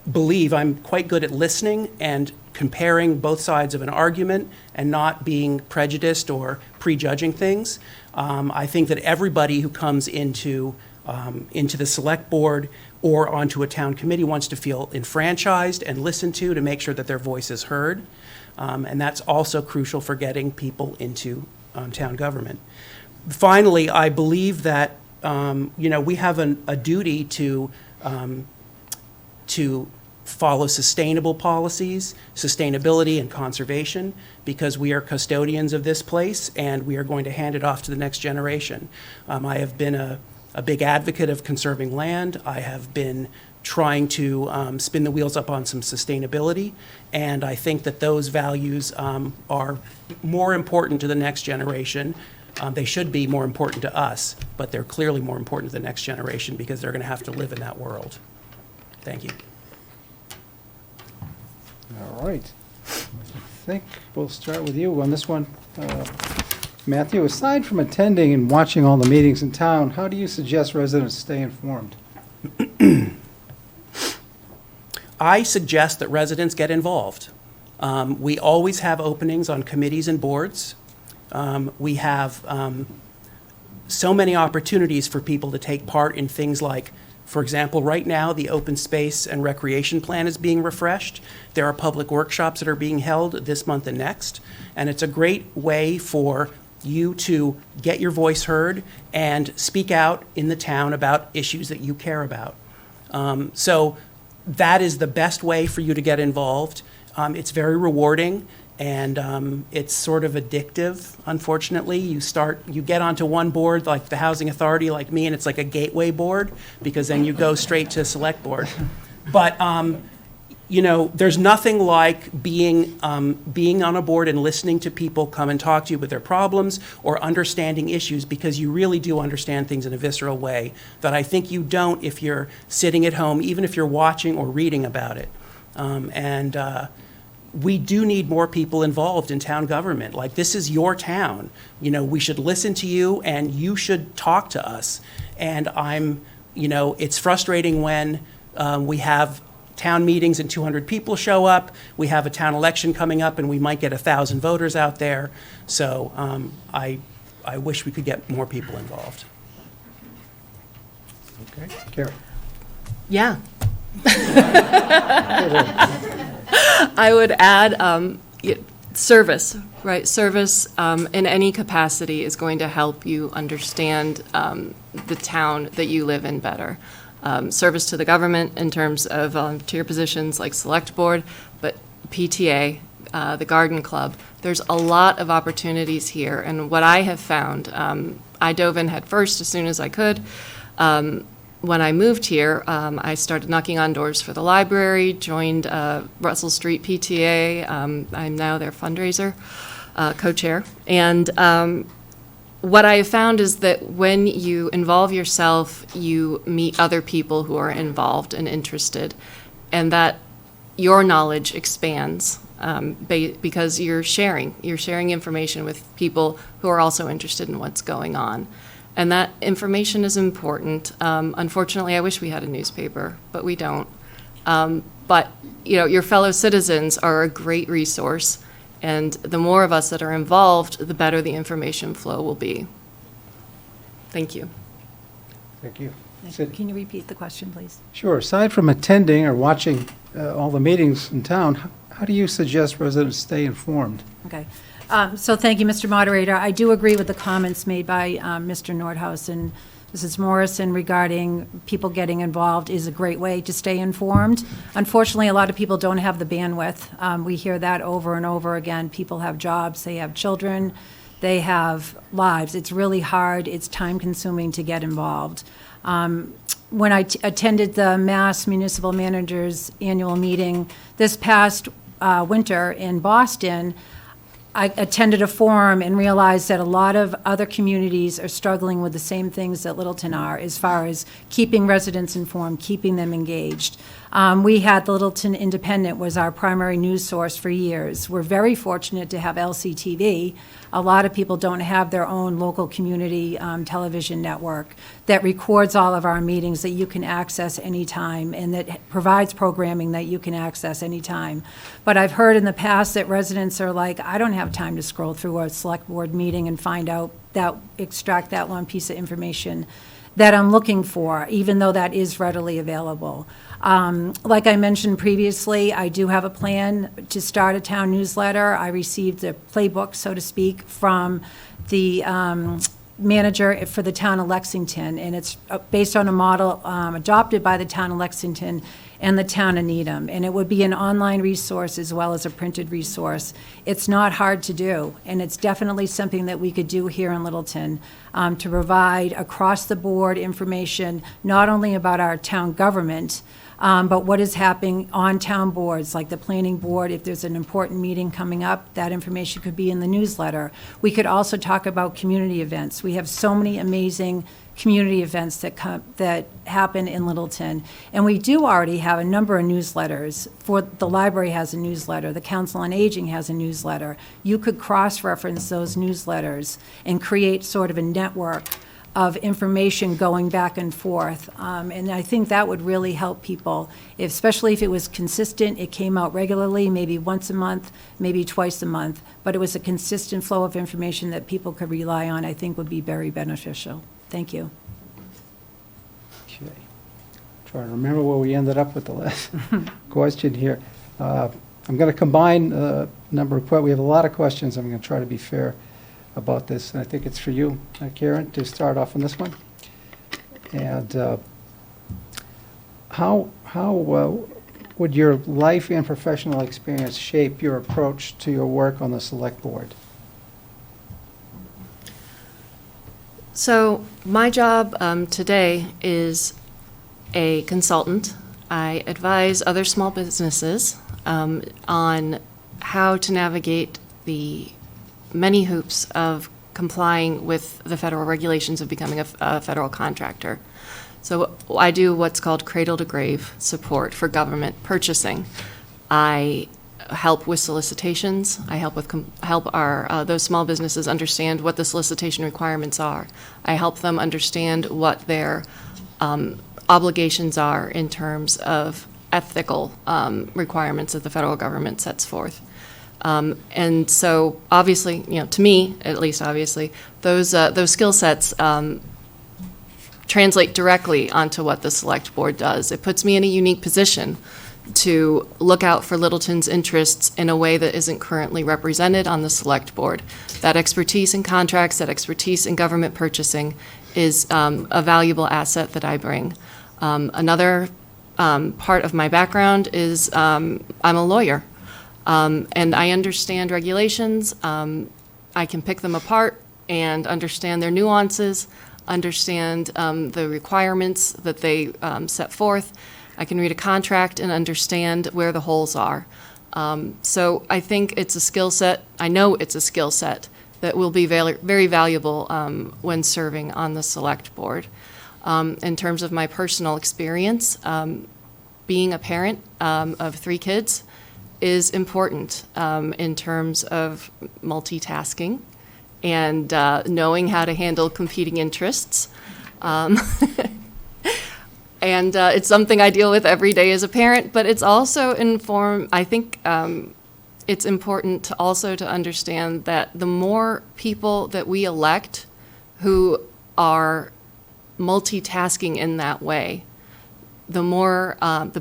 believe I'm quite good at listening and comparing both sides of an argument and not being prejudiced or prejudging things. I think that everybody who comes into the select board or onto a town committee wants to feel enfranchised and listened to make sure that their voice is heard. And that's also crucial for getting people into town government. Finally, I believe that we have a duty to follow sustainable policies, sustainability and conservation, because we are custodians of this place and we are going to hand it off to the next generation. I have been a big advocate of conserving land. I have been trying to spin the wheels up on some sustainability, and I think that those values are more important to the next generation. They should be more important to us, but they're clearly more important to the next generation because they're going to have to live in that world. Thank you. All right. I think we'll start with you on this one. Matthew, aside from attending and watching all the meetings in town, how do you suggest residents stay informed? I suggest that residents get involved. We always have openings on committees and boards. We have so many opportunities for people to take part in things like, for example, right now, the open space and recreation plan is being refreshed. There are public workshops that are being held this month and next, and it's a great way for you to get your voice heard and speak out in the town about issues that you care about. So that is the best way for you to get involved. It's very rewarding, and it's sort of addictive, unfortunately. You get onto one board, like the Housing Authority, like me, and it's like a gateway board, because then you go straight to Select Board. But, there's nothing like being on a board and listening to people come and talk to you with their problems or understanding issues, because you really do understand things in a visceral way that I think you don't if you're sitting at home, even if you're watching or reading about it. We do need more people involved in town government. Like, this is your town. We should listen to you, and you should talk to us. And it's frustrating when we have town meetings and 200 people show up. We have a town election coming up, and we might get 1,000 voters out there. So I wish we could get more people involved. Okay, Carrie. Yeah. I would add service, right? Service in any capacity is going to help you understand the town that you live in better. Service to the government in terms of volunteer positions like Select Board, but PTA, the Garden Club, there's a lot of opportunities here. And what I have found, I dove in head first as soon as I could. When I moved here, I started knocking on doors for the library, joined Russell Street PTA. I'm now their fundraiser co-chair. And what I have found is that when you involve yourself, you meet other people who are involved and interested, and that your knowledge expands because you're sharing information with people who are also interested in what's going on. And that information is important. Unfortunately, I wish we had a newspaper, but we don't. But your fellow citizens are a great resource, and the more of us that are involved, the better the information flow will be. Thank you. Thank you. Sid? Can you repeat the question, please? Sure. Aside from attending or watching all the meetings in town, how do you suggest residents stay informed? Okay. So thank you, Mr. Moderator. I do agree with the comments made by Mr. Nordhaus and Mrs. Morrison regarding people getting involved is a great way to stay informed. Unfortunately, a lot of people don't have the bandwidth. We hear that over and over again. People have jobs, they have children, they have lives. It's really hard, it's time-consuming to get involved. When I attended the Mass Municipal Managers Annual Meeting this past winter in Boston, I attended a forum and realized that a lot of other communities are struggling with the same things that Littleton are as far as keeping residents informed, keeping them engaged. We had the Littleton Independent was our primary news source for years. We're very fortunate to have LCTV. A lot of people don't have their own local community television network that records all of our meetings that you can access anytime and that provides programming that you can access anytime. But I've heard in the past that residents are like, I don't have time to scroll through a select board meeting and find out extract that one piece of information that I'm looking for, even though that is readily available. Like I mentioned previously, I do have a plan to start a town newsletter. I received a playbook, so to speak, from the manager for the town of Lexington, and it's based on a model adopted by the town of Lexington and the town of Needham, and it would be an online resource as well as a printed resource. It's not hard to do, and it's definitely something that we could do here in Littleton to provide across-the-board information, not only about our town government, but what is happening on town boards, like the planning board. If there's an important meeting coming up, that information could be in the newsletter. We could also talk about community events. We have so many amazing community events that happen in Littleton. And we do already have a number of newsletters. The library has a newsletter, the Council on Aging has a newsletter. You could cross-reference those newsletters and create sort of a network of information going back and forth. And I think that would really help people, especially if it was consistent, it came out regularly, maybe once a month, maybe twice a month, but it was a consistent flow of information that people could rely on, I think would be very beneficial. Thank you. Okay. Trying to remember where we ended up with the last question here. I'm going to combine a number of questions. We have a lot of questions. I'm going to try to be fair about this, and I think it's for you, Karen, to start off on this one. And how would your life and professional experience shape your approach to your work on the select board? So my job today is a consultant. I advise other small businesses on how to navigate the many hoops of complying with the federal regulations of becoming a federal contractor. So I do what's called cradle-to-grave support for government purchasing. I help with solicitations. I help our those small businesses understand what the solicitation requirements are. I help them understand what their obligations are in terms of ethical requirements that the federal government sets forth. And so, obviously, to me, at least, obviously, those skill sets translate directly onto what the select board does. It puts me in a unique position to look out for Littleton's interests in a way that isn't currently represented on the select board. That expertise in contracts, that expertise in government purchasing is a valuable asset that I bring. Another part of my background is I'm a lawyer. And I understand regulations. I can pick them apart and understand their nuances, understand the requirements that they set forth. I can read a contract and understand where the holes are. So I think it's a skill set. I know it's a skill set that will be very valuable when serving on the select board. In terms of my personal experience, being a parent of 3 kids, is important in terms of multitasking and knowing how to handle competing interests. And it's something I deal with every day as a parent, but it's also I think it's important to also to understand that the more people that we elect who are multitasking in that way, the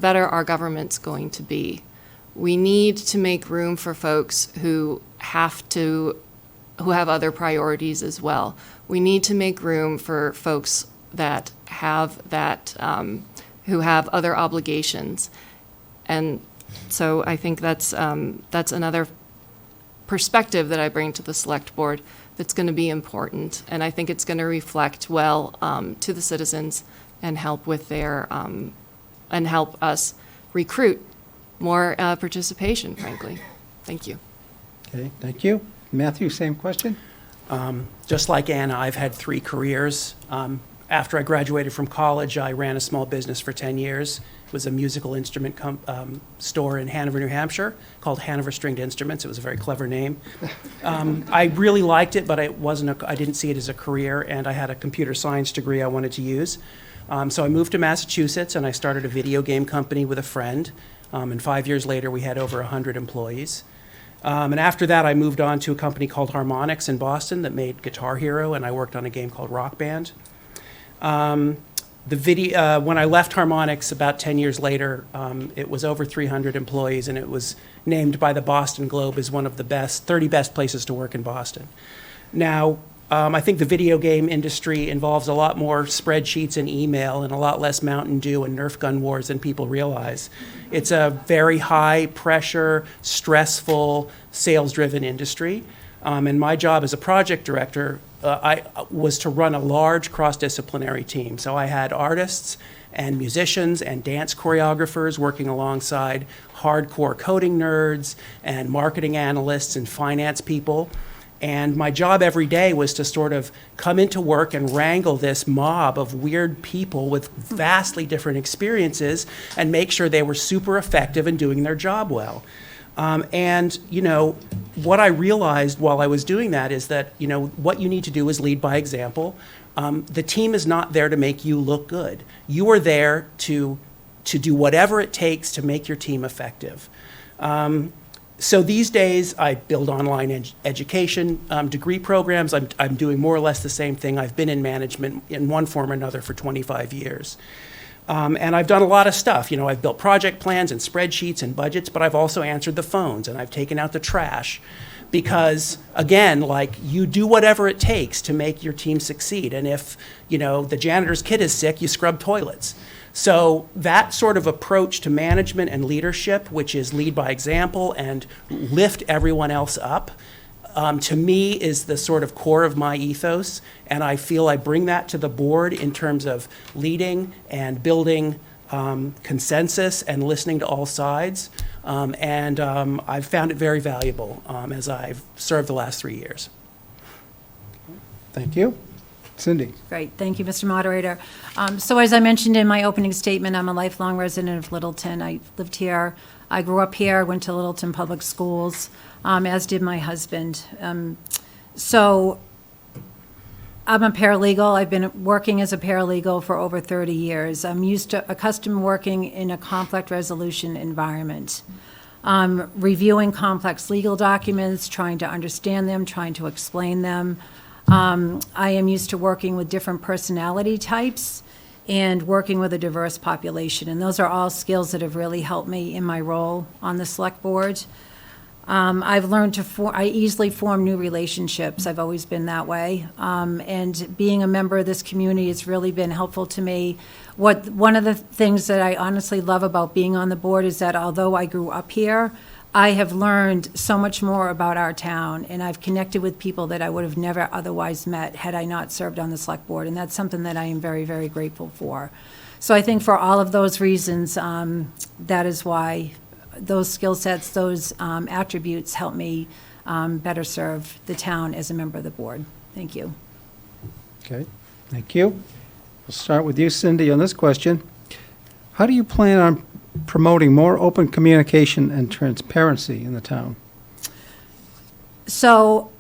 better our government's going to be. We need to make room for folks who have other priorities as well. We need to make room for folks that have who have other obligations. And so I think that's another perspective that I bring to the select board that's going to be important. And I think it's going to reflect well to the citizens and help with and help us recruit more participation, frankly. Thank you. Okay, thank you. Matthew, same question? Just like Anna, I've had 3 careers. After I graduated from college, I ran a small business for 10 years. It was a musical instrument store in Hanover, New Hampshire, called Hanover Stringed Instruments. It was a very clever name. I really liked it, but I didn't see it as a career, and I had a computer science degree I wanted to use. So I moved to Massachusetts, and I started a video game company with a friend. And 5 years later, we had over 100 employees. And after that, I moved on to a company called Harmonix in Boston that made Guitar Hero, and I worked on a game called Rock Band. When I left Harmonix about 10 years later, it was over 300 employees, and it was named by the Boston Globe as one of the 30 best places to work in Boston. Now, I think the video game industry involves a lot more spreadsheets and email and a lot less Mountain Dew and Nerf gun wars than people realize. It's a very high pressure, stressful, sales-driven industry. And my job as a project director was to run a large cross-disciplinary team. So I had artists and musicians and dance choreographers working alongside hardcore coding nerds and marketing analysts and finance people. And my job every day was to sort of come into work and wrangle this mob of weird people with vastly different experiences and make sure they were super effective in doing their job well. And, you know, what I realized while I was doing that is that, you know, what you need to do is lead by example. The team is not there to make you look good. You are there to do whatever it takes to make your team effective. So these days, I build online education degree programs. I'm doing more or less the same thing. I've been in management in one form or another for 25 years. And I've done a lot of stuff. You know, I've built project plans and spreadsheets and budgets, but I've also answered the phones and I've taken out the trash. Because, again, like, you do whatever it takes to make your team succeed. And if, you know, the janitor's kid is sick, you scrub toilets. So that sort of approach to management and leadership, which is lead by example and lift everyone else up, to me is the sort of core of my ethos. And I feel I bring that to the board in terms of leading and building consensus and listening to all sides. I've found it very valuable as I've served the last 3 years. Thank you. Cindy? Great, thank you, Mr. Moderator. So as I mentioned in my opening statement, I'm a lifelong resident of Littleton. I lived here, I grew up here, went to Littleton Public Schools, as did my husband. So I'm a paralegal. I've been working as a paralegal for over 30 years. I'm accustomed working in a conflict resolution environment, reviewing complex legal documents, trying to understand them, trying to explain them. I am used to working with different personality types and working with a diverse population. And those are all skills that have really helped me in my role on the select board. I've learned I easily form new relationships. I've always been that way. And being a member of this community has really been helpful to me. One of the things that I honestly love about being on the board is that although I grew up here, I have learned so much more about our town, and I've connected with people that I would have never otherwise met had I not served on the select board, and that's something that I am very, very grateful for. So I think for all of those reasons, that is why those skill sets, those attributes help me better serve the town as a member of the board. Thank you. Okay, thank you. We'll start with you, Cindy, on this question. How do you plan on promoting more open communication and transparency in the town? So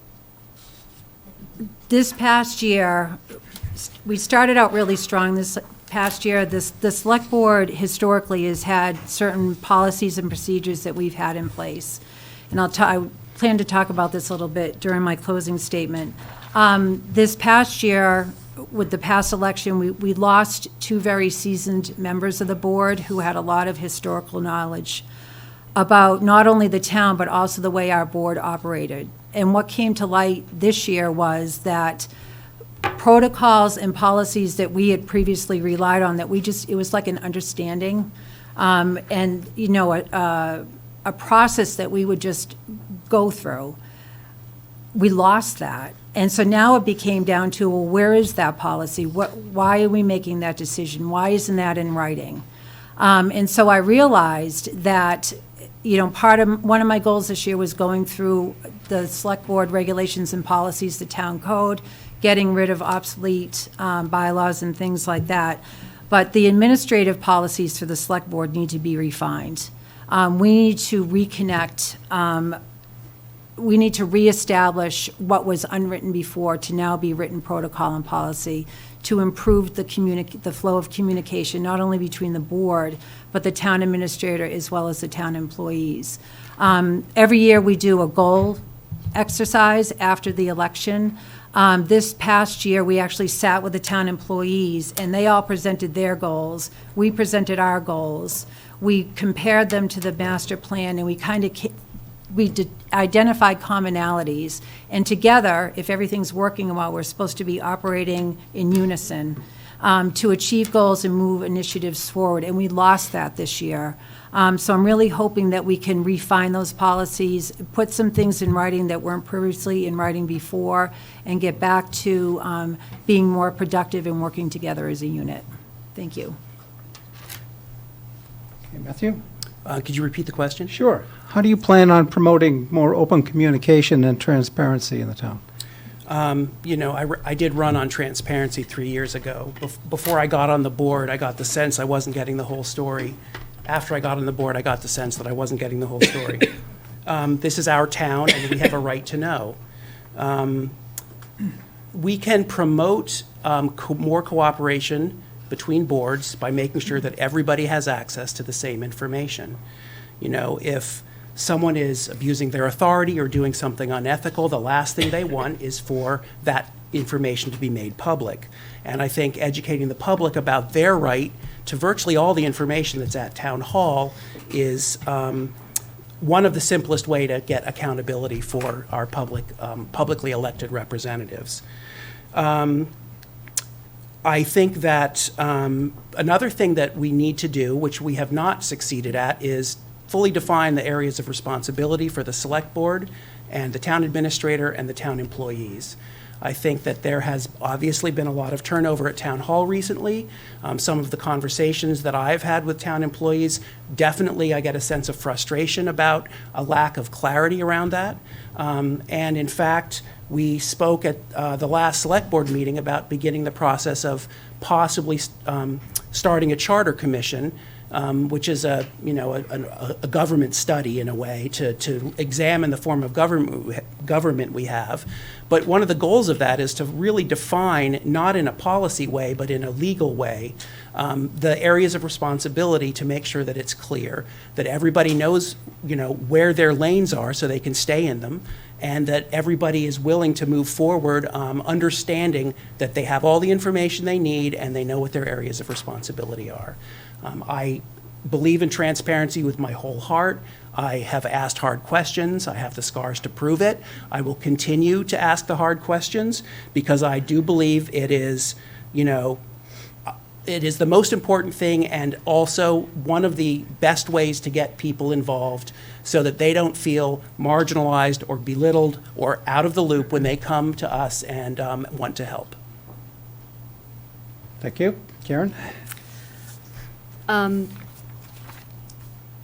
this past year, we started out really strong this past year. The select board historically has had certain policies and procedures that we've had in place. And I plan to talk about this a little bit during my closing statement. This past year, with the past election, we lost two very seasoned members of the board who had a lot of historical knowledge about not only the town, but also the way our board operated. And what came to light this year was that protocols and policies that we had previously relied on, that it was like an understanding, and, you know, a process that we would just go through. We lost that. And so now it became down to, well, where is that policy? Why are we making that decision? Why isn't that in writing? And so I realized that, you know, one of my goals this year was going through the select board regulations and policies, the town code, getting rid of obsolete bylaws and things like that. But the administrative policies for the select board need to be refined. We need to reconnect. We need to reestablish what was unwritten before to now be written protocol and policy to improve the flow of communication, not only between the board, but the town administrator as well as the town employees. Every year we do a goal exercise after the election. This past year, we actually sat with the town employees, and they all presented their goals. We presented our goals. We compared them to the master plan, and we identified commonalities. And together, if everything's working well, we're supposed to be operating in unison to achieve goals and move initiatives forward. And we lost that this year. So I'm really hoping that we can refine those policies, put some things in writing that weren't previously in writing before, and get back to being more productive and working together as a unit. Thank you. Okay, Matthew? Could you repeat the question? Sure. How do you plan on promoting more open communication and transparency in the town? You know, I did run on transparency 3 years ago. Before I got on the board, I got the sense I wasn't getting the whole story. After I got on the board, I got the sense that I wasn't getting the whole story. This is our town, and we have a right to know. We can promote more cooperation between boards by making sure that everybody has access to the same information. You know, if someone is abusing their authority or doing something unethical, the last thing they want is for that information to be made public. And I think educating the public about their right to virtually all the information that's at Town Hall is one of the simplest way to get accountability for our publicly elected representatives. I think that another thing that we need to do, which we have not succeeded at, is fully define the areas of responsibility for the select board and the town administrator and the town employees. I think that there has obviously been a lot of turnover at Town Hall recently. Some of the conversations that I've had with town employees, definitely I get a sense of frustration about a lack of clarity around that. And in fact, we spoke at the last select board meeting about beginning the process of possibly starting a charter commission, which is a government study in a way to examine the form of government we have. But one of the goals of that is to really define, not in a policy way, but in a legal way, the areas of responsibility to make sure that it's clear, that everybody knows, where their lanes are so they can stay in them, and that everybody is willing to move forward, understanding that they have all the information they need and they know what their areas of responsibility are. I believe in transparency with my whole heart. I have asked hard questions. I have the scars to prove it. I will continue to ask the hard questions because I do believe it is, it is the most important thing and also one of the best ways to get people involved so that they don't feel marginalized or belittled or out of the loop when they come to us and want to help. Thank you. Karen?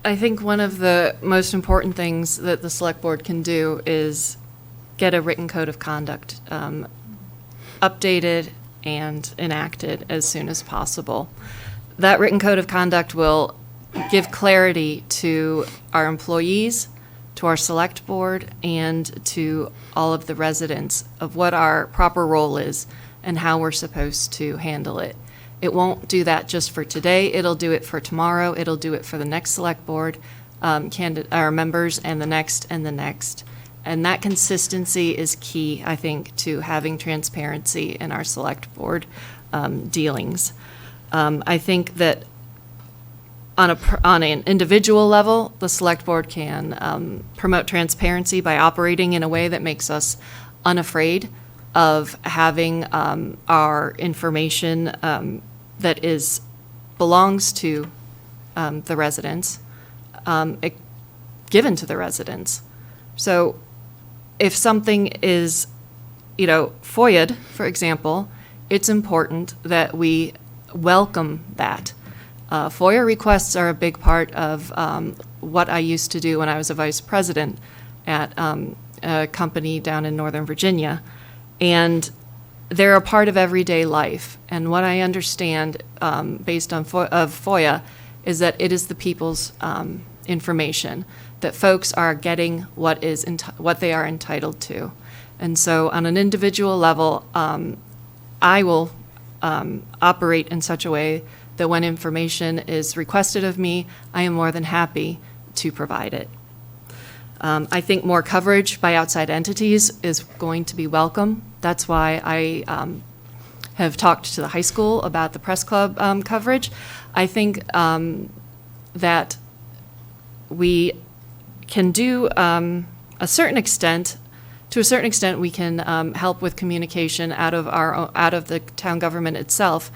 I think one of the most important things that the select board can do is get a written code of conduct updated and enacted as soon as possible. That written code of conduct will give clarity to our employees, to our select board, and to all of the residents of what our proper role is and how we're supposed to handle it. It won't do that just for today. It'll do it for tomorrow. It'll do it for the next select board, our members, and the next and the next. And that consistency is key, I think, to having transparency in our select board dealings. I think that on an individual level, the select board can promote transparency by operating in a way that makes us unafraid of having our information that belongs to the residents given to the residents. So if something is, FOIA'd, for example, it's important that we welcome that. FOIA requests are a big part of what I used to do when I was a vice president at a company down in Northern Virginia. And they're a part of everyday life. And what I understand based on FOIA is that it is the people's information, that folks are getting what they are entitled to. And so on an individual level, I will operate in such a way that when information is requested of me, I am more than happy to provide it. I think more coverage by outside entities is going to be welcome. That's why I have talked to the high school about the press club coverage. I think that we can do to a certain extent, we can help with communication out of the town government itself.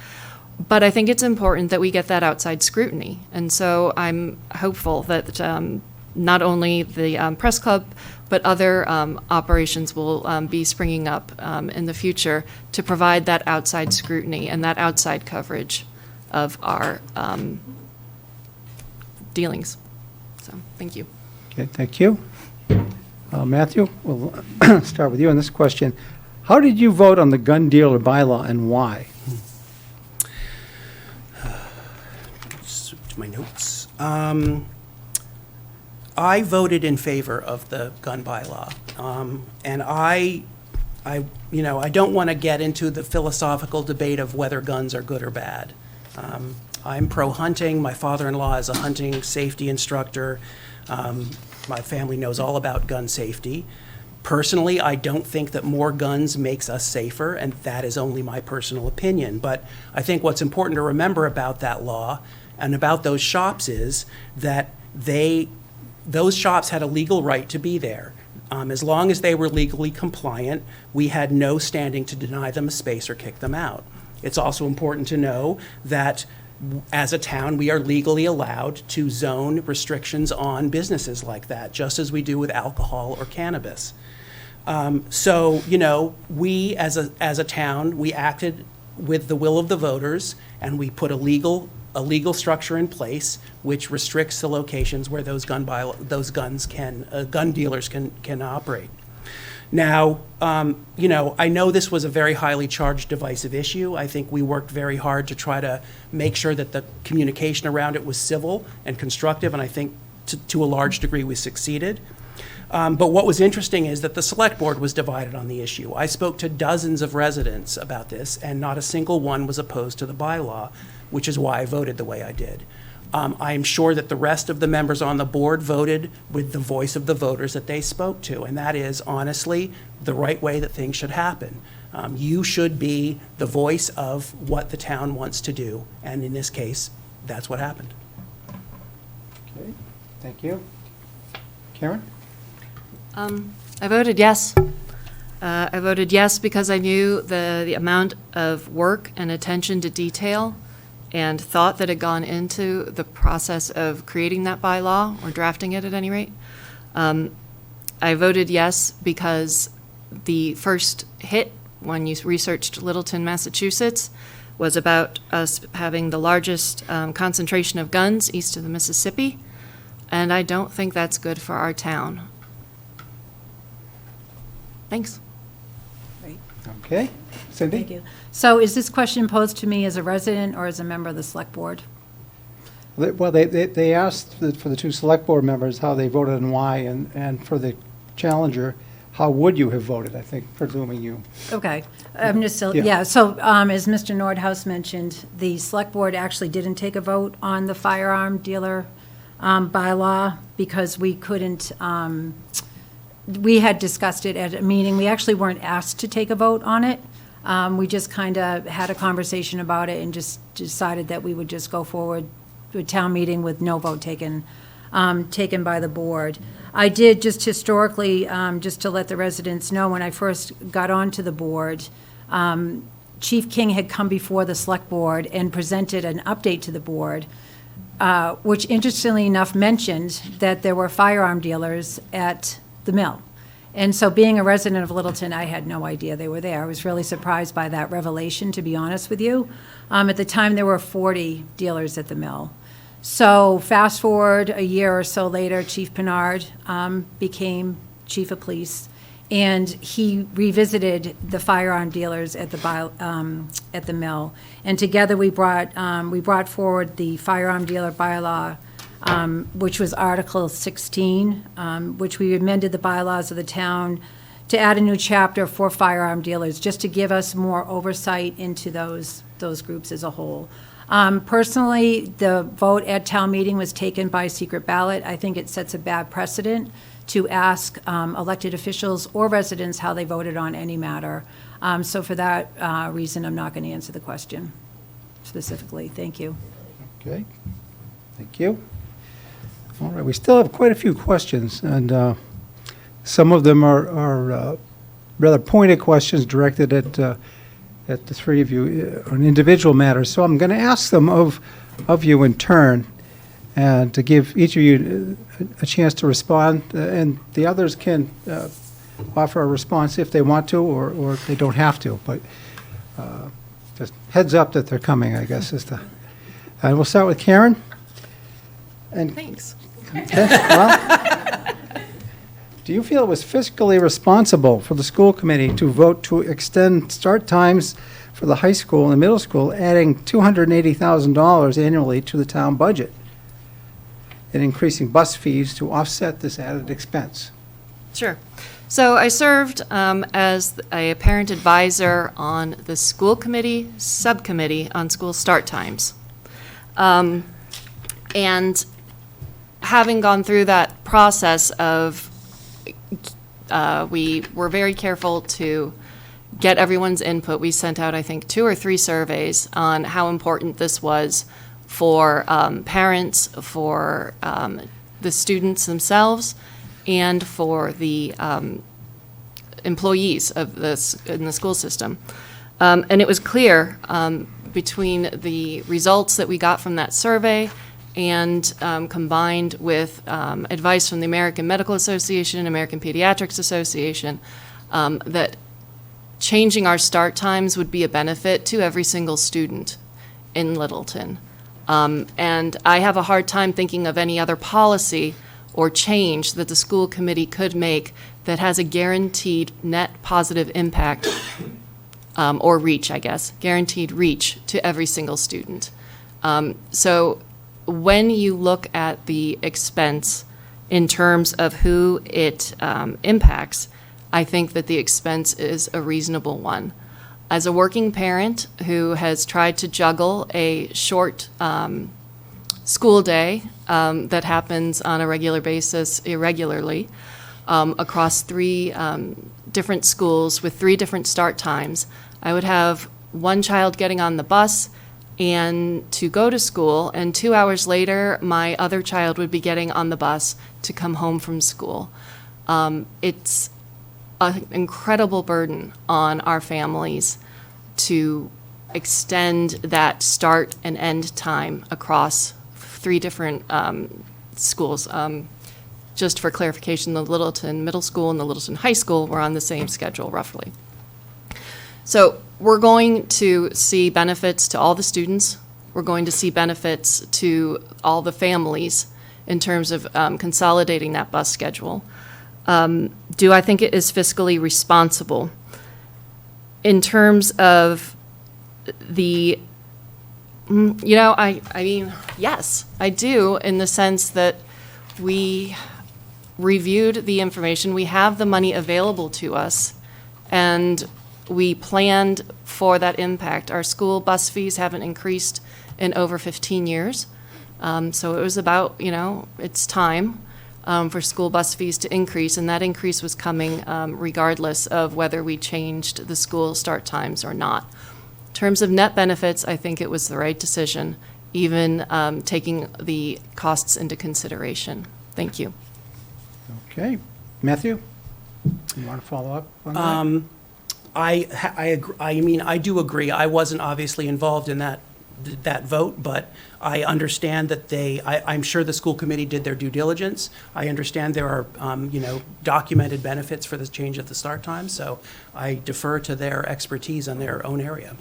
But I think it's important that we get that outside scrutiny. And so I'm hopeful that not only the press club, but other operations will be springing up in the future to provide that outside scrutiny and that outside coverage of our dealings. So, thank you. Okay, thank you. Matthew, we'll start with you on this question. How did you vote on the gun dealer bylaw and why? Switch to my notes. I voted in favor of the gun bylaw. And I don't want to get into the philosophical debate of whether guns are good or bad. I'm pro-hunting. My father-in-law is a hunting safety instructor. My family knows all about gun safety. Personally, I don't think that more guns makes us safer, and that is only my personal opinion. But I think what's important to remember about that law and about those shops is that those shops had a legal right to be there. As long as they were legally compliant, we had no standing to deny them a space or kick them out. It's also important to know that as a town, we are legally allowed to zone restrictions on businesses like that, just as we do with alcohol or cannabis. So, we as a town, we acted with the will of the voters, and we put a legal structure in place which restricts the locations where those gun dealers can operate. Now, I know this was a very highly charged, divisive issue. I think we worked very hard to try to make sure that the communication around it was civil and constructive, and I think to a large degree we succeeded. But what was interesting is that the select board was divided on the issue. I spoke to dozens of residents about this, and not a single one was opposed to the bylaw, which is why I voted the way I did. I am sure that the rest of the members on the board voted with the voice of the voters that they spoke to, and that is honestly the right way that things should happen. You should be the voice of what the town wants to do, and in this case, that's what happened. Okay, thank you. Karen? I voted yes. I voted yes because I knew the amount of work and attention to detail and thought that had gone into the process of creating that bylaw, or drafting it at any rate. I voted yes because the first hit when you researched Littleton, Massachusetts, was about us having the largest concentration of guns east of the Mississippi, and I don't think that's good for our town. Thanks. Okay. Cindy? Thank you. So is this question posed to me as a resident or as a member of the select board? Well, they asked for the two select board members how they voted and why, and for the challenger, how would you have voted, I think, presuming you. Okay, I'm just, Yeah. yeah, so as Mr. Nordhaus mentioned, the select board actually didn't take a vote on the firearm dealer bylaw because we couldn't, we had discussed it at a meeting. We actually weren't asked to take a vote on it. We just kind of had a conversation about it and just decided that we would just go forward to a town meeting with no vote taken by the board. I did just historically, just to let the residents know, when I first got onto the board, Chief King had come before the select board and presented an update to the board, which interestingly enough mentioned that there were firearm dealers at the mill. And so being a resident of Littleton, I had no idea they were there. I was really surprised by that revelation, to be honest with you. At the time, there were 40 dealers at the mill. So fast forward a year or so later, Chief Pinard became chief of police, and he revisited the firearm dealers at the mill. And together we brought forward the firearm dealer bylaw, which was Article 16, which we amended the bylaws of the town to add a new chapter for firearm dealers, just to give us more oversight into those groups as a whole. Personally, the vote at town meeting was taken by secret ballot. I think it sets a bad precedent to ask elected officials or residents how they voted on any matter. So for that reason, I'm not going to answer the question specifically. Thank you. Okay, thank you. All right, we still have quite a few questions, and some of them are rather pointed questions directed at the three of you on individual matters. So I'm going to ask them of you in turn, and to give each of you a chance to respond, and the others can offer a response if they want to, or if they don't have to. But just heads up that they're coming, I guess, is the. And we'll start with Karen. And Thanks. Okay, well, do you feel it was fiscally responsible for the school committee to vote to extend start times for the high school and middle school, adding $280,000 annually to the town budget and increasing bus fees to offset this added expense? Sure. So I served as a parent advisor on the school committee subcommittee on school start times. And having gone through that process of, we were very careful to get everyone's input. We sent out, I think, 2 or 3 surveys on how important this was for parents, for the students themselves, and for the employees of in the school system. And it was clear between the results that we got from that survey and combined with advice from the American Medical Association, American Pediatrics Association, that changing our start times would be a benefit to every single student in Littleton. And I have a hard time thinking of any other policy or change that the school committee could make that has a guaranteed net positive impact, or reach, I guess, guaranteed reach to every single student. So when you look at the expense in terms of who it impacts, I think that the expense is a reasonable one. As a working parent who has tried to juggle a short school day that happens on a regular basis irregularly across 3 different schools with 3 different start times, I would have one child getting on the bus and to go to school, and 2 hours later, my other child would be getting on the bus to come home from school. It's an incredible burden on our families to extend that start and end time across 3 different schools. Just for clarification, the Littleton Middle School and the Littleton High School were on the same schedule, roughly. So we're going to see benefits to all the students. We're going to see benefits to all the families in terms of consolidating that bus schedule. Do I think it is fiscally responsible? In terms of the, I mean, yes, I do, in the sense that we reviewed the information, we have the money available to us, and we planned for that impact. Our school bus fees haven't increased in over 15 years, so it was about, it's time for school bus fees to increase, and that increase was coming regardless of whether we changed the school start times or not. In terms of net benefits, I think it was the right decision, even taking the costs into consideration. Thank you. Okay. Matthew, you want to follow up on that? I do agree. I wasn't obviously involved in that vote, but I understand that I'm sure the school committee did their due diligence. I understand there are, documented benefits for this change at the start time, so I defer to their expertise on their own area.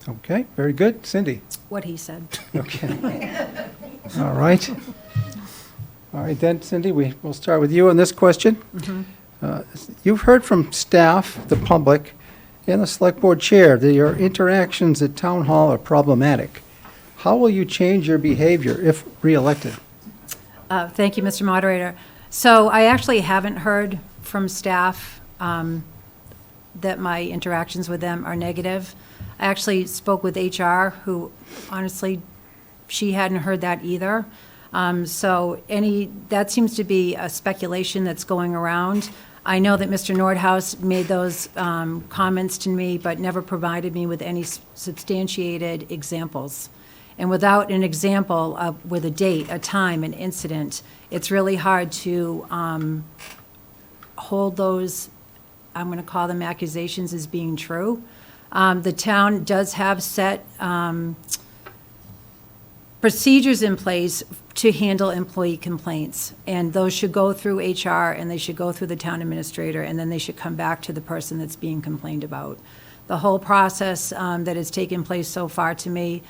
Okay, very good. Cindy? What he said. Okay. All right. All right, then, Cindy, we'll start with you on this question. You've heard from staff, the public, and the select board chair that your interactions at town hall are problematic. How will you change your behavior if reelected? Thank you, Mr. Moderator. So I actually haven't heard from staff that my interactions with them are negative. I actually spoke with HR, who honestly, she hadn't heard that either. So that seems to be a speculation that's going around. I know that Mr. Nordhaus made those comments to me, but never provided me with any substantiated examples. And without an example with a date, a time, an incident, it's really hard to hold those, I'm going to call them accusations, as being true. The town does have set procedures in place to handle employee complaints, and those should go through HR, and they should go through the town administrator, and then they should come back to the person that's being complained about. The whole process that has taken place so far, to me,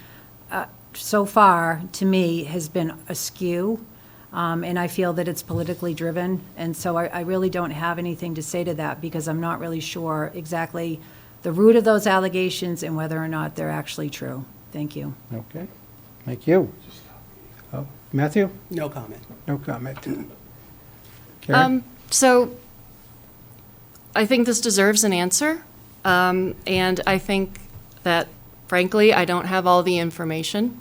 so far, to me, has been askew, and I feel that it's politically driven, and so I really don't have anything to say to that, because I'm not really sure exactly the root of those allegations and whether or not they're actually true. Thank you. Okay, thank you. Matthew? No comment. No comment. Karen? So I think this deserves an answer, and I think that, frankly, I don't have all the information.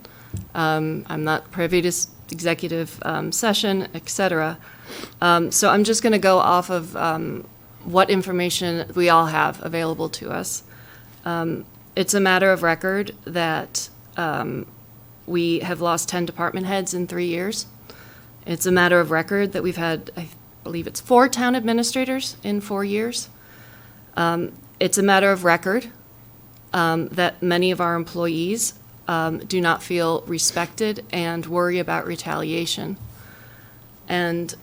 I'm not privy to executive session, et cetera. So I'm just going to go off of what information we all have available to us. It's a matter of record that we have lost 10 department heads in 3 years. It's a matter of record that we've had, I believe it's 4 town administrators in 4 years. It's a matter of record that many of our employees do not feel respected and worry about retaliation. And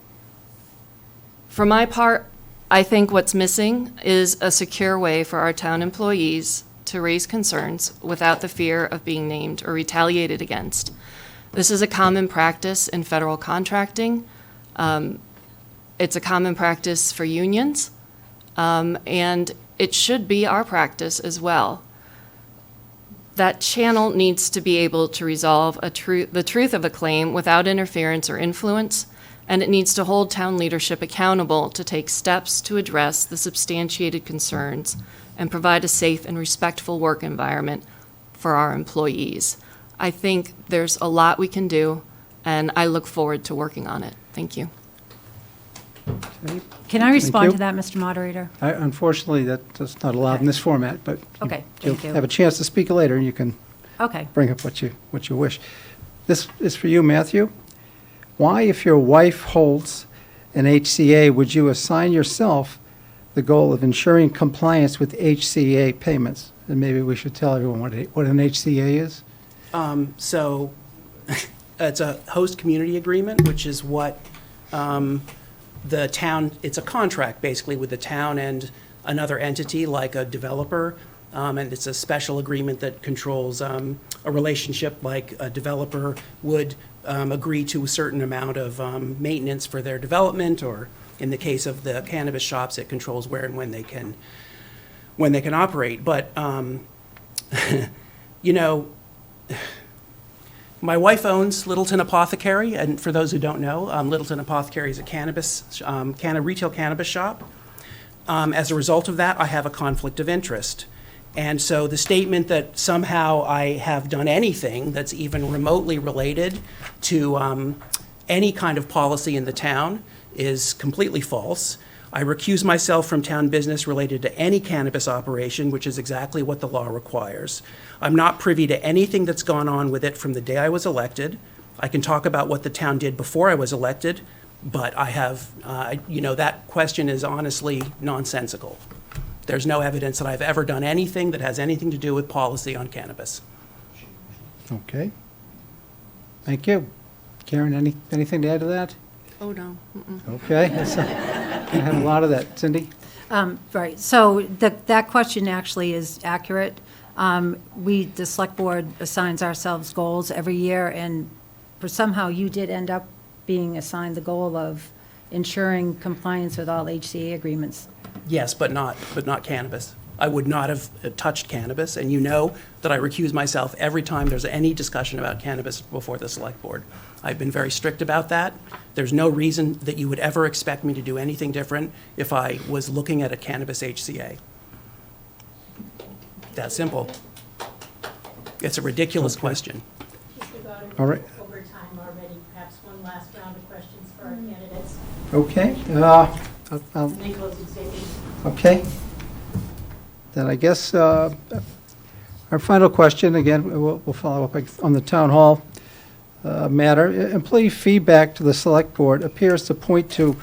for my part, I think what's missing is a secure way for our town employees to raise concerns without the fear of being named or retaliated against. This is a common practice in federal contracting. It's a common practice for unions, and it should be our practice as well. That channel needs to be able to resolve the truth of a claim without interference or influence, and it needs to hold town leadership accountable to take steps to address the substantiated concerns and provide a safe and respectful work environment for our employees. I think there's a lot we can do, and I look forward to working on it. Thank you. Okay. Can I respond you. to that, Mr. Moderator? Unfortunately, that's not allowed in this format, but Okay, you'll thank you. have a chance to speak later, and you can Okay. bring up what you wish. This is for you, Matthew. Why, if your wife holds an HCA, would you assign yourself the goal of ensuring compliance with HCA payments? And maybe we should tell everyone what an HCA is. So it's a host community agreement, which is what the town, it's a contract basically with the town and another entity like a developer. And it's a special agreement that controls a relationship like a developer would agree to a certain amount of maintenance for their development, or in the case of the cannabis shops, it controls where and when they can operate. But, you know, my wife owns Littleton Apothecary, and for those who don't know, Littleton Apothecary is a retail cannabis shop. As a result of that, I have a conflict of interest. And so the statement that somehow I have done anything that's even remotely related to any kind of policy in the town is completely false. I recuse myself from town business related to any cannabis operation, which is exactly what the law requires. I'm not privy to anything that's gone on with it from the day I was elected. I can talk about what the town did before I was elected, but I have, that question is honestly nonsensical. There's no evidence that I've ever done anything that has anything to do with policy on cannabis. Okay. Thank you. Karen, anything to add to that? Oh, no. Okay. I had a lot of that. Cindy? Right, so that question actually is accurate. The select board assigns ourselves goals every year, and somehow you did end up being assigned the goal of ensuring compliance with all HCA agreements. Yes, but not cannabis. I would not have touched cannabis, and you know that I recuse myself every time there's any discussion about cannabis before the select board. I've been very strict about that. There's no reason that you would ever expect me to do anything different if I was looking at a cannabis HCA. That simple. It's a ridiculous question. Mr. Goddard, All right. over time already, perhaps one last round of questions for our candidates. Okay. And then close executive. Okay. Then I guess our final question, again, we'll follow up on the town hall matter. Employee feedback to the select board appears to point to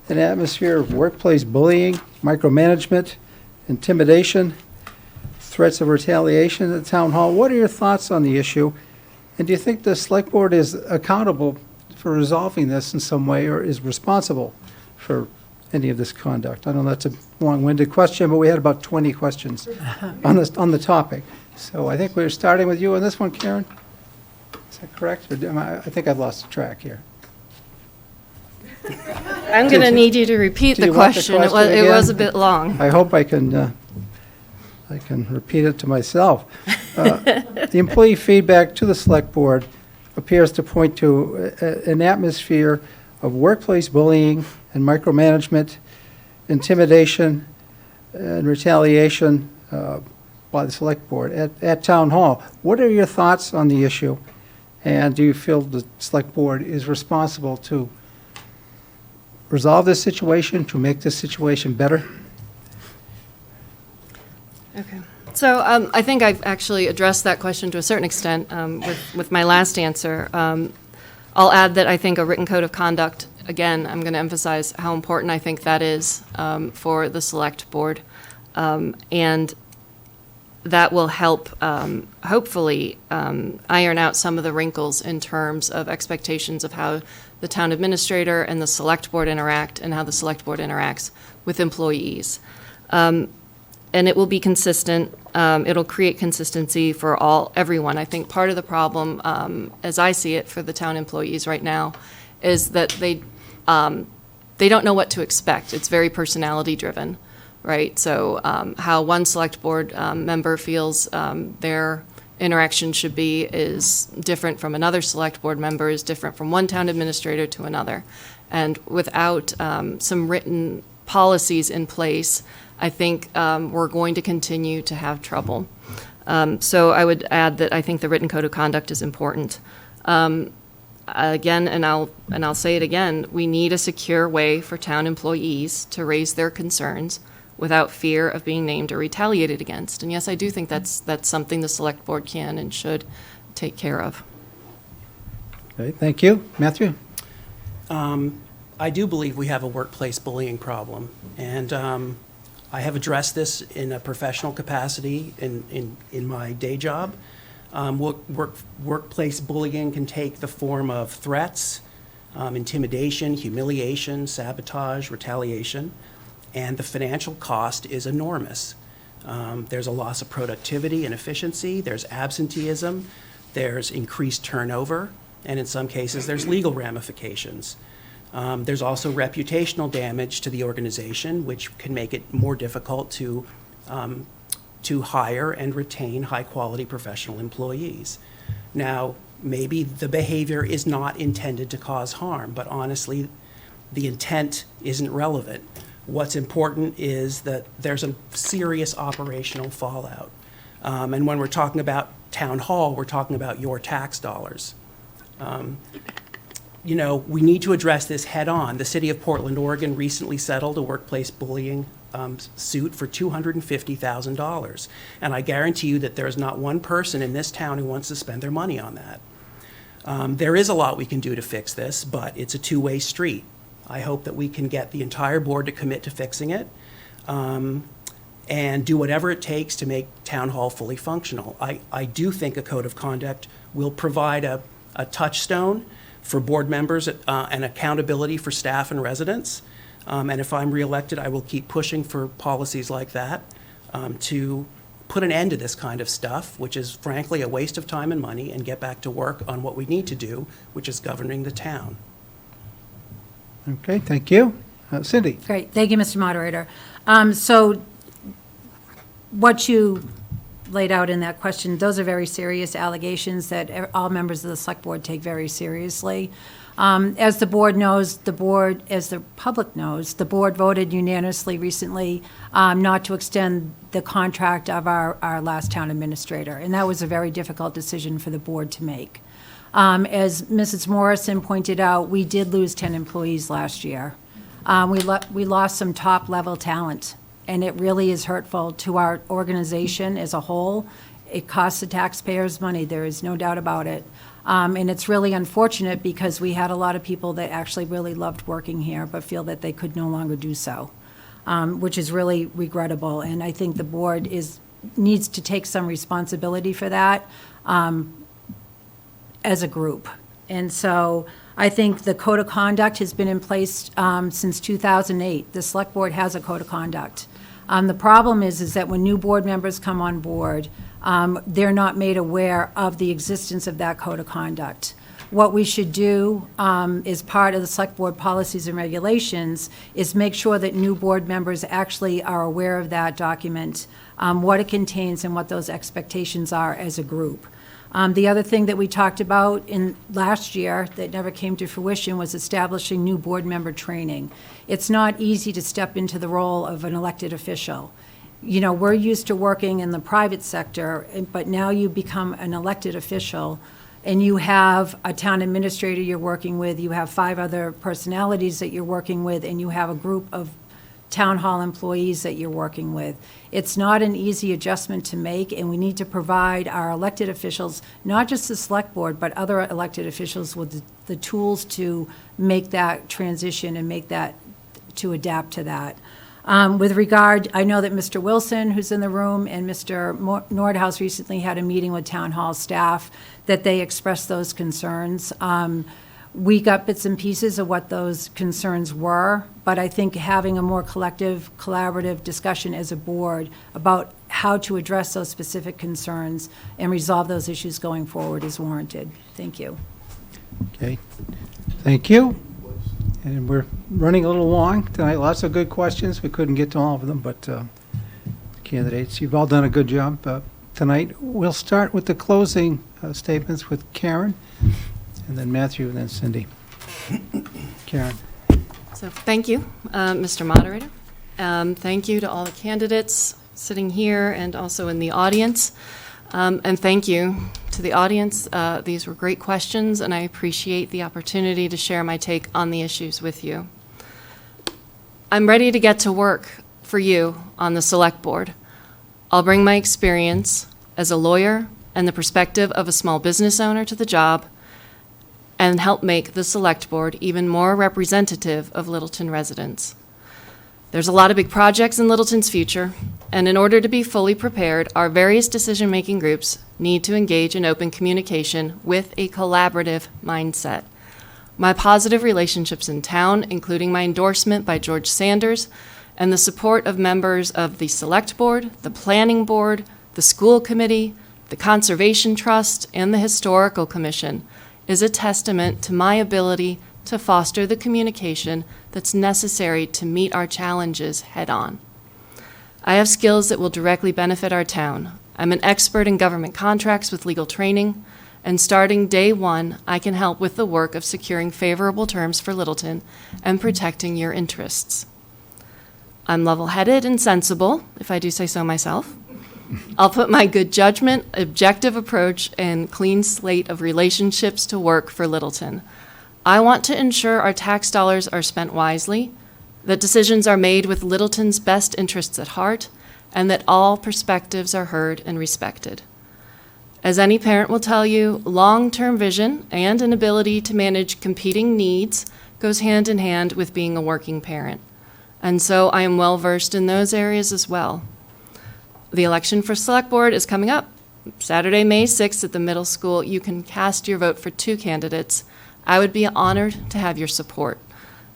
an atmosphere of workplace bullying, micromanagement, intimidation, threats of retaliation at the town hall. What are your thoughts on the issue? And do you think the select board is accountable for resolving this in some way, or is responsible for any of this conduct? I know that's a long-winded question, but we had about 20 questions on the topic. So I think we're starting with you on this one, Karen. Is that correct? Or I think I've lost track here. I'm going to need you to repeat Do the you want the question. question It was a again? bit long. I hope I can repeat it to myself. The employee feedback to the Select Board appears to point to an atmosphere of workplace bullying and micromanagement, intimidation, and retaliation by the Select Board at Town Hall. What are your thoughts on the issue? And do you feel the Select Board is responsible to resolve this situation, to make this situation better? Okay. So I think I've actually addressed that question to a certain extent with my last answer. I'll add that I think a written code of conduct, again, I'm going to emphasize how important I think that is for the Select Board. And that will help, hopefully, iron out some of the wrinkles in terms of expectations of how the town administrator and the Select Board interact and how the Select Board interacts with employees. And it will be consistent. It'll create consistency for everyone. I think part of the problem, as I see it, for the town employees right now, is that they don't know what to expect. It's very personality driven, right? So how one Select Board member feels their interaction should be is different from another Select Board member, is different from one town administrator to another. And without some written policies in place, I think we're going to continue to have trouble. So I would add that I think the written code of conduct is important. Again, and I'll say it again, we need a secure way for town employees to raise their concerns without fear of being named or retaliated against. And yes, I do think that's something the Select Board can and should take care of. Okay, thank you. Matthew? I do believe we have a workplace bullying problem, and I have addressed this in a professional capacity in my day job. Workplace bullying can take the form of threats, intimidation, humiliation, sabotage, retaliation, and the financial cost is enormous. There's a loss of productivity and efficiency, there's absenteeism, there's increased turnover, and in some cases, there's legal ramifications. There's also reputational damage to the organization, which can make it more difficult to hire and retain high-quality professional employees. Now, maybe the behavior is not intended to cause harm, but honestly, the intent isn't relevant. What's important is that there's a serious operational fallout. And when we're talking about town hall, we're talking about your tax dollars. You know, we need to address this head on. The city of Portland, Oregon recently settled a workplace bullying suit for $250,000. And I guarantee you that there is not one person in this town who wants to spend their money on that. There is a lot we can do to fix this, but it's a two-way street. I hope that we can get the entire board to commit to fixing it and do whatever it takes to make town hall fully functional. I do think a code of conduct will provide a touchstone for board members and accountability for staff and residents. And if I'm reelected, I will keep pushing for policies like that to put an end to this kind of stuff, which is frankly a waste of time and money, and get back to work on what we need to do, which is governing the town. Okay, thank you. Cindy? Great, thank you, Mr. Moderator. So what you laid out in that question, those are very serious allegations that all members of the Select Board take very seriously. As the board knows, as the public knows, the board voted unanimously recently not to extend the contract of our last town administrator, and that was a very difficult decision for the board to make. As Mrs. Morrison pointed out, we did lose 10 employees last year. We lost some top-level talent, and it really is hurtful to our organization as a whole. It costs the taxpayers money, there is no doubt about it. And it's really unfortunate because we had a lot of people that actually really loved working here but feel that they could no longer do so, which is really regrettable. And I think the board needs to take some responsibility for that as a group. And so I think the code of conduct has been in place since 2008. The Select Board has a code of conduct. The problem is that when new board members come on board, they're not made aware of the existence of that code of conduct. What we should do as part of the Select Board policies and regulations is make sure that new board members actually are aware of that document, what it contains and what those expectations are as a group. The other thing that we talked about in last year that never came to fruition was establishing new board member training. It's not easy to step into the role of an elected official. You know, we're used to working in the private sector, but now you become an elected official and you have a town administrator you're working with, you have 5 other personalities that you're working with, and you have a group of town hall employees that you're working with. It's not an easy adjustment to make, and we need to provide our elected officials, not just the select board, but other elected officials with the tools to make that transition and make that, to adapt to that. With regard, I know that Mr. Wilson, who's in the room, and Mr. Nordhaus recently had a meeting with town hall staff that they expressed those concerns. We got bits and pieces of what those concerns were, but I think having a more collective, collaborative discussion as a board about how to address those specific concerns and resolve those issues going forward is warranted. Thank you. Okay, thank you. And we're running a little long tonight. Lots of good questions. We couldn't get to all of them, but candidates, you've all done a good job tonight. We'll start with the closing statements with Karen, and then Matthew, and then Cindy. Karen. So thank you, Mr. Moderator. Thank you to all the candidates sitting here and also in the audience. And thank you to the audience. These were great questions, and I appreciate the opportunity to share my take on the issues with you. I'm ready to get to work for you on the Select Board. I'll bring my experience as a lawyer and the perspective of a small business owner to the job and help make the Select Board even more representative of Littleton residents. There's a lot of big projects in Littleton's future, and in order to be fully prepared, our various decision-making groups need to engage in open communication with a collaborative mindset. My positive relationships in town, including my endorsement by George Sanders, and the support of members of the Select Board, the Planning Board, the School Committee, the Conservation Trust, and the Historical Commission, is a testament to my ability to foster the communication that's necessary to meet our challenges head-on. I have skills that will directly benefit our town. I'm an expert in government contracts with legal training, and starting day one, I can help with the work of securing favorable terms for Littleton and protecting your interests. I'm level-headed and sensible, if I do say so myself. I'll put my good judgment, objective approach, and clean slate of relationships to work for Littleton. I want to ensure our tax dollars are spent wisely, that decisions are made with Littleton's best interests at heart, and that all perspectives are heard and respected. As any parent will tell you, long-term vision and an ability to manage competing needs goes hand in hand with being a working parent. And so I am well-versed in those areas as well. The election for Select Board is coming up. Saturday, May 6th at the middle school. You can cast your vote for 2 candidates. I would be honored to have your support.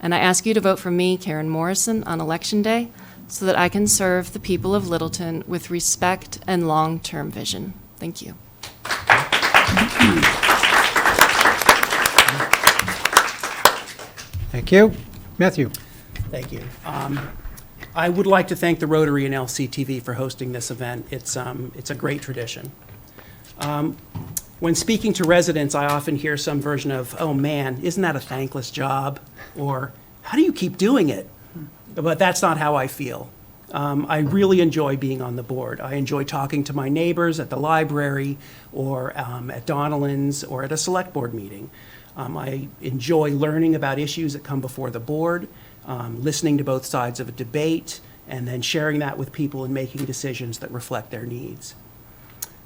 And I ask you to vote for me, Karen Morrison, on Election Day so that I can serve the people of Littleton with respect and long-term vision. Thank you. Thank you. Matthew. Thank you. I would like to thank the Rotary and LCTV for hosting this event. It's a great tradition. When speaking to residents, I often hear some version of, "Oh man, isn't that a thankless job?" Or, "How do you keep doing it?" But that's not how I feel. I really enjoy being on the board. I enjoy talking to my neighbors at the library or at Donnellan's or at a select board meeting. I enjoy learning about issues that come before the board, listening to both sides of a debate, and then sharing that with people and making decisions that reflect their needs.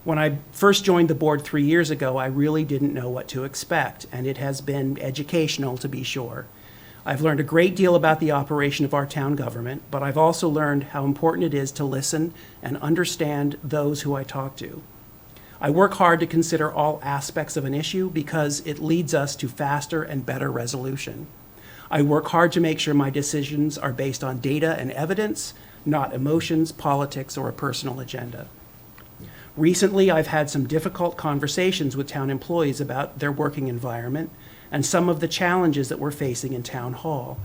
When I first joined the board 3 years ago, I really didn't know what to expect, and it has been educational, to be sure. I've learned a great deal about the operation of our town government, but I've also learned how important it is to listen and understand those who I talk to. I work hard to consider all aspects of an issue because it leads us to faster and better resolution. I work hard to make sure my decisions are based on data and evidence, not emotions, politics, or a personal agenda. Recently, I've had some difficult conversations with town employees about their working environment and some of the challenges that we're facing in Town Hall.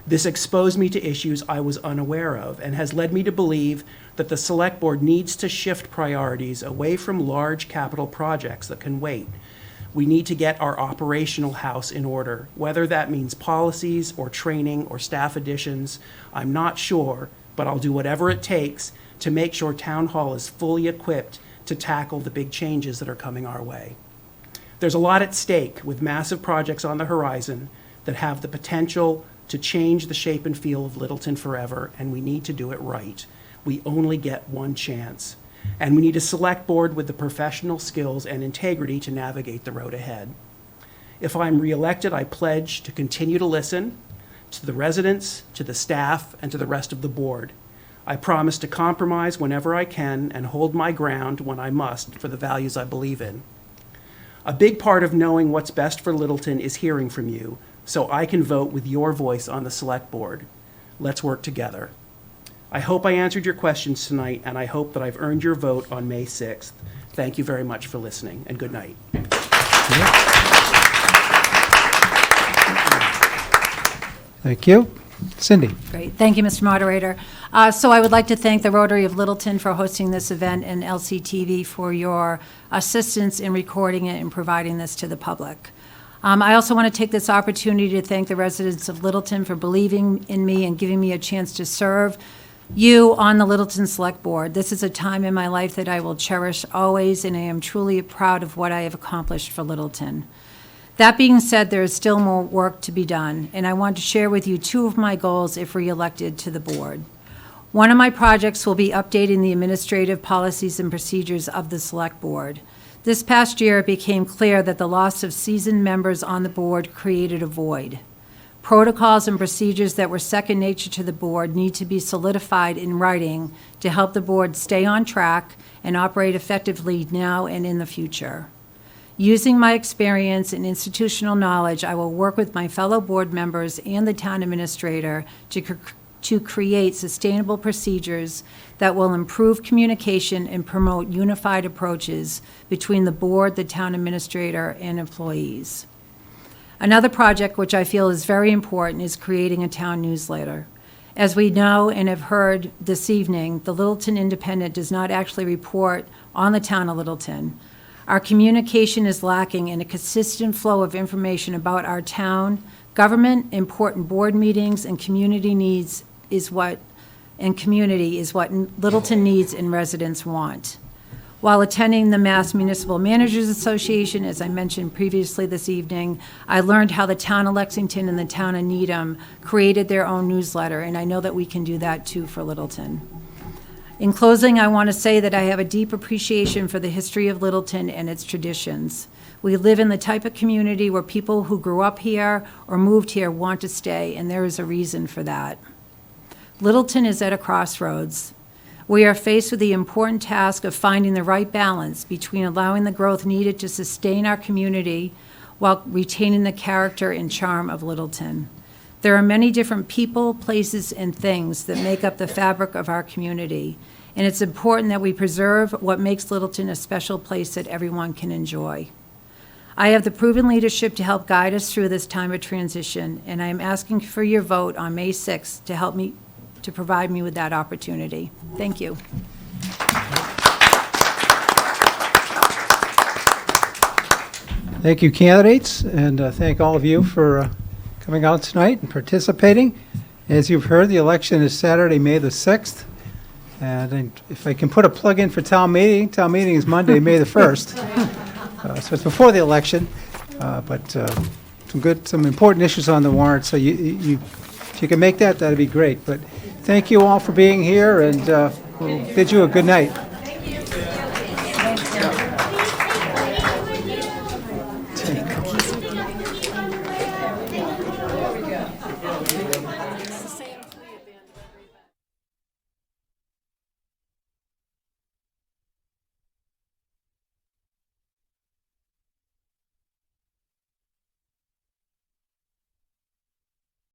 This exposed me to issues I was unaware of and has led me to believe that the Select Board needs to shift priorities away from large capital projects that can wait. We need to get our operational house in order, whether that means policies or training or staff additions. I'm not sure, but I'll do whatever it takes to make sure Town Hall is fully equipped to tackle the big changes that are coming our way. There's a lot at stake with massive projects on the horizon that have the potential to change the shape and feel of Littleton forever, and we need to do it right. We only get one chance. And we need a select board with the professional skills and integrity to navigate the road ahead. If I'm reelected, I pledge to continue to listen to the residents, to the staff, and to the rest of the board. I promise to compromise whenever I can and hold my ground when I must for the values I believe in. A big part of knowing what's best for Littleton is hearing from you, so I can vote with your voice on the select board. Let's work together. I hope I answered your questions tonight, and I hope that I've earned your vote on May 6th. Thank you very much for listening, and good night. Thank you. Cindy? Great. Thank you, Mr. Moderator. So I would like to thank the Rotary of Littleton for hosting this event and LCTV for your assistance in recording it and providing this to the public. I also want to take this opportunity to thank the residents of Littleton for believing in me and giving me a chance to serve you on the Littleton Select Board. This is a time in my life that I will cherish always, and I am truly proud of what I have accomplished for Littleton. That being said, there is still more work to be done, and I want to share with you two of my goals if reelected to the board. One of my projects will be updating the administrative policies and procedures of the Select Board. This past year, it became clear that the loss of seasoned members on the board created a void. Protocols and procedures that were second nature to the board need to be solidified in writing to help the board stay on track and operate effectively now and in the future. Using my experience and institutional knowledge, I will work with my fellow board members and the town administrator to create sustainable procedures that will improve communication and promote unified approaches between the board, the town administrator, and employees. Another project which I feel is very important is creating a town newsletter. As we know and have heard this evening, the Littleton Independent does not actually report on the town of Littleton. Our communication is lacking in a consistent flow of information about our town, government, important board meetings, and community is what Littleton needs and residents want. While attending the Mass Municipal Managers Association, as I mentioned previously this evening, I learned how the town of Lexington and the town of Needham created their own newsletter, and I know that we can do that too for Littleton. In closing, I want to say that I have a deep appreciation for the history of Littleton and its traditions. We live in the type of community where people who grew up here or moved here want to stay, and there is a reason for that. Littleton is at a crossroads. We are faced with the important task of finding the right balance between allowing the growth needed to sustain our community while retaining the character and charm of Littleton. There are many different people, places, and things that make up the fabric of our community, and it's important that we preserve what makes Littleton a special place that everyone can enjoy. I have the proven leadership to help guide us through this time of transition, and I am asking for your vote on May 6th to provide me with that opportunity. Thank you. Thank you, candidates, and thank all of you for coming out tonight and participating. As you've heard, the election is Saturday, May the 6th. And if I can put a plug in for town meeting is Monday, May the 1st. So it's before the election, but some important issues on the warrant. So if you can make that, that'd be great. But thank you all for being here, and we'll bid you a good night.